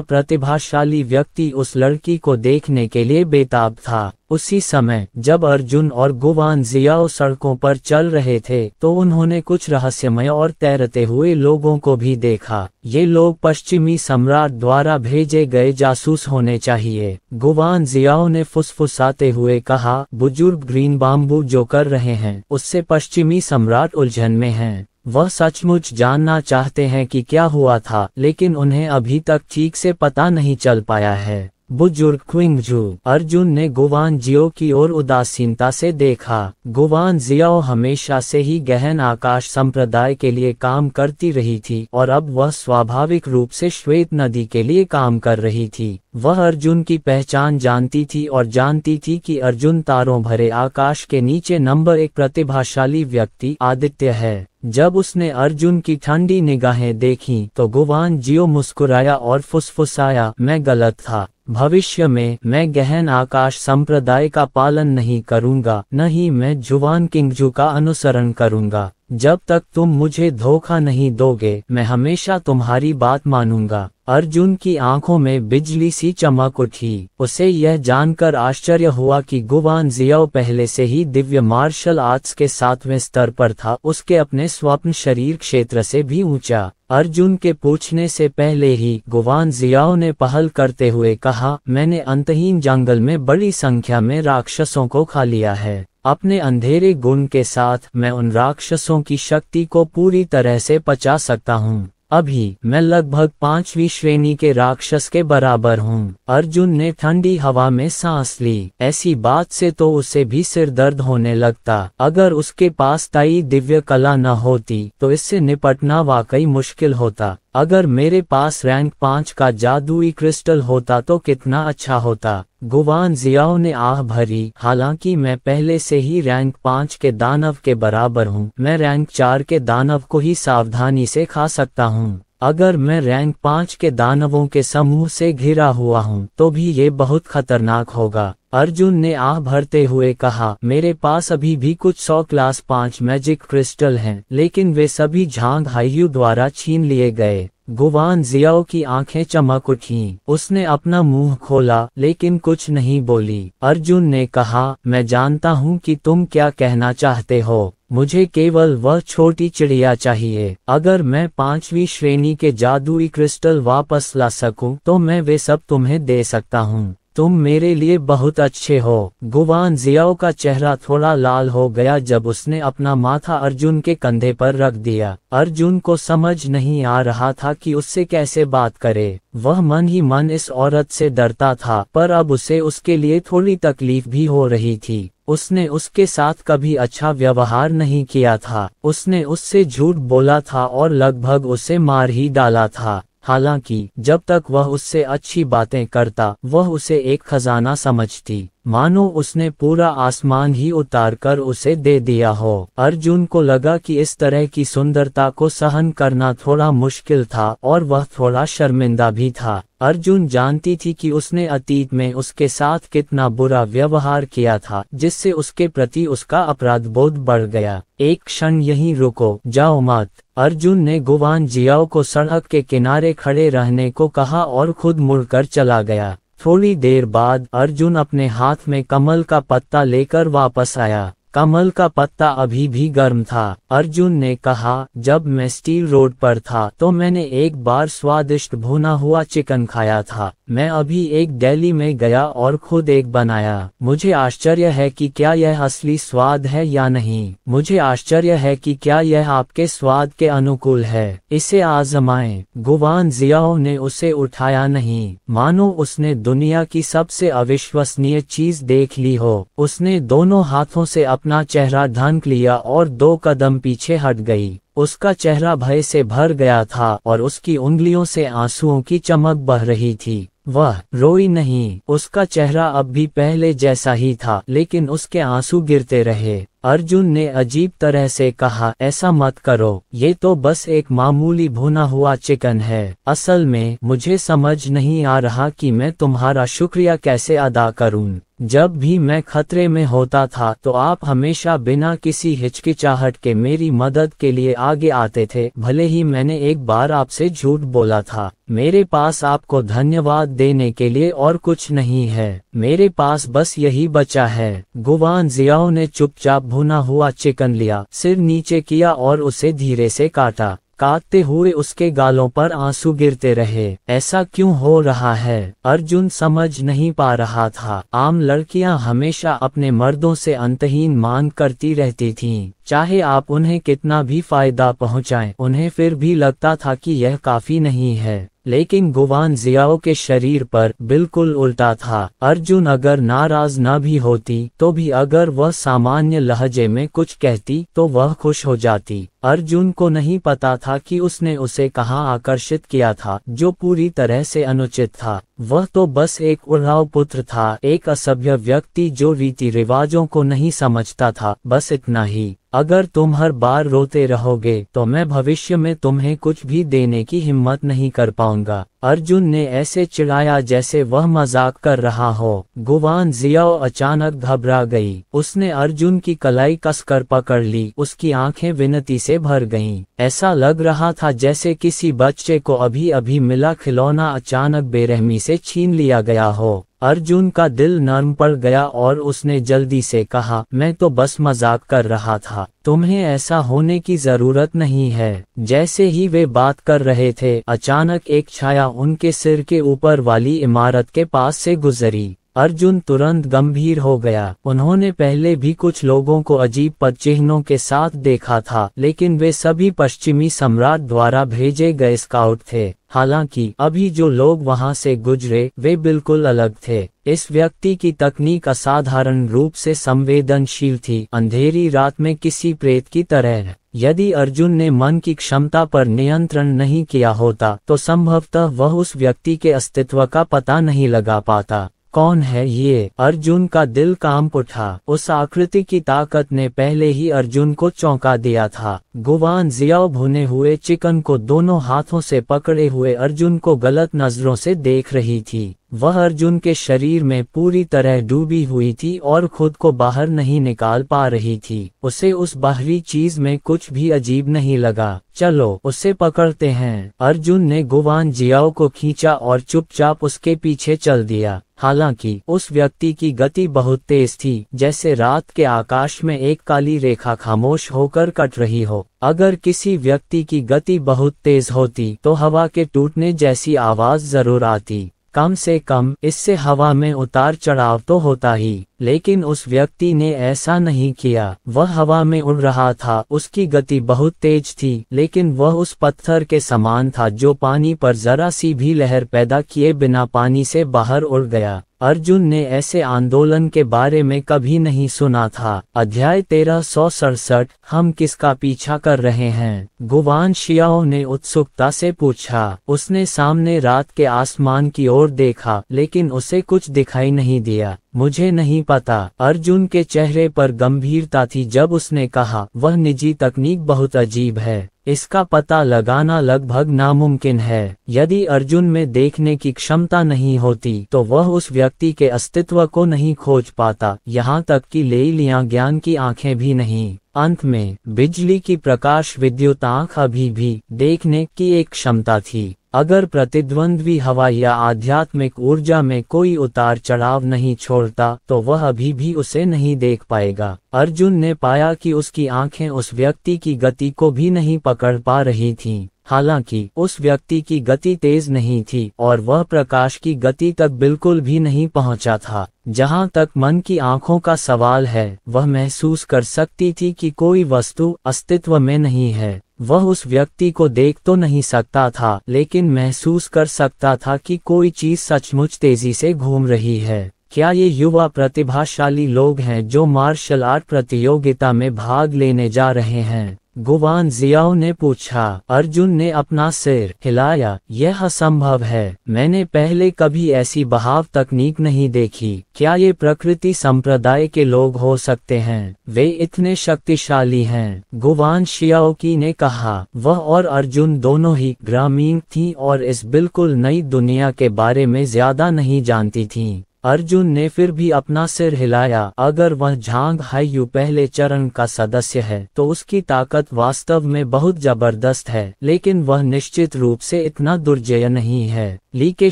प्रतिभाशाली व्यक्ति उस लड़की को देखने के लिए बेताब था। उसी समय जब अर्जुन और गुवान जियाओ सड़कों पर चल रहे थे तो उन्होंने कुछ रहस्यमय और तैरते हुए लोगों को भी देखा। ये लोग पश्चिमी सम्राट द्वारा भेजे गए जासूस होने चाहिए। गुवान जियाओ ने फुसफुसाते हुए कहा, बुजुर्ग ग्रीन बाम्बू जो कर रहे हैं उससे पश्चिमी सम्राट उलझन में हैं। वह सचमुच जानना चाहते हैं कि क्या हुआ था, लेकिन उन्हें अभी तक ठीक से पता नहीं चल पाया है। बुजुर्ग क्विंगजू, अर्जुन ने गुवान जियो की ओर उदासीनता से देखा। गुवान जियाओ हमेशा से ही गहन आकाश संप्रदाय के लिए काम करती रही थी और अब वह स्वाभाविक रूप से श्वेत नदी के लिए काम कर रही थी। वह अर्जुन की पहचान जानती थी और जानती थी कि अर्जुन तारों भरे आकाश के नीचे नंबर 1 प्रतिभाशाली व्यक्ति आदित्य है। जब उसने अर्जुन की ठंडी निगाहें देखीं तो गुवान जियो मुस्कुराया और फुसफुसाया, मैं गलत था। भविष्य में मैं गहन आकाश संप्रदाय का पालन नहीं करूंगा, न ही मैं जुवान किंगजू का अनुसरण करूंगा। जब तक तुम मुझे धोखा नहीं दोगे मैं हमेशा तुम्हारी बात मानूंगा। अर्जुन की आंखों में बिजली सी चमक उठी। उसे यह जानकर आश्चर्य हुआ कि गुवान जियाओ पहले से ही दिव्य मार्शल आर्ट्स के 7वें स्तर पर था, उसके अपने स्वप्न शरीर क्षेत्र से भी ऊंचा। अर्जुन के पूछने से पहले ही गुवान जियाओ ने पहल करते हुए कहा, मैंने अंतहीन जंगल में बड़ी संख्या में राक्षसों को खा लिया है। अपने अंधेरे गुण के साथ मैं उन राक्षसों की शक्ति को पूरी तरह से पचा सकता हूँ। अभी मैं लगभग 5वीं श्रेणी के राक्षस के बराबर हूँ। अर्जुन ने ठंडी हवा में सांस ली। ऐसी बात से तो उसे भी सिर दर्द होने लगता। अगर उसके पास ताई दिव्य कला न होती तो इससे निपटना वाकई मुश्किल होता। अगर मेरे पास रैंक 5 का जादुई क्रिस्टल होता तो कितना अच्छा होता। गुवान जियाओ ने आह भरी, हालांकि मैं पहले से ही रैंक 5 के दानव के बराबर हूँ। मैं रैंक 4 के दानव को ही सावधानी से खा सकता हूँ। अगर मैं रैंक 5 के दानवों के समूह से घिरा हुआ हूँ तो भी ये बहुत खतरनाक होगा। अर्जुन ने आह भरते हुए कहा, मेरे पास अभी भी कुछ 100 क्लास 5 मैजिक क्रिस्टल हैं, लेकिन वे सभी झांग हाइयू द्वारा छीन लिए गए। गुवान जियाओ की आंखें चमक उठीं। उसने अपना मुंह खोला लेकिन कुछ नहीं बोली। अर्जुन ने कहा, मैं जानता हूँ कि तुम क्या कहना चाहते हो। मुझे केवल वह छोटी चिड़िया चाहिए। अगर मैं 5वीं श्रेणी के जादुई क्रिस्टल वापस ला सकूं तो मैं वे सब तुम्हें दे सकता हूँ। तुम मेरे लिए बहुत अच्छे हो। गुवान जियाओ का चेहरा थोड़ा लाल हो गया जब उसने अपना माथा अर्जुन के कंधे पर रख दिया। अर्जुन को समझ नहीं आ रहा था कि उससे कैसे बात करे। वह मन ही मन इस औरत से डरता था, पर अब उसे उसके लिए थोड़ी तकलीफ भी हो रही थी। उसने उसके साथ कभी अच्छा व्यवहार नहीं किया था। उसने उससे झूठ बोला था और लगभग उसे मार ही डाला था। हालांकि जब तक वह उससे अच्छी बातें करता वह उसे एक खजाना समझती। मानो उसने पूरा आसमान ही उतार कर उसे दे दिया हो। अर्जुन को लगा कि इस तरह की सुंदरता को सहन करना थोड़ा मुश्किल था और वह थोड़ा शर्मिंदा भी था। अर्जुन जानती थी कि उसने अतीत में उसके साथ कितना बुरा व्यवहार किया था, जिससे उसके प्रति उसका अपराध बोध बढ़ गया। एक क्षण यहीं रुको, जाओ मत। अर्जुन ने गुवान जियाओ को सड़क के किनारे खड़े रहने को कहा और खुद मुड़कर चला गया। थोड़ी देर बाद अर्जुन अपने हाथ में कमल का पत्ता लेकर वापस आया। कमल का पत्ता अभी भी गर्म था। अर्जुन ने कहा, जब मैं स्टील रोड पर था तो मैंने एक बार स्वादिष्ट भुना हुआ चिकन खाया था। मैं अभी एक डेली में गया और खुद एक बनाया। मुझे आश्चर्य है कि क्या यह असली स्वाद है या नहीं। मुझे आश्चर्य है कि क्या यह आपके स्वाद के अनुकूल है। इसे आजमाएं। गुवान जियाओ ने उसे उठाया नहीं, मानो उसने दुनिया की सबसे अविश्वसनीय चीज देख ली हो। उसने दोनों हाथों से अपना चेहरा ढक लिया और 2 कदम पीछे हट गई। उसका चेहरा भय से भर गया था और उसकी उंगलियों से आंसुओं की चमक बह रही थी। वह रोई नहीं, उसका चेहरा अब भी पहले जैसा ही था, लेकिन उसके आंसू गिरते रहे। अर्जुन ने अजीब तरह से कहा, ऐसा मत करो, ये तो बस एक मामूली भुना हुआ चिकन है। असल में मुझे समझ नहीं आ रहा कि मैं तुम्हारा शुक्रिया कैसे अदा करूं। जब भी मैं खतरे में होता था तो आप हमेशा बिना किसी हिचकिचाहट के मेरी मदद के लिए आगे आते थे, भले ही मैंने एक बार आपसे झूठ बोला था। मेरे पास आपको धन्यवाद देने के लिए और कुछ नहीं है। मेरे पास बस यही बचा है। गुवान जियाओ ने चुपचाप भुना हुआ चिकन लिया, सिर नीचे किया और उसे धीरे से काटा। काटते हुए उसके गालों पर आंसू गिरते रहे। ऐसा क्यों हो रहा है? अर्जुन समझ नहीं पा रहा था। आम लड़कियां हमेशा अपने मर्दों से अंतहीन मांग करती रहती थीं। चाहे आप उन्हें कितना भी फायदा पहुंचाएं, उन्हें फिर भी लगता था कि यह काफी नहीं है। लेकिन गुवान जियाओ के शरीर पर बिल्कुल उल्टा था। अर्जुन अगर नाराज न भी होती तो भी अगर वह सामान्य लहजे में कुछ कहती तो वह खुश हो जाती। अर्जुन को नहीं पता था कि उसने उसे कहाँ आकर्षित किया था, जो पूरी तरह से अनुचित था। वह तो बस एक उड़ाऊ पुत्र था, एक असभ्य व्यक्ति जो रीति रिवाजों को नहीं समझता था, बस इतना ही। अगर तुम हर बार रोते रहोगे तो मैं भविष्य में तुम्हें कुछ भी देने की हिम्मत नहीं कर पाऊंगा। अर्जुन ने ऐसे चिढ़ाया जैसे वह मजाक कर रहा हो। गुवान जियाओ अचानक घबरा गई। उसने अर्जुन की कलाई कसकर पकड़ ली। उसकी आंखें विनती से भर गईं। ऐसा लग रहा था जैसे किसी बच्चे को अभी अभी मिला खिलौना अचानक बेरहमी से छीन लिया गया हो। अर्जुन का दिल नर्म पड़ गया और उसने जल्दी से कहा, मैं तो बस मजाक कर रहा था, तुम्हें ऐसा होने की जरूरत नहीं है। जैसे ही वे बात कर रहे थे, अचानक एक छाया उनके सिर के ऊपर वाली इमारत के पास से गुजरी। अर्जुन तुरंत गंभीर हो गया। उन्होंने पहले भी कुछ लोगों को अजीब पदचिह्नों के साथ देखा था, लेकिन वे सभी पश्चिमी सम्राट द्वारा भेजे गए स्काउट थे। हालांकि अभी जो लोग वहां से गुजरे वे बिल्कुल अलग थे। इस व्यक्ति की तकनीक असाधारण रूप से संवेदनशील थी, अंधेरी रात में किसी प्रेत की तरह। यदि अर्जुन ने मन की क्षमता पर नियंत्रण नहीं किया होता तो संभवतः वह उस व्यक्ति के अस्तित्व का पता नहीं लगा पाता। कौन है ये? अर्जुन का दिल कांप उठा। उस आकृति की ताकत ने पहले ही अर्जुन को चौंका दिया था। गुवान जियाओ भुने हुए चिकन को दोनों हाथों से पकड़े हुए अर्जुन को गलत नजरों से देख रही थी। वह अर्जुन के शरीर में पूरी तरह डूबी हुई थी और खुद को बाहर नहीं निकाल पा रही थी। उसे उस बाहरी चीज में कुछ भी अजीब नहीं लगा। चलो उसे पकड़ते हैं। अर्जुन ने गुवान जियाओ को खींचा और चुपचाप उसके पीछे चल दिया। हालांकि उस व्यक्ति की गति बहुत तेज थी, जैसे रात के आकाश में एक काली रेखा खामोश होकर कट रही हो। अगर किसी व्यक्ति की गति बहुत तेज होती तो हवा के टूटने जैसी आवाज जरूर आती। कम से कम इससे हवा में उतार चढ़ाव तो होता ही। लेकिन उस व्यक्ति ने ऐसा नहीं किया। वह हवा में उड़ रहा था, उसकी गति बहुत तेज थी, लेकिन वह उस पत्थर के समान था जो पानी पर जरा सी भी लहर पैदा किए बिना पानी से बाहर उड़ गया। अर्जुन ने ऐसे आंदोलन के बारे में कभी नहीं सुना था। अध्याय 1367 हम किसका पीछा कर रहे हैं? गुवान शियाओ ने उत्सुकता से पूछा। उसने सामने रात के आसमान की ओर देखा, लेकिन उसे कुछ दिखाई नहीं दिया। मुझे नहीं पता। अर्जुन के चेहरे पर गंभीरता थी जब उसने कहा, वह निजी तकनीक बहुत अजीब है। इसका पता लगाना लगभग नामुमकिन है। यदि अर्जुन में देखने की क्षमता नहीं होती तो वह उस व्यक्ति के अस्तित्व को नहीं खोज पाता, यहाँ तक कि लेलियां ज्ञान की आंखें भी नहीं। अंत में बिजली की प्रकाश विद्युत आंख अभी भी देखने की एक क्षमता थी। अगर प्रतिद्वंद्वी हवा या आध्यात्मिक ऊर्जा में कोई उतार चढ़ाव नहीं छोड़ता तो वह अभी भी उसे नहीं देख पाएगा। अर्जुन ने पाया कि उसकी आंखें उस व्यक्ति की गति को भी नहीं पकड़ पा रही थीं। हालांकि उस व्यक्ति की गति तेज नहीं थी और वह प्रकाश की गति तक बिल्कुल भी नहीं पहुंचा था। जहां तक मन की आंखों का सवाल है, वह महसूस कर सकती थी कि कोई वस्तु अस्तित्व में नहीं है। वह उस व्यक्ति को देख तो नहीं सकता था, लेकिन महसूस कर सकता था कि कोई चीज सचमुच तेजी से घूम रही है। क्या ये युवा प्रतिभाशाली लोग हैं जो मार्शल आर्ट प्रतियोगिता में भाग लेने जा रहे हैं? गुवान जियाओ ने पूछा। अर्जुन ने अपना सिर हिलाया। यह असंभव है। मैंने पहले कभी ऐसी बहाव तकनीक नहीं देखी। क्या ये प्रकृति संप्रदाय के लोग हो सकते हैं? वे इतने शक्तिशाली हैं। गुवान शियाओकी ने कहा। वह और अर्जुन दोनों ही ग्रामीण थीं और इस बिल्कुल नई दुनिया के बारे में ज्यादा नहीं जानती थीं। अर्जुन ने फिर भी अपना सिर हिलाया। अगर वह झांग हायू पहले चरण का सदस्य है तो उसकी ताकत वास्तव में बहुत जबरदस्त है, लेकिन वह निश्चित रूप से इतना दुर्जय नहीं है। ली के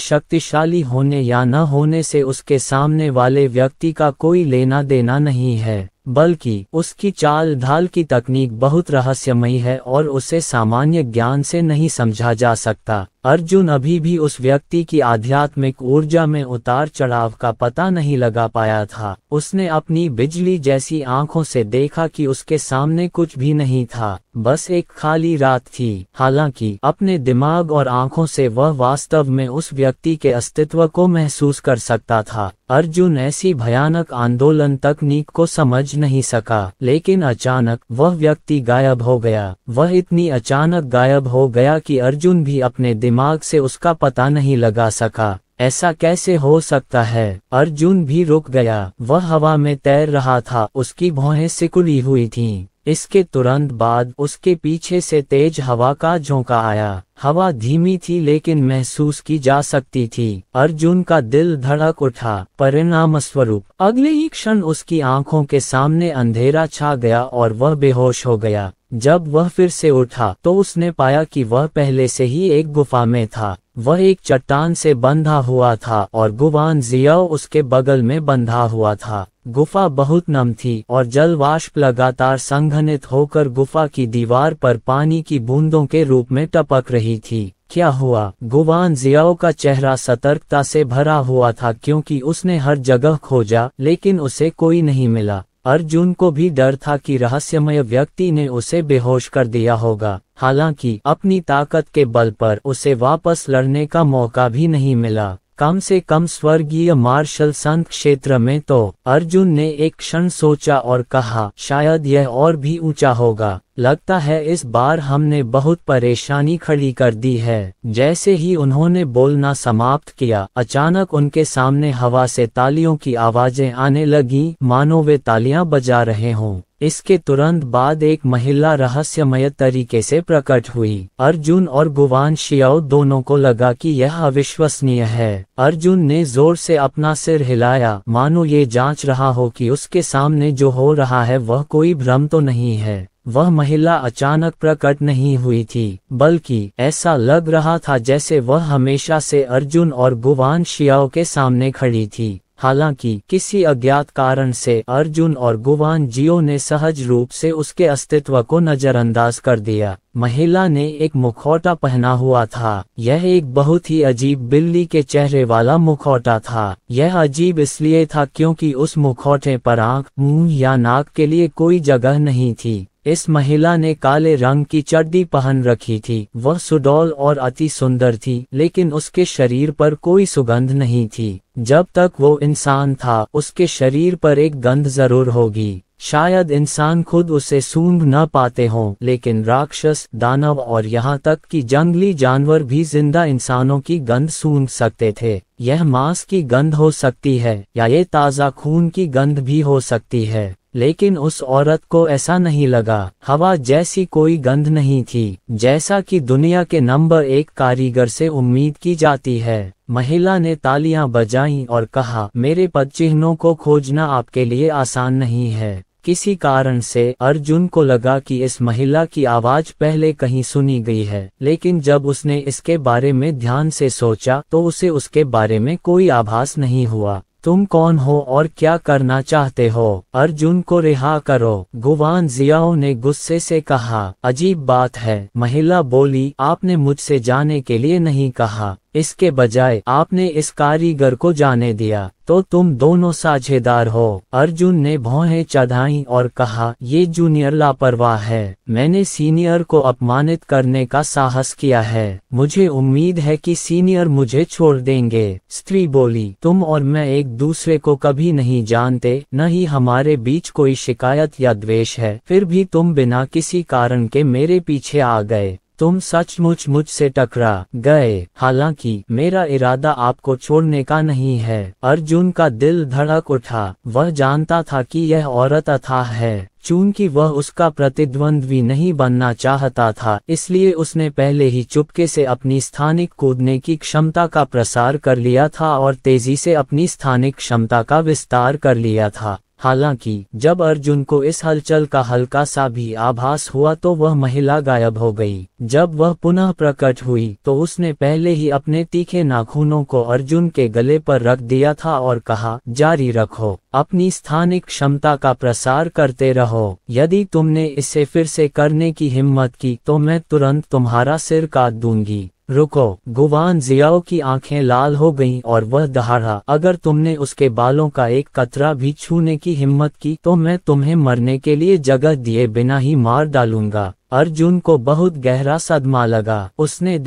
शक्तिशाली होने या न होने से उसके सामने वाले व्यक्ति का कोई लेना देना नहीं है, बल्कि उसकी चाल ढाल की तकनीक बहुत रहस्यमयी है और उसे सामान्य ज्ञान से नहीं समझा जा सकता। अर्जुन अभी भी उस व्यक्ति की आध्यात्मिक ऊर्जा में उतार चढ़ाव का पता नहीं लगा पाया था। उसने अपनी बिजली जैसी आंखों से देखा कि उसके सामने कुछ भी नहीं था, बस एक खाली रात थी। हालांकि अपने दिमाग और आंखों से वह वास्तव में उस व्यक्ति के अस्तित्व को महसूस कर सकता था। अर्जुन ऐसी भयानक आंदोलन तकनीक को समझ नहीं सका, लेकिन अचानक वह व्यक्ति गायब हो गया। वह इतनी अचानक गायब हो गया कि अर्जुन भी अपने दिमाग से उसका पता नहीं लगा सका। ऐसा कैसे हो सकता है? अर्जुन भी रुक गया। वह हवा में तैर रहा था, उसकी भौहें सिकुड़ी हुई थीं। इसके तुरंत बाद उसके पीछे से तेज हवा का झोंका आया। हवा धीमी थी लेकिन महसूस की जा सकती थी। अर्जुन का दिल धड़क उठा। परिणाम स्वरूप अगले ही क्षण उसकी आंखों के सामने अंधेरा छा गया और वह बेहोश हो गया। जब वह फिर से उठा तो उसने पाया कि वह पहले से ही एक गुफा में था। वह एक चट्टान से बंधा हुआ था और गुवान जियाओ उसके बगल में बंधा हुआ था। गुफा बहुत नम थी और जल वाष्प लगातार संघनित होकर गुफा की दीवार पर पानी की बूंदों के रूप में टपक रही थी। क्या हुआ? गुवान जियाओ का चेहरा सतर्कता से भरा हुआ था क्योंकि उसने हर जगह खोजा, लेकिन उसे कोई नहीं मिला। अर्जुन को भी डर था कि रहस्यमय व्यक्ति ने उसे बेहोश कर दिया होगा। हालांकि अपनी ताकत के बल पर उसे वापस लड़ने का मौका भी नहीं मिला, कम से कम स्वर्गीय मार्शल संघ क्षेत्र में तो। अर्जुन ने एक क्षण सोचा और कहा, शायद यह और भी ऊंचा होगा। लगता है इस बार हमने बहुत परेशानी खड़ी कर दी है। जैसे ही उन्होंने बोलना समाप्त किया, अचानक उनके सामने हवा से तालियों की आवाजें आने लगीं, मानो वे तालियां बजा रहे हों। इसके तुरंत बाद एक महिला रहस्यमय तरीके से प्रकट हुई। अर्जुन और गुवान शियाओ दोनों को लगा कि यह अविश्वसनीय है। अर्जुन ने जोर से अपना सिर हिलाया, मानो ये जांच रहा हो कि उसके सामने जो हो रहा है वह कोई भ्रम तो नहीं है। वह महिला अचानक प्रकट नहीं हुई थी, बल्कि ऐसा लग रहा था जैसे वह हमेशा से अर्जुन और गुवान शियाओ के सामने खड़ी थी। हालांकि किसी अज्ञात कारण से अर्जुन और गुवान जियो ने सहज रूप से उसके अस्तित्व को नजरअंदाज कर दिया। महिला ने एक मुखौटा पहना हुआ था। यह एक बहुत ही अजीब बिल्ली के चेहरे वाला मुखौटा था। यह अजीब इसलिए था क्योंकि उस मुखौटे पर आंख, मुंह या नाक के लिए कोई जगह नहीं थी। इस महिला ने काले रंग की चड्डी पहन रखी थी। वह सुडौल और अति सुंदर थी, लेकिन उसके शरीर पर कोई सुगंध नहीं थी। जब तक वो इंसान था, उसके शरीर पर एक गंध जरूर होगी। शायद इंसान खुद उसे सूंघ न पाते हों, लेकिन राक्षस, दानव और यहाँ तक कि जंगली जानवर भी जिंदा इंसानों की गंध सूंघ सकते थे। यह मांस की गंध हो सकती है या ये ताज़ा खून की गंध भी हो सकती है, लेकिन उस औरत को ऐसा नहीं लगा। हवा जैसी कोई गंध नहीं थी, जैसा कि दुनिया के नंबर 1 कारीगर से उम्मीद की जाती है। महिला ने तालियां बजाईं और कहा, मेरे पदचिह्नों को खोजना आपके लिए आसान नहीं है। किसी कारण से अर्जुन को लगा कि इस महिला की आवाज पहले कहीं सुनी गई है, लेकिन जब उसने इसके बारे में ध्यान से सोचा तो उसे उसके बारे में कोई आभास नहीं हुआ। तुम कौन हो और क्या करना चाहते हो? अर्जुन को रिहा करो, गुवान जियाओ ने गुस्से से कहा। अजीब बात है, महिला बोली, आपने मुझसे जाने के लिए नहीं कहा, इसके बजाय आपने इस कारीगर को जाने दिया, तो तुम दोनों साझेदार हो। अर्जुन ने भौहें चढ़ाईं और कहा, ये जूनियर लापरवाह है। मैंने सीनियर को अपमानित करने का साहस किया है। मुझे उम्मीद है कि सीनियर मुझे छोड़ देंगे। स्त्री बोली, तुम और मैं एक दूसरे को कभी नहीं जानते, न ही हमारे बीच कोई शिकायत या द्वेष है, फिर भी तुम बिना किसी कारण के मेरे पीछे आ गए। तुम सचमुच मुझसे टकरा गए। हालांकि मेरा इरादा आपको छोड़ने का नहीं है। अर्जुन का दिल धड़क उठा। वह जानता था कि यह औरत अथाह है। चूंकि वह उसका प्रतिद्वंद्वी नहीं बनना चाहता था, इसलिए उसने पहले ही चुपके से अपनी स्थानिक कूदने की क्षमता का प्रसार कर लिया था और तेजी से अपनी स्थानिक क्षमता का विस्तार कर लिया था। हालांकि जब अर्जुन को इस हलचल का हल्का सा भी आभास हुआ तो वह महिला गायब हो गई। जब वह पुनः प्रकट हुई तो उसने पहले ही अपने तीखे नाखूनों को अर्जुन के गले पर रख दिया था और कहा, जारी रखो, अपनी स्थानिक क्षमता का प्रसार करते रहो। यदि तुमने इसे फिर से करने की हिम्मत की तो मैं तुरंत तुम्हारा सिर काट दूंगी। रुको। गुवान जियाओ की आंखें लाल हो गईं और वह दहाड़ा, अगर तुमने उसके बालों का एक कतरा भी छूने की हिम्मत की तो मैं तुम्हें मरने के लिए जगह दिए बिना ही मार डालूंगा। अर्जुन को बहुत गहरा सदमा लगा। उसने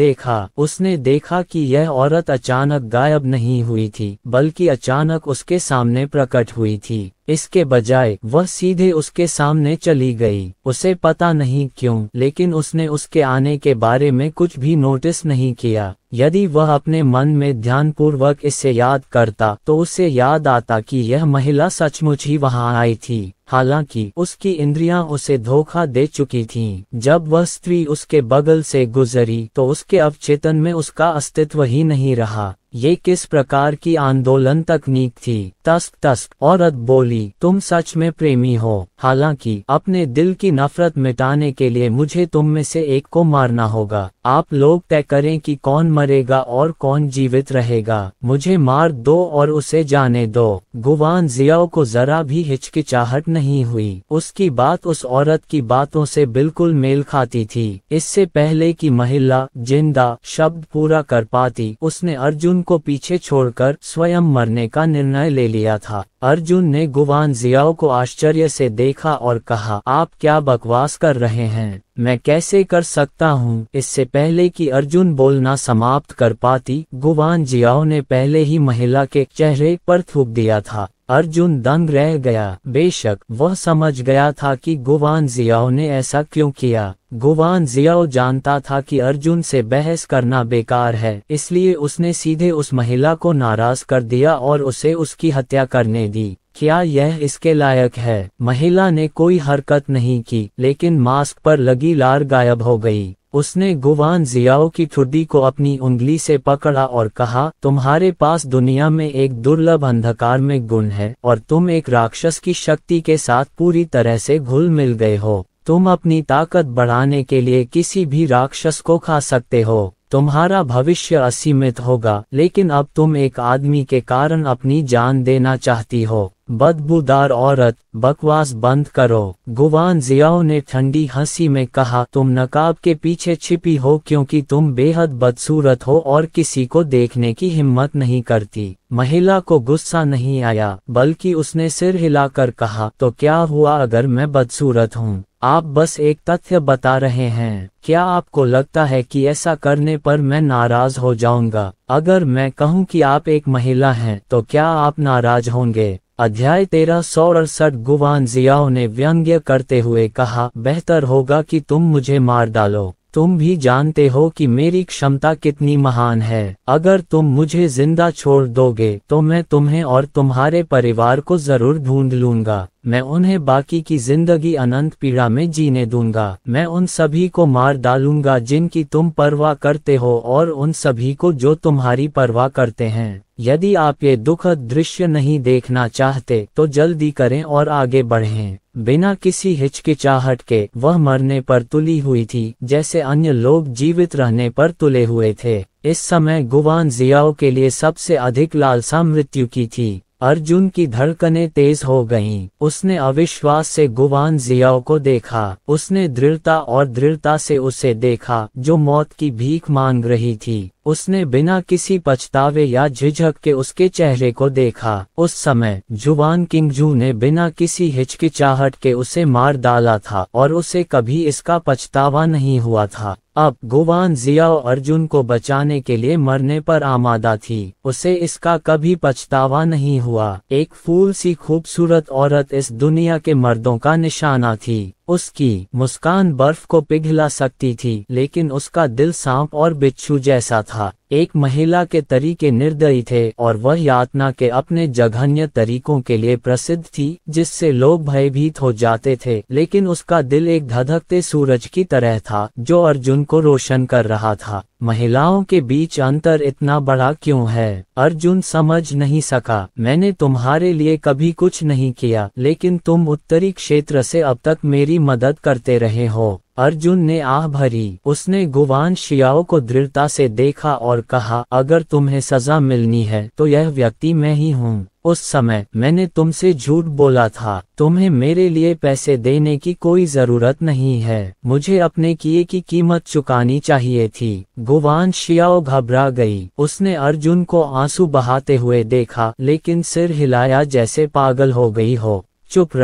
देखा कि यह औरत अचानक गायब नहीं हुई थी, बल्कि अचानक उसके सामने प्रकट हुई थी। इसके बजाय वह सीधे उसके सामने चली गई। उसे पता नहीं क्यों, लेकिन उसने उसके आने के बारे में कुछ भी नोटिस नहीं किया। यदि वह अपने मन में ध्यानपूर्वक इसे याद करता तो उसे याद आता कि यह महिला सचमुच ही वहां आई थी। हालांकि उसकी इंद्रियां उसे धोखा दे चुकी थीं। जब वह स्त्री उसके बगल से गुजरी तो उसके अवचेतन में उसका अस्तित्व ही नहीं रहा। ये किस प्रकार की आंदोलन तकनीक थी? तस्क औरत बोली, तुम सच में प्रेमी हो। हालांकि अपने दिल की नफरत मिटाने के लिए मुझे तुम में से एक को मारना होगा। आप लोग तय करें कि कौन मरेगा और कौन जीवित रहेगा। मुझे मार दो और उसे जाने दो। गुवान जियाओ को जरा भी हिचकिचाहट नहीं हुई। उसकी बात उस औरत की बातों से बिल्कुल मेल खाती थी। इससे पहले कि महिला जिंदा शब्द पूरा कर पाती, उसने अर्जुन को पीछे छोड़कर स्वयं मरने का निर्णय ले लिया था। अर्जुन ने गुवान जियाओ को आश्चर्य से देखा और कहा, आप क्या बकवास कर रहे हैं? मैं कैसे कर सकता हूँ? इससे पहले कि अर्जुन बोलना समाप्त कर पाती, गुवान जियाओ ने पहले ही महिला के चेहरे पर थूक दिया था। अर्जुन दंग रह गया। बेशक वह समझ गया था कि गुवान जियाओ ने ऐसा क्यों किया। गुवान जियाओ जानता था कि अर्जुन से बहस करना बेकार है, इसलिए उसने सीधे उस महिला को नाराज कर दिया और उसे उसकी हत्या करने दी। क्या यह इसके लायक है? महिला ने कोई हरकत नहीं की, लेकिन मास्क पर लगी लार गायब हो गई। उसने गुवान जियाओ की ठुड्डी को अपनी उंगली से पकड़ा और कहा, तुम्हारे पास दुनिया में एक दुर्लभ अंधकार में गुण है और तुम एक राक्षस की शक्ति के साथ पूरी तरह से घुल मिल गए हो। तुम अपनी ताकत बढ़ाने के लिए किसी भी राक्षस को खा सकते हो। तुम्हारा भविष्य असीमित होगा, लेकिन अब तुम एक आदमी के कारण अपनी जान देना चाहती हो। बदबूदार औरत, बकवास बंद करो। गुवान जियाओ ने ठंडी हंसी में कहा, तुम नकाब के पीछे छिपी हो क्योंकि तुम बेहद बदसूरत हो और किसी को देखने की हिम्मत नहीं करती। महिला को गुस्सा नहीं आया, बल्कि उसने सिर हिलाकर कहा, तो क्या हुआ अगर मैं बदसूरत हूँ? आप बस एक तथ्य बता रहे हैं। क्या आपको लगता है कि ऐसा करने पर मैं नाराज हो जाऊंगा? अगर मैं कहूं कि आप एक महिला हैं, तो क्या आप नाराज होंगे? अध्याय 1368। गुवान जियाओ ने व्यंग्य करते हुए कहा, बेहतर होगा कि तुम मुझे मार डालो। तुम भी जानते हो कि मेरी क्षमता कितनी महान है। अगर तुम मुझे जिंदा छोड़ दोगे तो मैं तुम्हें और तुम्हारे परिवार को जरूर ढूंढ लूंगा। मैं उन्हें बाकी की जिंदगी अनंत पीड़ा में जीने दूंगा। मैं उन सभी को मार डालूंगा जिनकी तुम परवाह करते हो और उन सभी को जो तुम्हारी परवाह करते हैं। यदि आप ये दुखद दृश्य नहीं देखना चाहते तो जल्दी करें और आगे बढ़ें। बिना किसी हिचकिचाहट के वह मरने पर तुली हुई थी, जैसे अन्य लोग जीवित रहने पर तुले हुए थे। इस समय गुवान जियाओ के लिए सबसे अधिक लालसा मृत्यु की थी। अर्जुन की धड़कनें तेज हो गईं। उसने अविश्वास से गुवान जियाओ को देखा। उसने दृढ़ता से उसे देखा जो मौत की भीख मांग रही थी। उसने बिना किसी पछतावे या झिझक के उसके चेहरे को देखा। उस समय जुवान किंगजू ने बिना किसी हिचकिचाहट के उसे मार डाला था और उसे कभी इसका पछतावा नहीं हुआ था। अब गुवान जियाओ अर्जुन को बचाने के लिए मरने पर आमादा थी। उसे इसका कभी पछतावा नहीं हुआ। एक फूल सी खूबसूरत औरत इस दुनिया के मर्दों का निशाना थी। उसकी मुस्कान बर्फ को पिघला सकती थी, लेकिन उसका दिल सांप और बिच्छू जैसा था। एक महिला के तरीके निर्दयी थे और वह यातना के अपने जघन्य तरीकों के लिए प्रसिद्ध थी, जिससे लोग भयभीत हो जाते थे। लेकिन उसका दिल एक धधकते सूरज की तरह था जो अर्जुन को रोशन कर रहा था। महिलाओं के बीच अंतर इतना बड़ा क्यों है? अर्जुन समझ नहीं सका। मैंने तुम्हारे लिए कभी कुछ नहीं किया, लेकिन तुम उत्तरी क्षेत्र से अब तक मेरी मदद करते रहे हो। अर्जुन ने आह भरी। उसने गुवान जियाओ को दृढ़ता से देखा और कहा, अगर तुम्हें सजा मिलनी है तो यह व्यक्ति मैं ही हूँ। उस समय मैंने तुमसे झूठ बोला था। तुम्हें मेरे लिए पैसे देने की कोई जरूरत नहीं है। मुझे अपने किए की कीमत चुकानी चाहिए थी। गुवान जियाओ घबरा गई। उसने अर्जुन को आंसू बहाते हुए देखा, लेकिन सिर हिलाया जैसे पागल हो गई हो। चुप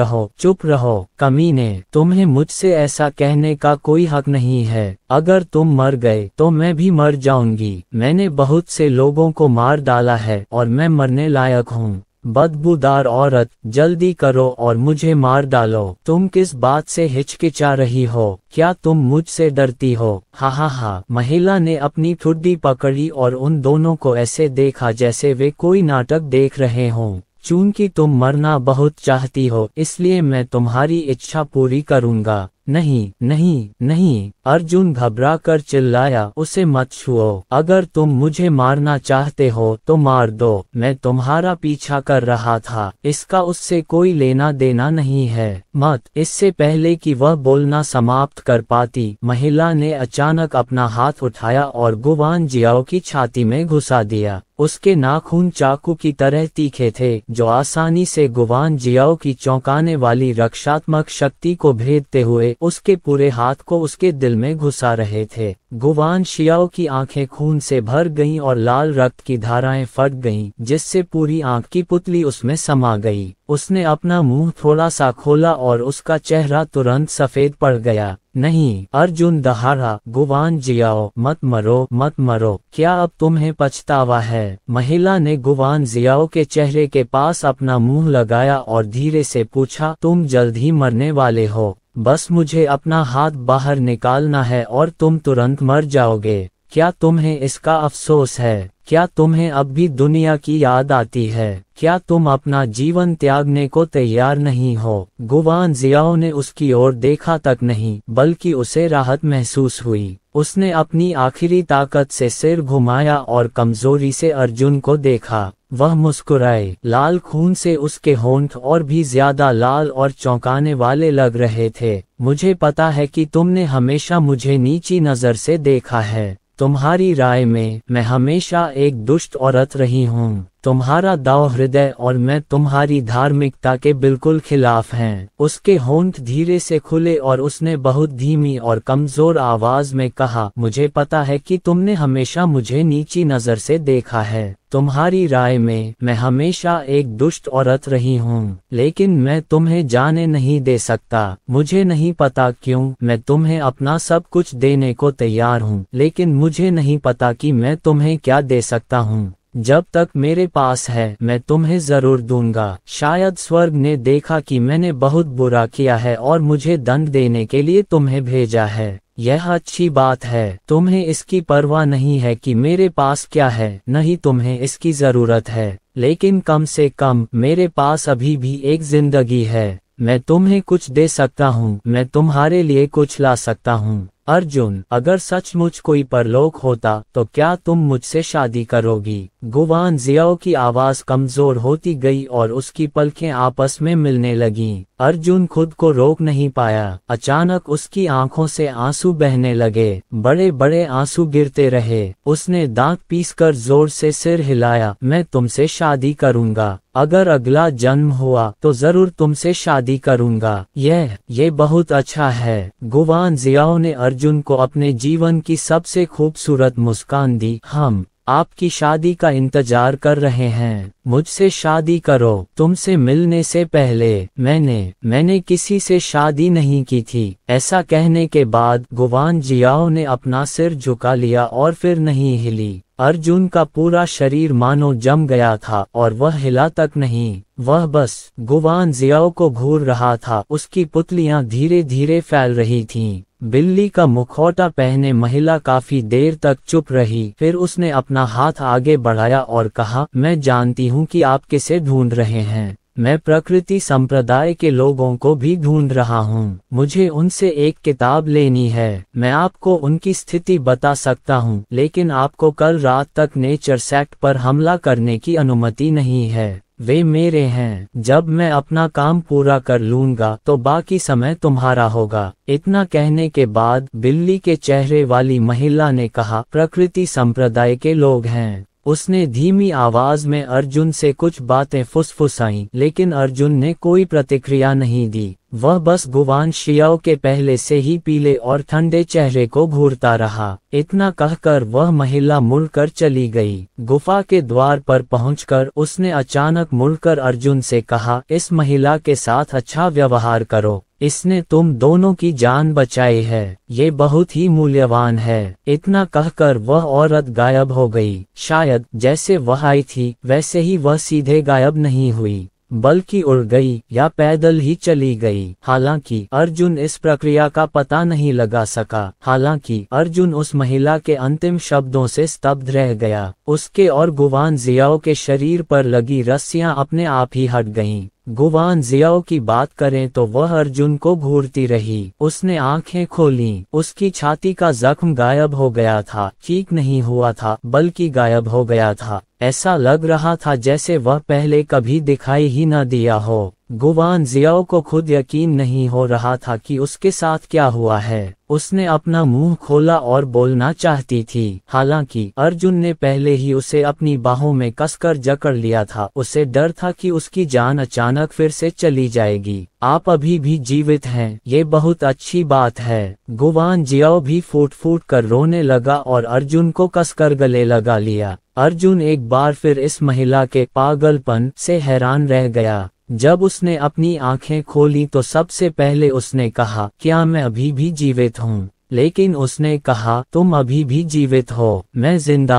रहो कमीने, तुम्हें मुझसे ऐसा कहने का कोई हक नहीं है। अगर तुम मर गए तो मैं भी मर जाऊंगी। मैंने बहुत से लोगों को मार डाला है और मैं मरने लायक हूँ। बदबूदार औरत, जल्दी करो और मुझे मार डालो। तुम किस बात से हिचकिचा रही हो? क्या तुम मुझसे डरती हो? हा। महिला ने अपनी ठुड्डी पकड़ी और उन दोनों को ऐसे देखा जैसे वे कोई नाटक देख रहे हों। चूंकि तुम मरना बहुत चाहती हो, इसलिए मैं तुम्हारी इच्छा पूरी करूंगा। नहीं। अर्जुन घबरा कर चिल्लाया, उसे मत छुओ। अगर तुम मुझे मारना चाहते हो तो मार दो। मैं तुम्हारा पीछा कर रहा था। इसका उससे कोई लेना देना नहीं है। मत। इससे पहले कि वह बोलना समाप्त कर पाती, महिला ने अचानक अपना हाथ उठाया और गुवान जियाओ की छाती में घुसा दिया। उसके नाखून चाकू की तरह तीखे थे, जो आसानी से गुवान जियाओ की चौंकाने वाली रक्षात्मक शक्ति को भेदते हुए उसके पूरे हाथ को उसके दिल में घुसा रहे थे। गुवान जियाओ की आंखें खून से भर गईं और लाल रक्त की धाराएं फट गईं, जिससे पूरी आंख की पुतली उसमें समा गई। उसने अपना मुंह थोड़ा सा खोला और उसका चेहरा तुरंत सफेद पड़ गया। नहीं, अर्जुन दहाड़ा, गुवान जियाओ मत मरो। क्या अब तुम्हें पछतावा है? महिला ने गुवान जियाओ के चेहरे के पास अपना मुंह लगाया और धीरे से पूछा, तुम जल्द ही मरने वाले हो। बस मुझे अपना हाथ बाहर निकालना है और तुम तुरंत मर जाओगे। क्या तुम्हें इसका अफसोस है? क्या तुम्हें अब भी दुनिया की याद आती है? क्या तुम अपना जीवन त्यागने को तैयार नहीं हो? गुवान जियाओ ने उसकी ओर देखा तक नहीं, बल्कि उसे राहत महसूस हुई। उसने अपनी आखिरी ताकत से सिर घुमाया और कमजोरी से अर्जुन को देखा। वह मुस्कुराए। लाल खून से उसके होंठ और भी ज्यादा लाल और चौंकाने वाले लग रहे थे। मुझे पता है कि तुमने हमेशा मुझे नीची नजर से देखा है। तुम्हारी राय में मैं हमेशा एक दुष्ट औरत रही हूँ। तुम्हारा दाव हृदय और मैं तुम्हारी धार्मिकता के बिल्कुल खिलाफ हैं। उसके होंठ धीरे से खुले और उसने बहुत धीमी और कमजोर आवाज में कहा, मुझे पता है कि तुमने हमेशा मुझे नीची नजर से देखा है। तुम्हारी राय में मैं हमेशा एक दुष्ट औरत रही हूँ, लेकिन मैं तुम्हें जाने नहीं दे सकता। मुझे नहीं पता क्यों, मैं तुम्हें अपना सब कुछ देने को तैयार हूँ, लेकिन मुझे नहीं पता कि मैं तुम्हें क्या दे सकता हूँ। जब तक मेरे पास है मैं तुम्हें जरूर दूंगा। शायद स्वर्ग ने देखा कि मैंने बहुत बुरा किया है और मुझे दंड देने के लिए तुम्हें भेजा है। यह अच्छी बात है। तुम्हें इसकी परवाह नहीं है कि मेरे पास क्या है, नहीं तुम्हें इसकी जरूरत है, लेकिन कम से कम मेरे पास अभी भी एक जिंदगी है। मैं तुम्हें कुछ दे सकता हूँ, मैं तुम्हारे लिए कुछ ला सकता हूँ। अर्जुन, अगर सचमुच कोई परलोक होता तो क्या तुम मुझसे शादी करोगी? गुवान जियाओ की आवाज कमजोर होती गई और उसकी पलकें आपस में मिलने लगीं। अर्जुन खुद को रोक नहीं पाया। अचानक उसकी आंखों से आंसू बहने लगे, बड़े बड़े आंसू गिरते रहे। उसने दांत पीसकर जोर से सिर हिलाया, मैं तुमसे शादी करूंगा। अगर अगला जन्म हुआ तो जरूर तुमसे शादी करूंगा। ये बहुत अच्छा है। गुवान जियाओ ने अर्जुन को अपने जीवन की सबसे खूबसूरत मुस्कान दी। हम आपकी शादी का इंतजार कर रहे हैं। मुझसे शादी करो। तुमसे मिलने से पहले मैंने किसी से शादी नहीं की थी। ऐसा कहने के बाद गुवान जियाओ ने अपना सिर झुका लिया और फिर नहीं हिली। अर्जुन का पूरा शरीर मानो जम गया था और वह हिला तक नहीं। वह बस गुवान जियाओ को घूर रहा था। उसकी पुतलियां धीरे धीरे फैल रही थीं। बिल्ली का मुखौटा पहने महिला काफी देर तक चुप रही। फिर उसने अपना हाथ आगे बढ़ाया और कहा, मैं जानती हूँ कि आप किसे ढूंढ रहे हैं। मैं प्रकृति संप्रदाय के लोगों को भी ढूंढ रहा हूँ। मुझे उनसे एक किताब लेनी है। मैं आपको उनकी स्थिति बता सकता हूँ, लेकिन आपको कल रात तक नेचर सेक्ट पर हमला करने की अनुमति नहीं है। वे मेरे हैं। जब मैं अपना काम पूरा कर लूंगा तो बाकी समय तुम्हारा होगा। इतना कहने के बाद बिल्ली के चेहरे वाली महिला ने कहा, प्रकृति संप्रदाय के लोग हैं। उसने धीमी आवाज में अर्जुन से कुछ बातें फुसफुसाईं, लेकिन अर्जुन ने कोई प्रतिक्रिया नहीं दी। वह बस गुवान जियाओ के पहले से ही पीले और ठंडे चेहरे को घूरता रहा। इतना कहकर वह महिला मुड़कर चली गई। गुफा के द्वार पर पहुंचकर उसने अचानक मुड़कर अर्जुन से कहा, इस महिला के साथ अच्छा व्यवहार करो। इसने तुम दोनों की जान बचाई है। ये बहुत ही मूल्यवान है। इतना कहकर वह औरत गायब हो गई। शायद जैसे वह आई थी वैसे ही वह सीधे गायब नहीं हुई, बल्कि उड़ गई या पैदल ही चली गई। हालांकि अर्जुन इस प्रक्रिया का पता नहीं लगा सका। हालांकि अर्जुन उस महिला के अंतिम शब्दों से स्तब्ध रह गया। उसके और गुवान जियाओ के शरीर पर लगी रस्सियां अपने आप ही हट गईं। गुवान जियाओ की बात करें तो वह अर्जुन को घूरती रही। उसने आंखें खोलीं। उसकी छाती का जख्म गायब हो गया था। ठीक नहीं हुआ था, बल्कि गायब हो गया था। ऐसा लग रहा था जैसे वह पहले कभी दिखाई ही न दिया हो। गुवान जियाओ को खुद यकीन नहीं हो रहा था कि उसके साथ क्या हुआ है। उसने अपना मुंह खोला और बोलना चाहती थी। हालांकि अर्जुन ने पहले ही उसे अपनी बाहों में कसकर जकड़ लिया था। उसे डर था कि उसकी जान अचानक फिर से चली जाएगी। आप अभी भी जीवित हैं, ये बहुत अच्छी बात है। गुवान जियाओ भी फूट फूट कर रोने लगा और अर्जुन को कसकर गले लगा लिया। अर्जुन एक बार फिर इस महिला के पागलपन से हैरान रह गया। जब उसने अपनी आंखें खोली तो सबसे पहले उसने कहा, क्या मैं अभी भी जीवित हूँ? लेकिन उसने कहा, तुम अभी भी जीवित हो। मैं जिंदा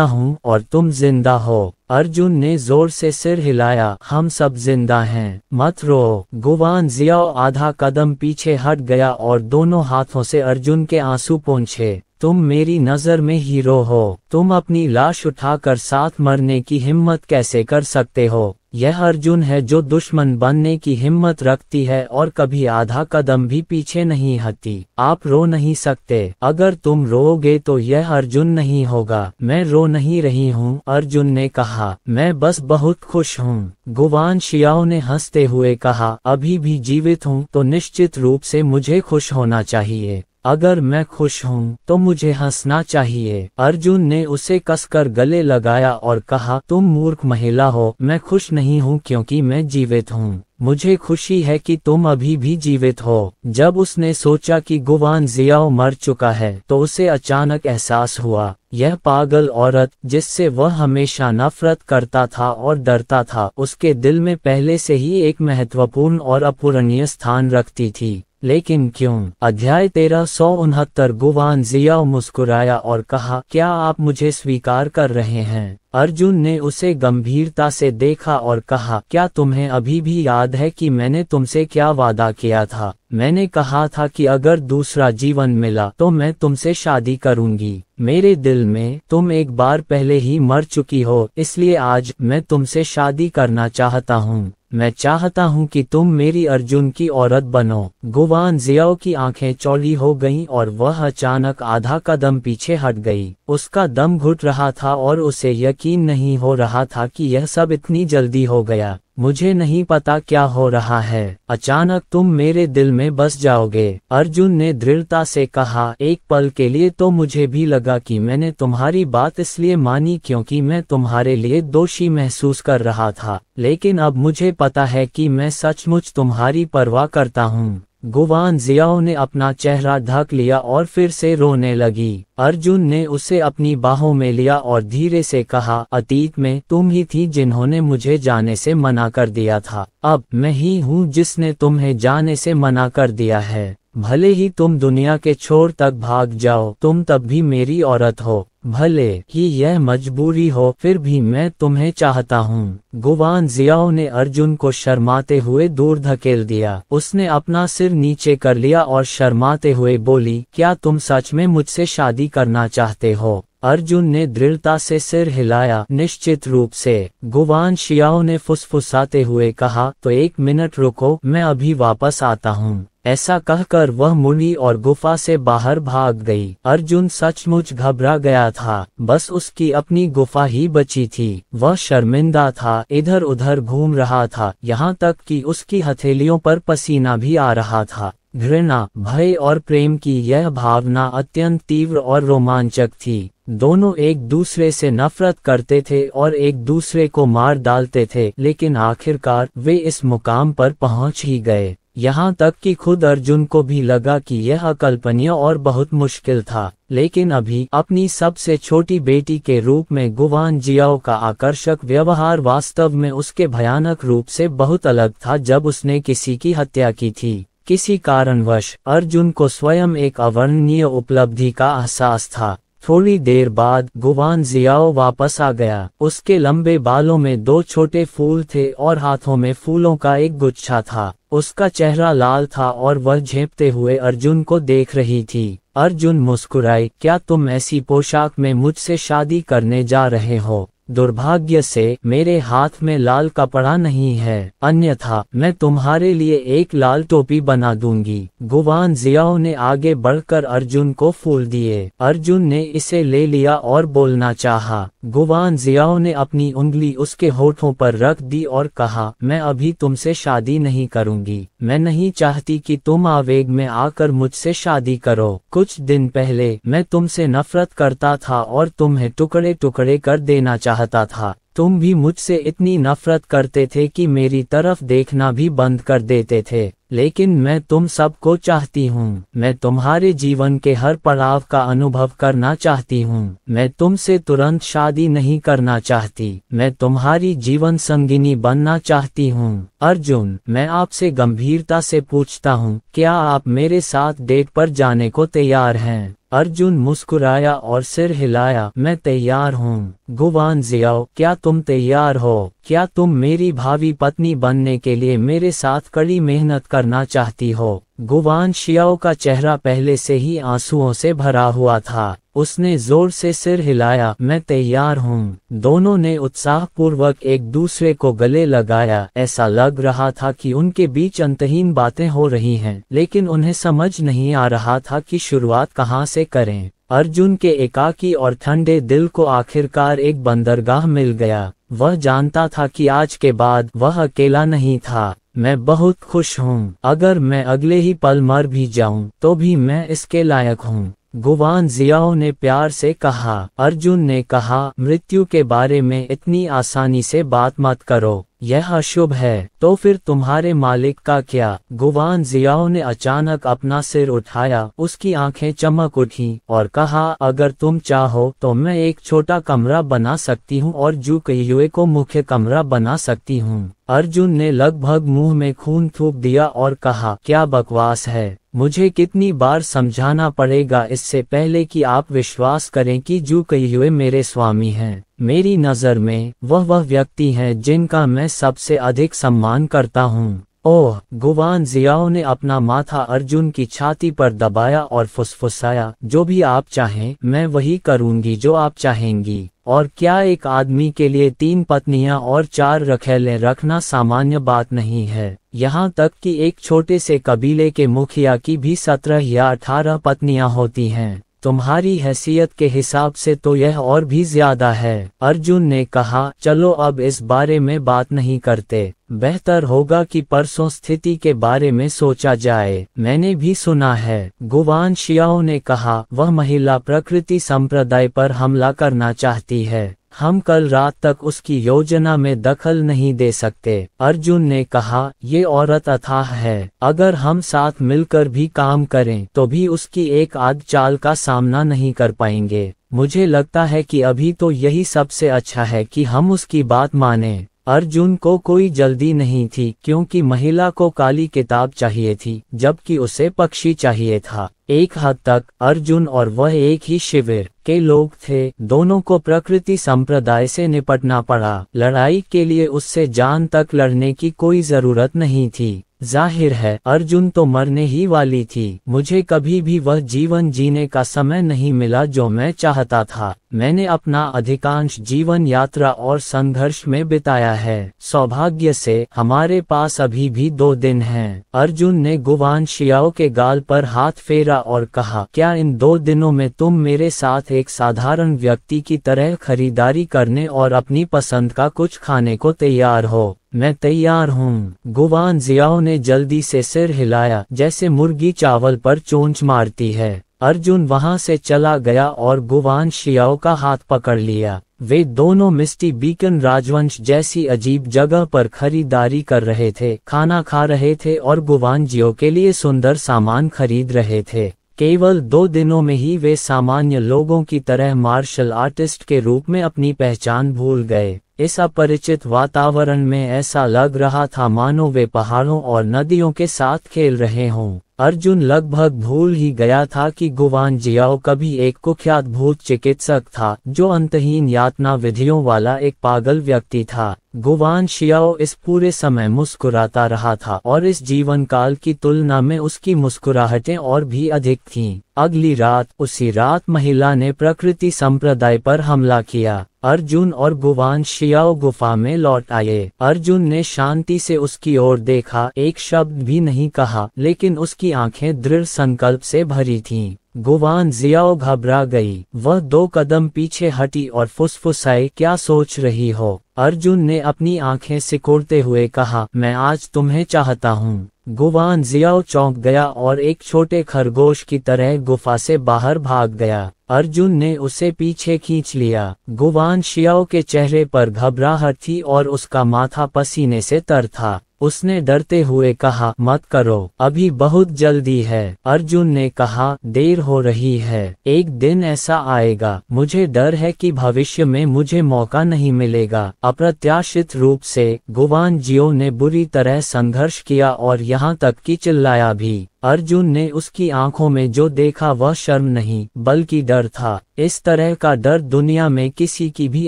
हूँ और तुम जिंदा हो। अर्जुन ने जोर से सिर हिलाया, हम सब जिंदा हैं। मत रो। गुवान जियाओ आधा कदम पीछे हट गया और दोनों हाथों से अर्जुन के आंसू पोंछे। तुम मेरी नजर में हीरो हो। तुम अपनी लाश उठाकर साथ मरने की हिम्मत कैसे कर सकते हो? यह अर्जुन है जो दुश्मन बनने की हिम्मत रखती है और कभी आधा कदम भी पीछे नहीं हटती। आप रो नहीं सकते। अगर तुम रोओगे तो यह अर्जुन नहीं होगा। मैं रो नहीं रही हूँ, अर्जुन ने कहा। मैं बस बहुत खुश हूँ। गुवान जियाओ ने हंसते हुए कहा, अभी भी जीवित हूँ तो निश्चित रूप से मुझे खुश होना चाहिए। अगर मैं खुश हूँ तो मुझे हंसना चाहिए। अर्जुन ने उसे कसकर गले लगाया और कहा, तुम मूर्ख महिला हो, मैं खुश नहीं हूँ क्योंकि मैं जीवित हूँ। मुझे खुशी है कि तुम अभी भी जीवित हो। जब उसने सोचा कि गुवान जियाओ मर चुका है तो उसे अचानक एहसास हुआ, यह पागल औरत जिससे वह हमेशा नफरत करता था और डरता था, उसके दिल में पहले से ही एक महत्वपूर्ण और अपूरणीय स्थान रखती थी। लेकिन क्यों? अध्याय 1369। गुवान जियाओ मुस्कुराया और कहा, क्या आप मुझे स्वीकार कर रहे हैं? अर्जुन ने उसे गंभीरता से देखा और कहा, क्या तुम्हें अभी भी याद है कि मैंने तुमसे क्या वादा किया था? मैंने कहा था कि अगर दूसरा जीवन मिला तो मैं तुमसे शादी करूंगी। मेरे दिल में तुम एक बार पहले ही मर चुकी हो, इसलिए आज मैं तुमसे शादी करना चाहता हूँ। मैं चाहता हूँ कि तुम मेरी अर्जुन की औरत बनो। गुवान जियाओ की आंखें चौड़ी हो गईं और वह अचानक आधा कदम पीछे हट गई। उसका दम घुट रहा था और उसे यकीन नहीं हो रहा था कि यह सब इतनी जल्दी हो गया। मुझे नहीं पता क्या हो रहा है, अचानक तुम मेरे दिल में बस जाओगे। अर्जुन ने दृढ़ता से कहा, एक पल के लिए तो मुझे भी लगा कि मैंने तुम्हारी बात इसलिए मानी क्योंकि मैं तुम्हारे लिए दोषी महसूस कर रहा था, लेकिन अब मुझे पता है कि मैं सचमुच तुम्हारी परवाह करता हूँ। गुवान जियाओ ने अपना चेहरा ढक लिया और फिर से रोने लगी। अर्जुन ने उसे अपनी बाहों में लिया और धीरे से कहा, अतीत में तुम ही थी जिन्होंने मुझे जाने से मना कर दिया था, अब मैं ही हूँ जिसने तुम्हें जाने से मना कर दिया है। भले ही तुम दुनिया के छोर तक भाग जाओ, तुम तब भी मेरी औरत हो। भले ही यह मजबूरी हो, फिर भी मैं तुम्हें चाहता हूँ। गुवान जियाओ ने अर्जुन को शर्माते हुए दूर धकेल दिया। उसने अपना सिर नीचे कर लिया और शर्माते हुए बोली, क्या तुम सच में मुझसे शादी करना चाहते हो? अर्जुन ने दृढ़ता से सिर हिलाया, निश्चित रूप से। गुवान जियाओ ने फुसफुसाते हुए कहा, तो एक मिनट रुको, मैं अभी वापस आता हूँ। ऐसा कहकर वह मुड़ी और गुफा से बाहर भाग गई। अर्जुन सचमुच घबरा गया था, बस उसकी अपनी गुफा ही बची थी। वह शर्मिंदा था, इधर उधर घूम रहा था, यहाँ तक कि उसकी हथेलियों पर पसीना भी आ रहा था। घृणा, भय और प्रेम की यह भावना अत्यंत तीव्र और रोमांचक थी। दोनों एक दूसरे से नफरत करते थे और एक दूसरे को मार डालते थे, लेकिन आखिरकार वे इस मुकाम पर पहुंच ही गए। यहाँ तक कि खुद अर्जुन को भी लगा कि यह अकल्पनीय और बहुत मुश्किल था, लेकिन अभी अपनी सबसे छोटी बेटी के रूप में गुवान जियाओ का आकर्षक व्यवहार वास्तव में उसके भयानक रूप से बहुत अलग था जब उसने किसी की हत्या की थी। किसी कारणवश अर्जुन को स्वयं एक अवर्णनीय उपलब्धि का एहसास था। थोड़ी देर बाद गुवान जियाओ वापस आ गया। उसके लंबे बालों में 2 छोटे फूल थे और हाथों में फूलों का एक गुच्छा था। उसका चेहरा लाल था और वह झेंपते हुए अर्जुन को देख रही थी। अर्जुन मुस्कुराई, क्या तुम ऐसी पोशाक में मुझसे शादी करने जा रहे हो? दुर्भाग्य से मेरे हाथ में लाल कपड़ा नहीं है, अन्यथा मैं तुम्हारे लिए एक लाल टोपी बना दूंगी। गुवान जियाओ ने आगे बढ़कर अर्जुन को फूल दिए। अर्जुन ने इसे ले लिया और बोलना चाहा। गुवान जियाओ ने अपनी उंगली उसके होठों पर रख दी और कहा, मैं अभी तुमसे शादी नहीं करूंगी। मैं नहीं चाहती कि तुम आवेग में आकर मुझसे शादी करो। कुछ दिन पहले मैं तुमसे नफरत करता था और तुम्हें टुकड़े टुकड़े कर देना चाहता था। तुम भी मुझसे इतनी नफरत करते थे कि मेरी तरफ देखना भी बंद कर देते थे, लेकिन मैं तुम सबको चाहती हूँ। मैं तुम्हारे जीवन के हर पड़ाव का अनुभव करना चाहती हूँ। मैं तुमसे तुरंत शादी नहीं करना चाहती, मैं तुम्हारी जीवन संगिनी बनना चाहती हूँ। अर्जुन, मैं आपसे गंभीरता से पूछता हूँ, क्या आप मेरे साथ डेट पर जाने को तैयार हैं? अर्जुन मुस्कुराया और सिर हिलाया, मैं तैयार हूँ। गुवान जियाओ, क्या तुम तैयार हो? क्या तुम मेरी भावी पत्नी बनने के लिए मेरे साथ कड़ी मेहनत करना चाहती हो? गुवान जियाओ का चेहरा पहले से ही आंसुओं से भरा हुआ था। उसने जोर से सिर हिलाया, मैं तैयार हूँ। दोनों ने उत्साहपूर्वक एक दूसरे को गले लगाया। ऐसा लग रहा था कि उनके बीच अंतहीन बातें हो रही हैं, लेकिन उन्हें समझ नहीं आ रहा था कि शुरुआत कहाँ से करें। अर्जुन के एकाकी और ठंडे दिल को आखिरकार एक बंदरगाह मिल गया। वह जानता था कि आज के बाद वह अकेला नहीं था। मैं बहुत खुश हूँ। अगर मैं अगले ही पल मर भी जाऊँ तो भी मैं इसके लायक हूँ, गुवान जियाओ ने प्यार से कहा। अर्जुन ने कहा, मृत्यु के बारे में इतनी आसानी से बात मत करो, यह अशुभ है। तो फिर तुम्हारे मालिक का क्या? गुवान जियाओ ने अचानक अपना सिर उठाया, उसकी आंखें चमक उठी और कहा, अगर तुम चाहो तो मैं एक छोटा कमरा बना सकती हूँ और जू कयुए को मुख्य कमरा बना सकती हूँ। अर्जुन ने लगभग मुंह में खून थूक दिया और कहा, क्या बकवास है, मुझे कितनी बार समझाना पड़ेगा इससे पहले कि आप विश्वास करें कि जू कयुए मेरे स्वामी हैं। मेरी नज़र में वह व्यक्ति हैं जिनका मैं सबसे अधिक सम्मान करता हूँ। ओह, गुवान जियाओ ने अपना माथा अर्जुन की छाती पर दबाया और फुसफुसाया, जो भी आप चाहें मैं वही करूँगी जो आप चाहेंगी। और क्या एक आदमी के लिए 3 पत्नियां और 4 रखैले रखना सामान्य बात नहीं है? यहाँ तक कि एक छोटे से कबीले के मुखिया की भी 17 या 18 पत्नियां होती हैं। तुम्हारी हैसियत के हिसाब से तो यह और भी ज्यादा है। अर्जुन ने कहा, चलो अब इस बारे में बात नहीं करते। बेहतर होगा कि परसों स्थिति के बारे में सोचा जाए। मैंने भी सुना है, गुवान शियाओ ने कहा, वह महिला प्रकृति संप्रदाय पर हमला करना चाहती है। हम कल रात तक उसकी योजना में दखल नहीं दे सकते। अर्जुन ने कहा, ये औरत अथाह है, अगर हम साथ मिलकर भी काम करें तो भी उसकी एक आध चाल का सामना नहीं कर पाएंगे। मुझे लगता है कि अभी तो यही सबसे अच्छा है कि हम उसकी बात मानें। अर्जुन को कोई जल्दी नहीं थी, क्योंकि महिला को काली किताब चाहिए थी जबकि उसे पक्षी चाहिए था। एक हद तक अर्जुन और वह एक ही शिविर के लोग थे। दोनों को प्रकृति संप्रदाय से निपटना पड़ा। लड़ाई के लिए उससे जान तक लड़ने की कोई जरूरत नहीं थी। जाहिर है अर्जुन तो मरने ही वाली थी। मुझे कभी भी वह जीवन जीने का समय नहीं मिला जो मैं चाहता था। मैंने अपना अधिकांश जीवन यात्रा और संघर्ष में बिताया है। सौभाग्य से हमारे पास अभी भी 2 दिन हैं। अर्जुन ने गुवान शियाओ के गाल पर हाथ फेरा और कहा, क्या इन 2 दिनों में तुम मेरे साथ एक साधारण व्यक्ति की तरह खरीदारी करने और अपनी पसंद का कुछ खाने को तैयार हो? मैं तैयार हूँ। गुवान जियाओ ने जल्दी से सिर हिलाया, जैसे मुर्गी चावल पर चोंच मारती है। अर्जुन वहां से चला गया और गुवान शियाओ का हाथ पकड़ लिया। वे दोनों मिस्टी बीकन राजवंश जैसी अजीब जगह पर खरीदारी कर रहे थे, खाना खा रहे थे और गुवान जियो के लिए सुंदर सामान खरीद रहे थे। केवल 2 दिनों में ही वे सामान्य लोगों की तरह मार्शल आर्टिस्ट के रूप में अपनी पहचान भूल गए। इस अपरिचित वातावरण में ऐसा लग रहा था मानो वे पहाड़ों और नदियों के साथ खेल रहे हों। अर्जुन लगभग भूल ही गया था कि गुवान जियाओ कभी एक कुख्यात भूत चिकित्सक था जो अंतहीन यातना विधियों वाला एक पागल व्यक्ति था। गुवान शियाओ इस पूरे समय मुस्कुराता रहा था और इस जीवन काल की तुलना में उसकी मुस्कुराहटें और भी अधिक थीं। अगली रात, उसी रात महिला ने प्रकृति संप्रदाय पर हमला किया। अर्जुन और गुवान शियाओ गुफा में लौट आए। अर्जुन ने शांति से उसकी ओर देखा, एक शब्द भी नहीं कहा, लेकिन उसकी आंखें दृढ़ संकल्प से भरी थीं। गुवान जियाओ घबरा गई। वह 2 कदम पीछे हटी और फुसफुसाई, क्या सोच रही हो? अर्जुन ने अपनी आंखें सिकोड़ते हुए कहा, मैं आज तुम्हें चाहता हूँ। गुवान जियाओ चौंक गया और एक छोटे खरगोश की तरह गुफा से बाहर भाग गया। अर्जुन ने उसे पीछे खींच लिया। गुवान शियाओ के चेहरे पर घबराहट थी और उसका माथा पसीने से तर था। उसने डरते हुए कहा, मत करो, अभी बहुत जल्दी है। अर्जुन ने कहा, देर हो रही है, एक दिन ऐसा आएगा, मुझे डर है कि भविष्य में मुझे मौका नहीं मिलेगा। अप्रत्याशित रूप से गुवान जियो ने बुरी तरह संघर्ष किया और यहाँ तक कि चिल्लाया भी। अर्जुन ने उसकी आंखों में जो देखा वह शर्म नहीं बल्कि डर था। इस तरह का डर दुनिया में किसी की भी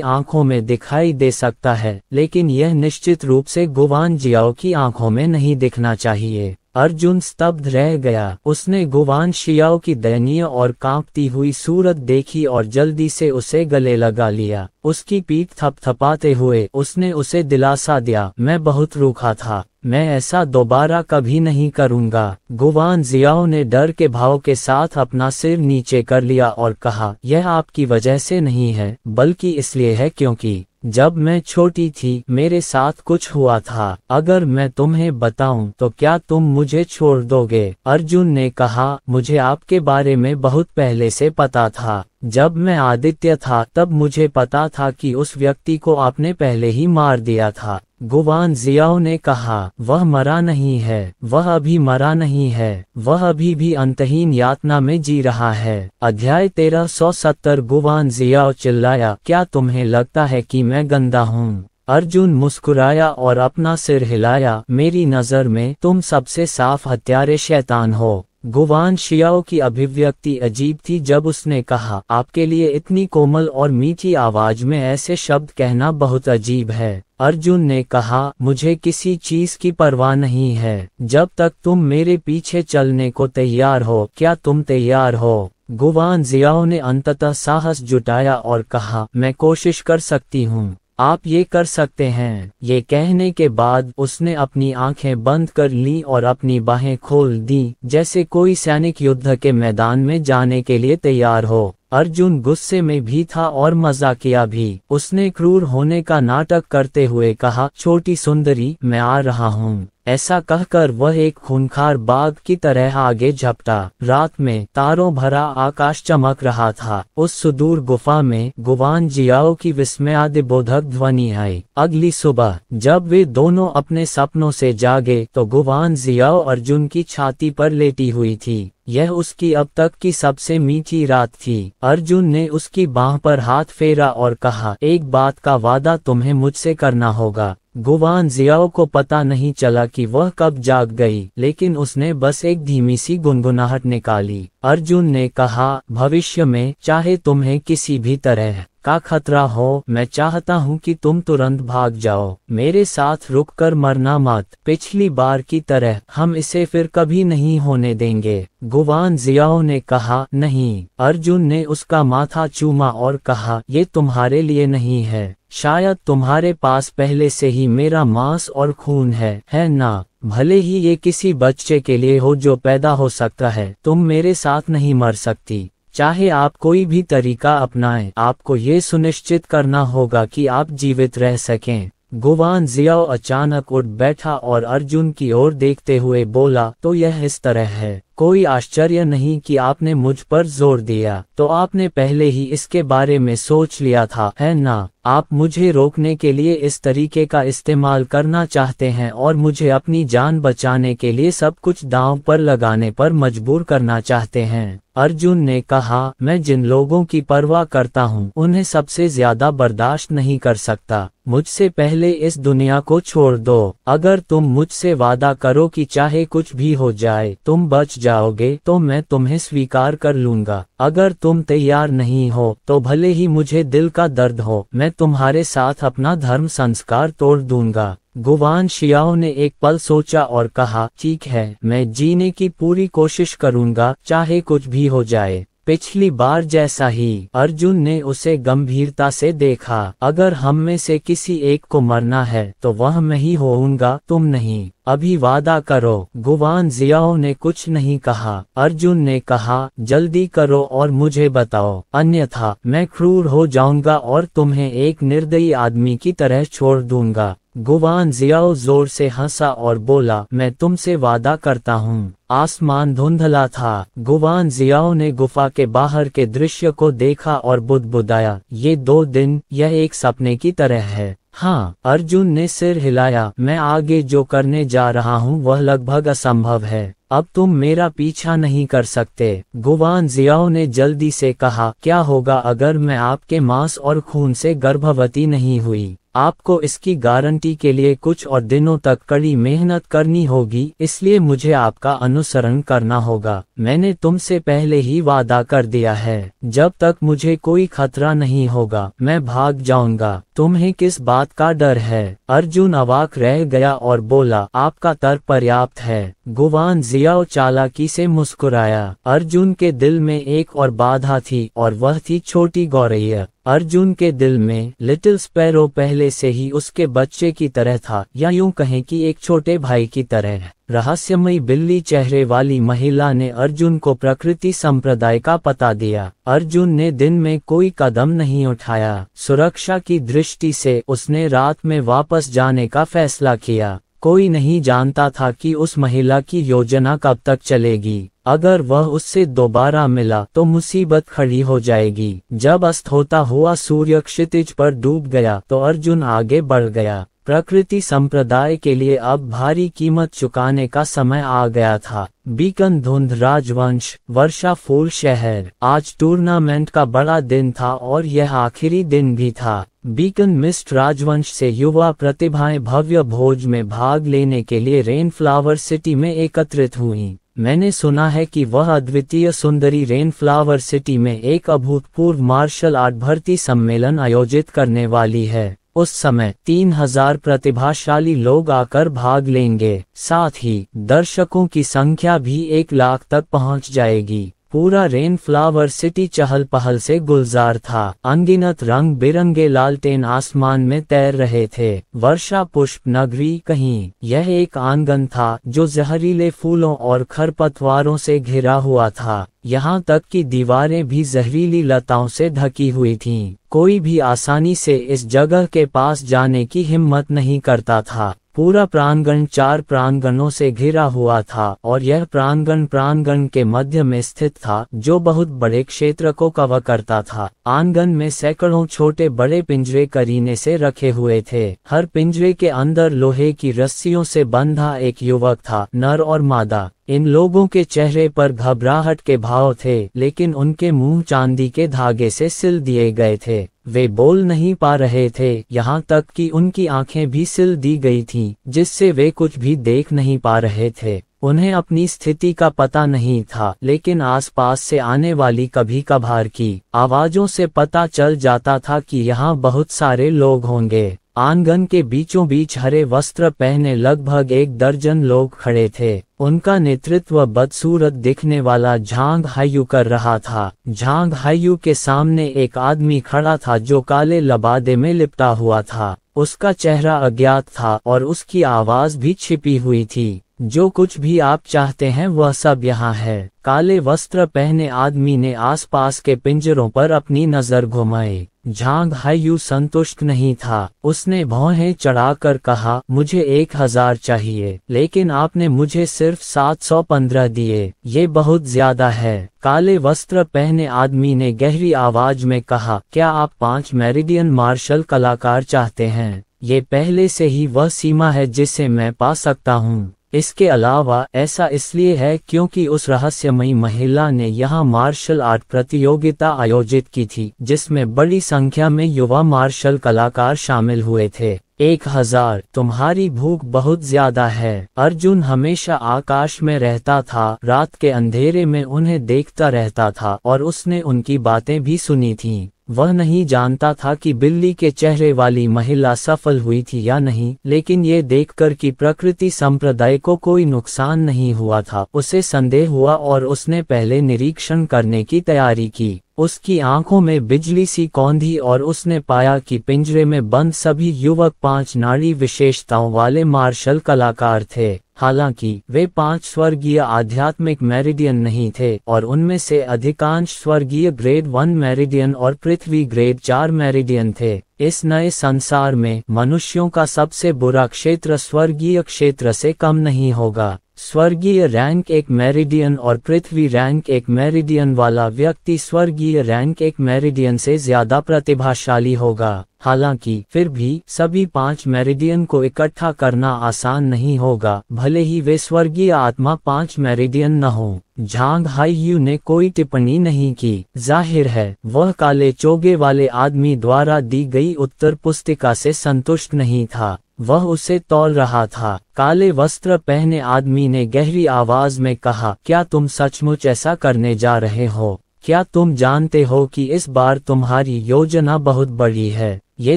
आंखों में दिखाई दे सकता है, लेकिन यह निश्चित रूप से गुवान जियाओ की आंखों में नहीं दिखना चाहिए। अर्जुन स्तब्ध रह गया। उसने गुवान शियाओ की दयनीय और कांपती हुई सूरत देखी और जल्दी से उसे गले लगा लिया। उसकी पीठ थपथपाते हुए उसने उसे दिलासा दिया, मैं बहुत रूखा था, मैं ऐसा दोबारा कभी नहीं करूँगा। गुवान जियाओ ने डर के भाव के साथ अपना सिर नीचे कर लिया और कहा, यह आपकी वजह से नहीं है, बल्कि इसलिए है क्योंकि जब मैं छोटी थी मेरे साथ कुछ हुआ था। अगर मैं तुम्हें बताऊं तो क्या तुम मुझे छोड़ दोगे? अर्जुन ने कहा, मुझे आपके बारे में बहुत पहले से पता था। जब मैं आदित्य था तब मुझे पता था कि उस व्यक्ति को आपने पहले ही मार दिया था। गुवान जियाओ ने कहा, वह मरा नहीं है, वह अभी मरा नहीं है, वह अभी भी अंतहीन यातना में जी रहा है। अध्याय 1370। गुवान जियाओ चिल्लाया, क्या तुम्हें लगता है कि मैं गंदा हूँ? अर्जुन मुस्कुराया और अपना सिर हिलाया, मेरी नज़र में तुम सबसे साफ हत्यारे शैतान हो। गुवान जियाओ की अभिव्यक्ति अजीब थी जब उसने कहा, आपके लिए इतनी कोमल और मीठी आवाज में ऐसे शब्द कहना बहुत अजीब है। अर्जुन ने कहा, मुझे किसी चीज की परवाह नहीं है जब तक तुम मेरे पीछे चलने को तैयार हो। क्या तुम तैयार हो? गुवान जियाओ ने अंततः साहस जुटाया और कहा, मैं कोशिश कर सकती हूँ, आप ये कर सकते हैं। ये कहने के बाद उसने अपनी आंखें बंद कर ली और अपनी बाहें खोल दी, जैसे कोई सैनिक युद्ध के मैदान में जाने के लिए तैयार हो। अर्जुन गुस्से में भी था और मजाकिया भी। उसने क्रूर होने का नाटक करते हुए कहा, छोटी सुंदरी, मैं आ रहा हूँ। ऐसा कहकर वह एक खूंखार बाघ की तरह आगे झपटा। रात में तारों भरा आकाश चमक रहा था। उस सुदूर गुफा में गुवान जियाओ की विस्मयादिबोधक ध्वनि आई। अगली सुबह जब वे दोनों अपने सपनों से जागे तो गुवान जियाओ अर्जुन की छाती पर लेटी हुई थी। यह उसकी अब तक की सबसे मीठी रात थी। अर्जुन ने उसकी बाह पर हाथ फेरा और कहा, एक बात का वादा तुम्हें मुझसे करना होगा। गुवान जियाओ को पता नहीं चला कि वह कब जाग गई, लेकिन उसने बस एक धीमी सी गुनगुनाहट निकाली। अर्जुन ने कहा, भविष्य में चाहे तुम्हें किसी भी तरह का खतरा हो, मैं चाहता हूँ कि तुम तुरंत भाग जाओ। मेरे साथ रुककर मरना मत। पिछली बार की तरह हम इसे फिर कभी नहीं होने देंगे। गुवान जियाओ ने कहा, नहीं। अर्जुन ने उसका माथा चूमा और कहा, ये तुम्हारे लिए नहीं है। शायद तुम्हारे पास पहले से ही मेरा मांस और खून है ना? भले ही ये किसी बच्चे के लिए हो जो पैदा हो सकता है, तुम मेरे साथ नहीं मर सकती। चाहे आप कोई भी तरीका अपनाएं, आपको ये सुनिश्चित करना होगा कि आप जीवित रह सकें। गुवान जियाओ अचानक उठ बैठा और अर्जुन की ओर देखते हुए बोला, तो यह इस तरह है। कोई आश्चर्य नहीं कि आपने मुझ पर जोर दिया, तो आपने पहले ही इसके बारे में सोच लिया था, है ना? आप मुझे रोकने के लिए इस तरीके का इस्तेमाल करना चाहते हैं और मुझे अपनी जान बचाने के लिए सब कुछ दांव पर लगाने पर मजबूर करना चाहते हैं। अर्जुन ने कहा, मैं जिन लोगों की परवाह करता हूँ उन्हें सबसे ज्यादा बर्दाश्त नहीं कर सकता। मुझसे पहले इस दुनिया को छोड़ दो। अगर तुम मुझसे वादा करो कि चाहे कुछ भी हो जाए तुम बच जाओगे तो मैं तुम्हें स्वीकार कर लूंगा। अगर तुम तैयार नहीं हो तो भले ही मुझे दिल का दर्द हो, मैं तुम्हारे साथ अपना धर्म संस्कार तोड़ दूंगा। गुवान जियाओ ने एक पल सोचा और कहा, ठीक है, मैं जीने की पूरी कोशिश करूंगा, चाहे कुछ भी हो जाए। पिछली बार जैसा ही अर्जुन ने उसे गंभीरता से देखा। अगर हम में से किसी एक को मरना है तो वह मैं ही होऊंगा, तुम नहीं। अभी वादा करो। गुवान जियाओ ने कुछ नहीं कहा। अर्जुन ने कहा, जल्दी करो और मुझे बताओ, अन्यथा मैं क्रूर हो जाऊंगा और तुम्हें एक निर्दयी आदमी की तरह छोड़ दूंगा। गुवान जियाओ जोर से हंसा और बोला, मैं तुमसे वादा करता हूँ। आसमान धुंधला था। गुवान जियाओ ने गुफा के बाहर के दृश्य को देखा और बुदबुदाया, ये 2 दिन, यह एक सपने की तरह है। हाँ, अर्जुन ने सिर हिलाया, मैं आगे जो करने जा रहा हूँ वह लगभग असंभव है। अब तुम मेरा पीछा नहीं कर सकते। गुवान जियाओ ने जल्दी से कहा, क्या होगा अगर मैं आपके मांस और खून से गर्भवती नहीं हुई? आपको इसकी गारंटी के लिए कुछ और दिनों तक कड़ी मेहनत करनी होगी, इसलिए मुझे आपका अनुसरण करना होगा। मैंने तुमसे पहले ही वादा कर दिया है, जब तक मुझे कोई खतरा नहीं होगा मैं भाग जाऊंगा। तुम्हें किस बात का डर है? अर्जुन अवाक रह गया और बोला, आपका तर्क पर्याप्त है। गुवान जियाओ चालाकी से मुस्कुराया। अर्जुन के दिल में एक और बाधा थी और वह थी छोटी गौरैया। अर्जुन के दिल में लिटिल स्पैरो पहले से ही उसके बच्चे की तरह था, या यूं कहें कि एक छोटे भाई की तरह। रहस्यमयी बिल्ली चेहरे वाली महिला ने अर्जुन को प्रकृति संप्रदाय का पता दिया। अर्जुन ने दिन में कोई कदम नहीं उठाया। सुरक्षा की दृष्टि से उसने रात में वापस जाने का फैसला किया। कोई नहीं जानता था कि उस महिला की योजना कब तक चलेगी। अगर वह उससे दोबारा मिला तो मुसीबत खड़ी हो जाएगी। जब अस्त होता हुआ सूर्य क्षितिज पर डूब गया तो अर्जुन आगे बढ़ गया। प्रकृति संप्रदाय के लिए अब भारी कीमत चुकाने का समय आ गया था। बीकन धुंध राजवंश, वर्षा फूल शहर। आज टूर्नामेंट का बड़ा दिन था और यह आखिरी दिन भी था। बीकन मिस्ट राजवंश से युवा प्रतिभाएं भव्य भोज में भाग लेने के लिए रेनफ्लावर सिटी में एकत्रित हुईं। मैंने सुना है कि वह अद्वितीय सुंदरी रेनफ्लावर सिटी में एक अभूतपूर्व मार्शल आर्ट भर्ती सम्मेलन आयोजित करने वाली है। उस समय 3000 प्रतिभाशाली लोग आकर भाग लेंगे। साथ ही दर्शकों की संख्या भी 1 लाख तक पहुंच जाएगी। पूरा रेन फ्लावर सिटी चहल पहल से गुलजार था। अनगिनत रंग बिरंगे लालटेन आसमान में तैर रहे थे। वर्षा पुष्प नगरी कहीं। यह एक आंगन था जो जहरीले फूलों और खरपतवारों से घिरा हुआ था। यहाँ तक कि दीवारें भी जहरीली लताओं से ढकी हुई थीं। कोई भी आसानी से इस जगह के पास जाने की हिम्मत नहीं करता था। पूरा प्रांगण 4 प्रांगणों से घिरा हुआ था और यह प्रांगण के मध्य में स्थित था, जो बहुत बड़े क्षेत्र को कवर करता था। आंगन में सैकड़ों छोटे बड़े पिंजरे करीने से रखे हुए थे। हर पिंजरे के अंदर लोहे की रस्सियों से बंधा एक युवक था, नर और मादा। इन लोगों के चेहरे पर घबराहट के भाव थे, लेकिन उनके मुंह चांदी के धागे से सिल दिए गए थे। वे बोल नहीं पा रहे थे, यहाँ तक कि उनकी आंखें भी सिल दी गई थीं, जिससे वे कुछ भी देख नहीं पा रहे थे। उन्हें अपनी स्थिति का पता नहीं था, लेकिन आसपास से आने वाली कभी कभार की आवाजों से पता चल जाता था कि यहाँ बहुत सारे लोग होंगे। आंगन के बीचों बीच हरे वस्त्र पहने लगभग 1 दर्जन लोग खड़े थे। उनका नेतृत्व बदसूरत दिखने वाला झांग हायू कर रहा था। झांग हायू के सामने एक आदमी खड़ा था जो काले लबादे में लिपटा हुआ था। उसका चेहरा अज्ञात था और उसकी आवाज भी छिपी हुई थी। जो कुछ भी आप चाहते हैं वह सब यहाँ है। काले वस्त्र पहने आदमी ने आसपास के पिंजरों पर अपनी नजर घुमाई। झांग हायू संतुष्ट नहीं था। उसने भौहें चढ़ाकर कहा, मुझे 1000 चाहिए, लेकिन आपने मुझे सिर्फ 715 दिए। ये बहुत ज्यादा है। काले वस्त्र पहने आदमी ने गहरी आवाज में कहा, क्या आप 5 मेरिडियन मार्शल कलाकार चाहते हैं? ये पहले से ही वह सीमा है जिसे मैं पा सकता हूँ। इसके अलावा ऐसा इसलिए है क्योंकि उस रहस्यमयी महिला ने यहाँ मार्शल आर्ट प्रतियोगिता आयोजित की थी, जिसमें बड़ी संख्या में युवा मार्शल कलाकार शामिल हुए थे। 1000। तुम्हारी भूख बहुत ज्यादा है। अर्जुन हमेशा आकाश में रहता था, रात के अंधेरे में उन्हें देखता रहता था और उसने उनकी बातें भी सुनी थीं। वह नहीं जानता था कि बिल्ली के चेहरे वाली महिला सफल हुई थी या नहीं, लेकिन ये देखकर कि प्रकृति संप्रदाय को कोई नुकसान नहीं हुआ था, उसे संदेह हुआ और उसने पहले निरीक्षण करने की तैयारी की। उसकी आंखों में बिजली सी कौंधी और उसने पाया कि पिंजरे में बंद सभी युवक 5 नाड़ी विशेषताओं वाले मार्शल कलाकार थे। हालांकि वे 5 स्वर्गीय आध्यात्मिक मेरिडियन नहीं थे और उनमें से अधिकांश स्वर्गीय ग्रेड 1 मेरिडियन और पृथ्वी ग्रेड 4 मेरिडियन थे। इस नए संसार में मनुष्यों का सबसे बुरा क्षेत्र स्वर्गीय क्षेत्र से कम नहीं होगा। स्वर्गीय रैंक 1 मेरिडियन और पृथ्वी रैंक 1 मेरिडियन वाला व्यक्ति स्वर्गीय रैंक 1 मेरिडियन से ज्यादा प्रतिभाशाली होगा। हालांकि फिर भी सभी 5 मेरिडियन को इकट्ठा करना आसान नहीं होगा, भले ही वे स्वर्गीय आत्मा 5 मेरिडियन न हो। झांग हायू ने कोई टिप्पणी नहीं की। जाहिर है वह काले चोगे वाले आदमी द्वारा दी गई उत्तर पुस्तिका से संतुष्ट नहीं था। वह उसे तौल रहा था। काले वस्त्र पहने आदमी ने गहरी आवाज में कहा, क्या तुम सचमुच ऐसा करने जा रहे हो? क्या तुम जानते हो कि इस बार तुम्हारी योजना बहुत बड़ी है? ये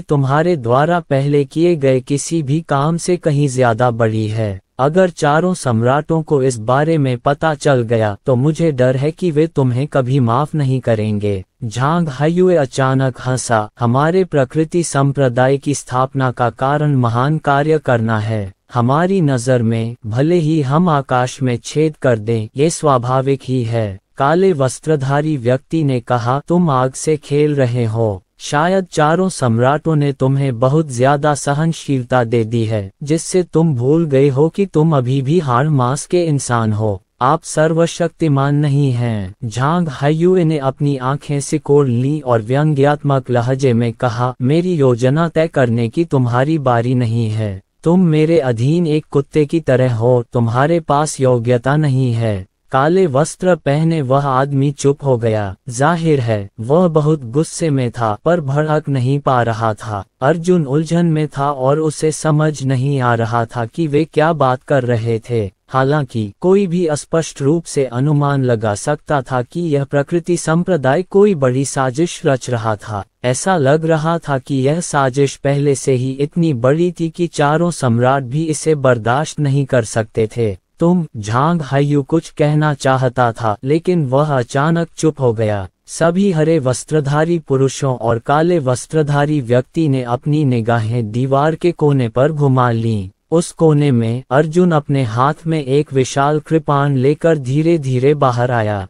तुम्हारे द्वारा पहले किए गए किसी भी काम से कहीं ज्यादा बड़ी है। अगर चारों सम्राटों को इस बारे में पता चल गया तो मुझे डर है कि वे तुम्हें कभी माफ नहीं करेंगे। झांग हायुए अचानक हंसा, हमारे प्रकृति संप्रदाय की स्थापना का कारण महान कार्य करना है। हमारी नज़र में भले ही हम आकाश में छेद कर दें, ये स्वाभाविक ही है। काले वस्त्रधारी व्यक्ति ने कहा, तुम आग से खेल रहे हो। शायद चारों सम्राटों ने तुम्हें बहुत ज्यादा सहनशीलता दे दी है, जिससे तुम भूल गए हो कि तुम अभी भी हाड़ मांस के इंसान हो। आप सर्वशक्तिमान नहीं हैं। झांग हायुए ने अपनी आंखें सिकोड़ ली और व्यंग्यात्मक लहजे में कहा, मेरी योजना तय करने की तुम्हारी बारी नहीं है। तुम मेरे अधीन एक कुत्ते की तरह हो, तुम्हारे पास योग्यता नहीं है। काले वस्त्र पहने वह आदमी चुप हो गया। जाहिर है वह बहुत गुस्से में था, पर भड़क नहीं पा रहा था। अर्जुन उलझन में था और उसे समझ नहीं आ रहा था कि वे क्या बात कर रहे थे। हालांकि कोई भी स्पष्ट रूप से अनुमान लगा सकता था कि यह प्रकृति संप्रदाय कोई बड़ी साजिश रच रहा था। ऐसा लग रहा था कि यह साजिश पहले से ही इतनी बड़ी थी कि चारों सम्राट भी इसे बर्दाश्त नहीं कर सकते थे। झांग हायु कुछ कहना चाहता था, लेकिन वह अचानक चुप हो गया। सभी हरे वस्त्रधारी पुरुषों और काले वस्त्रधारी व्यक्ति ने अपनी निगाहें दीवार के कोने पर घुमा लीं। उस कोने में अर्जुन अपने हाथ में एक विशाल कृपाण लेकर धीरे धीरे बाहर आया।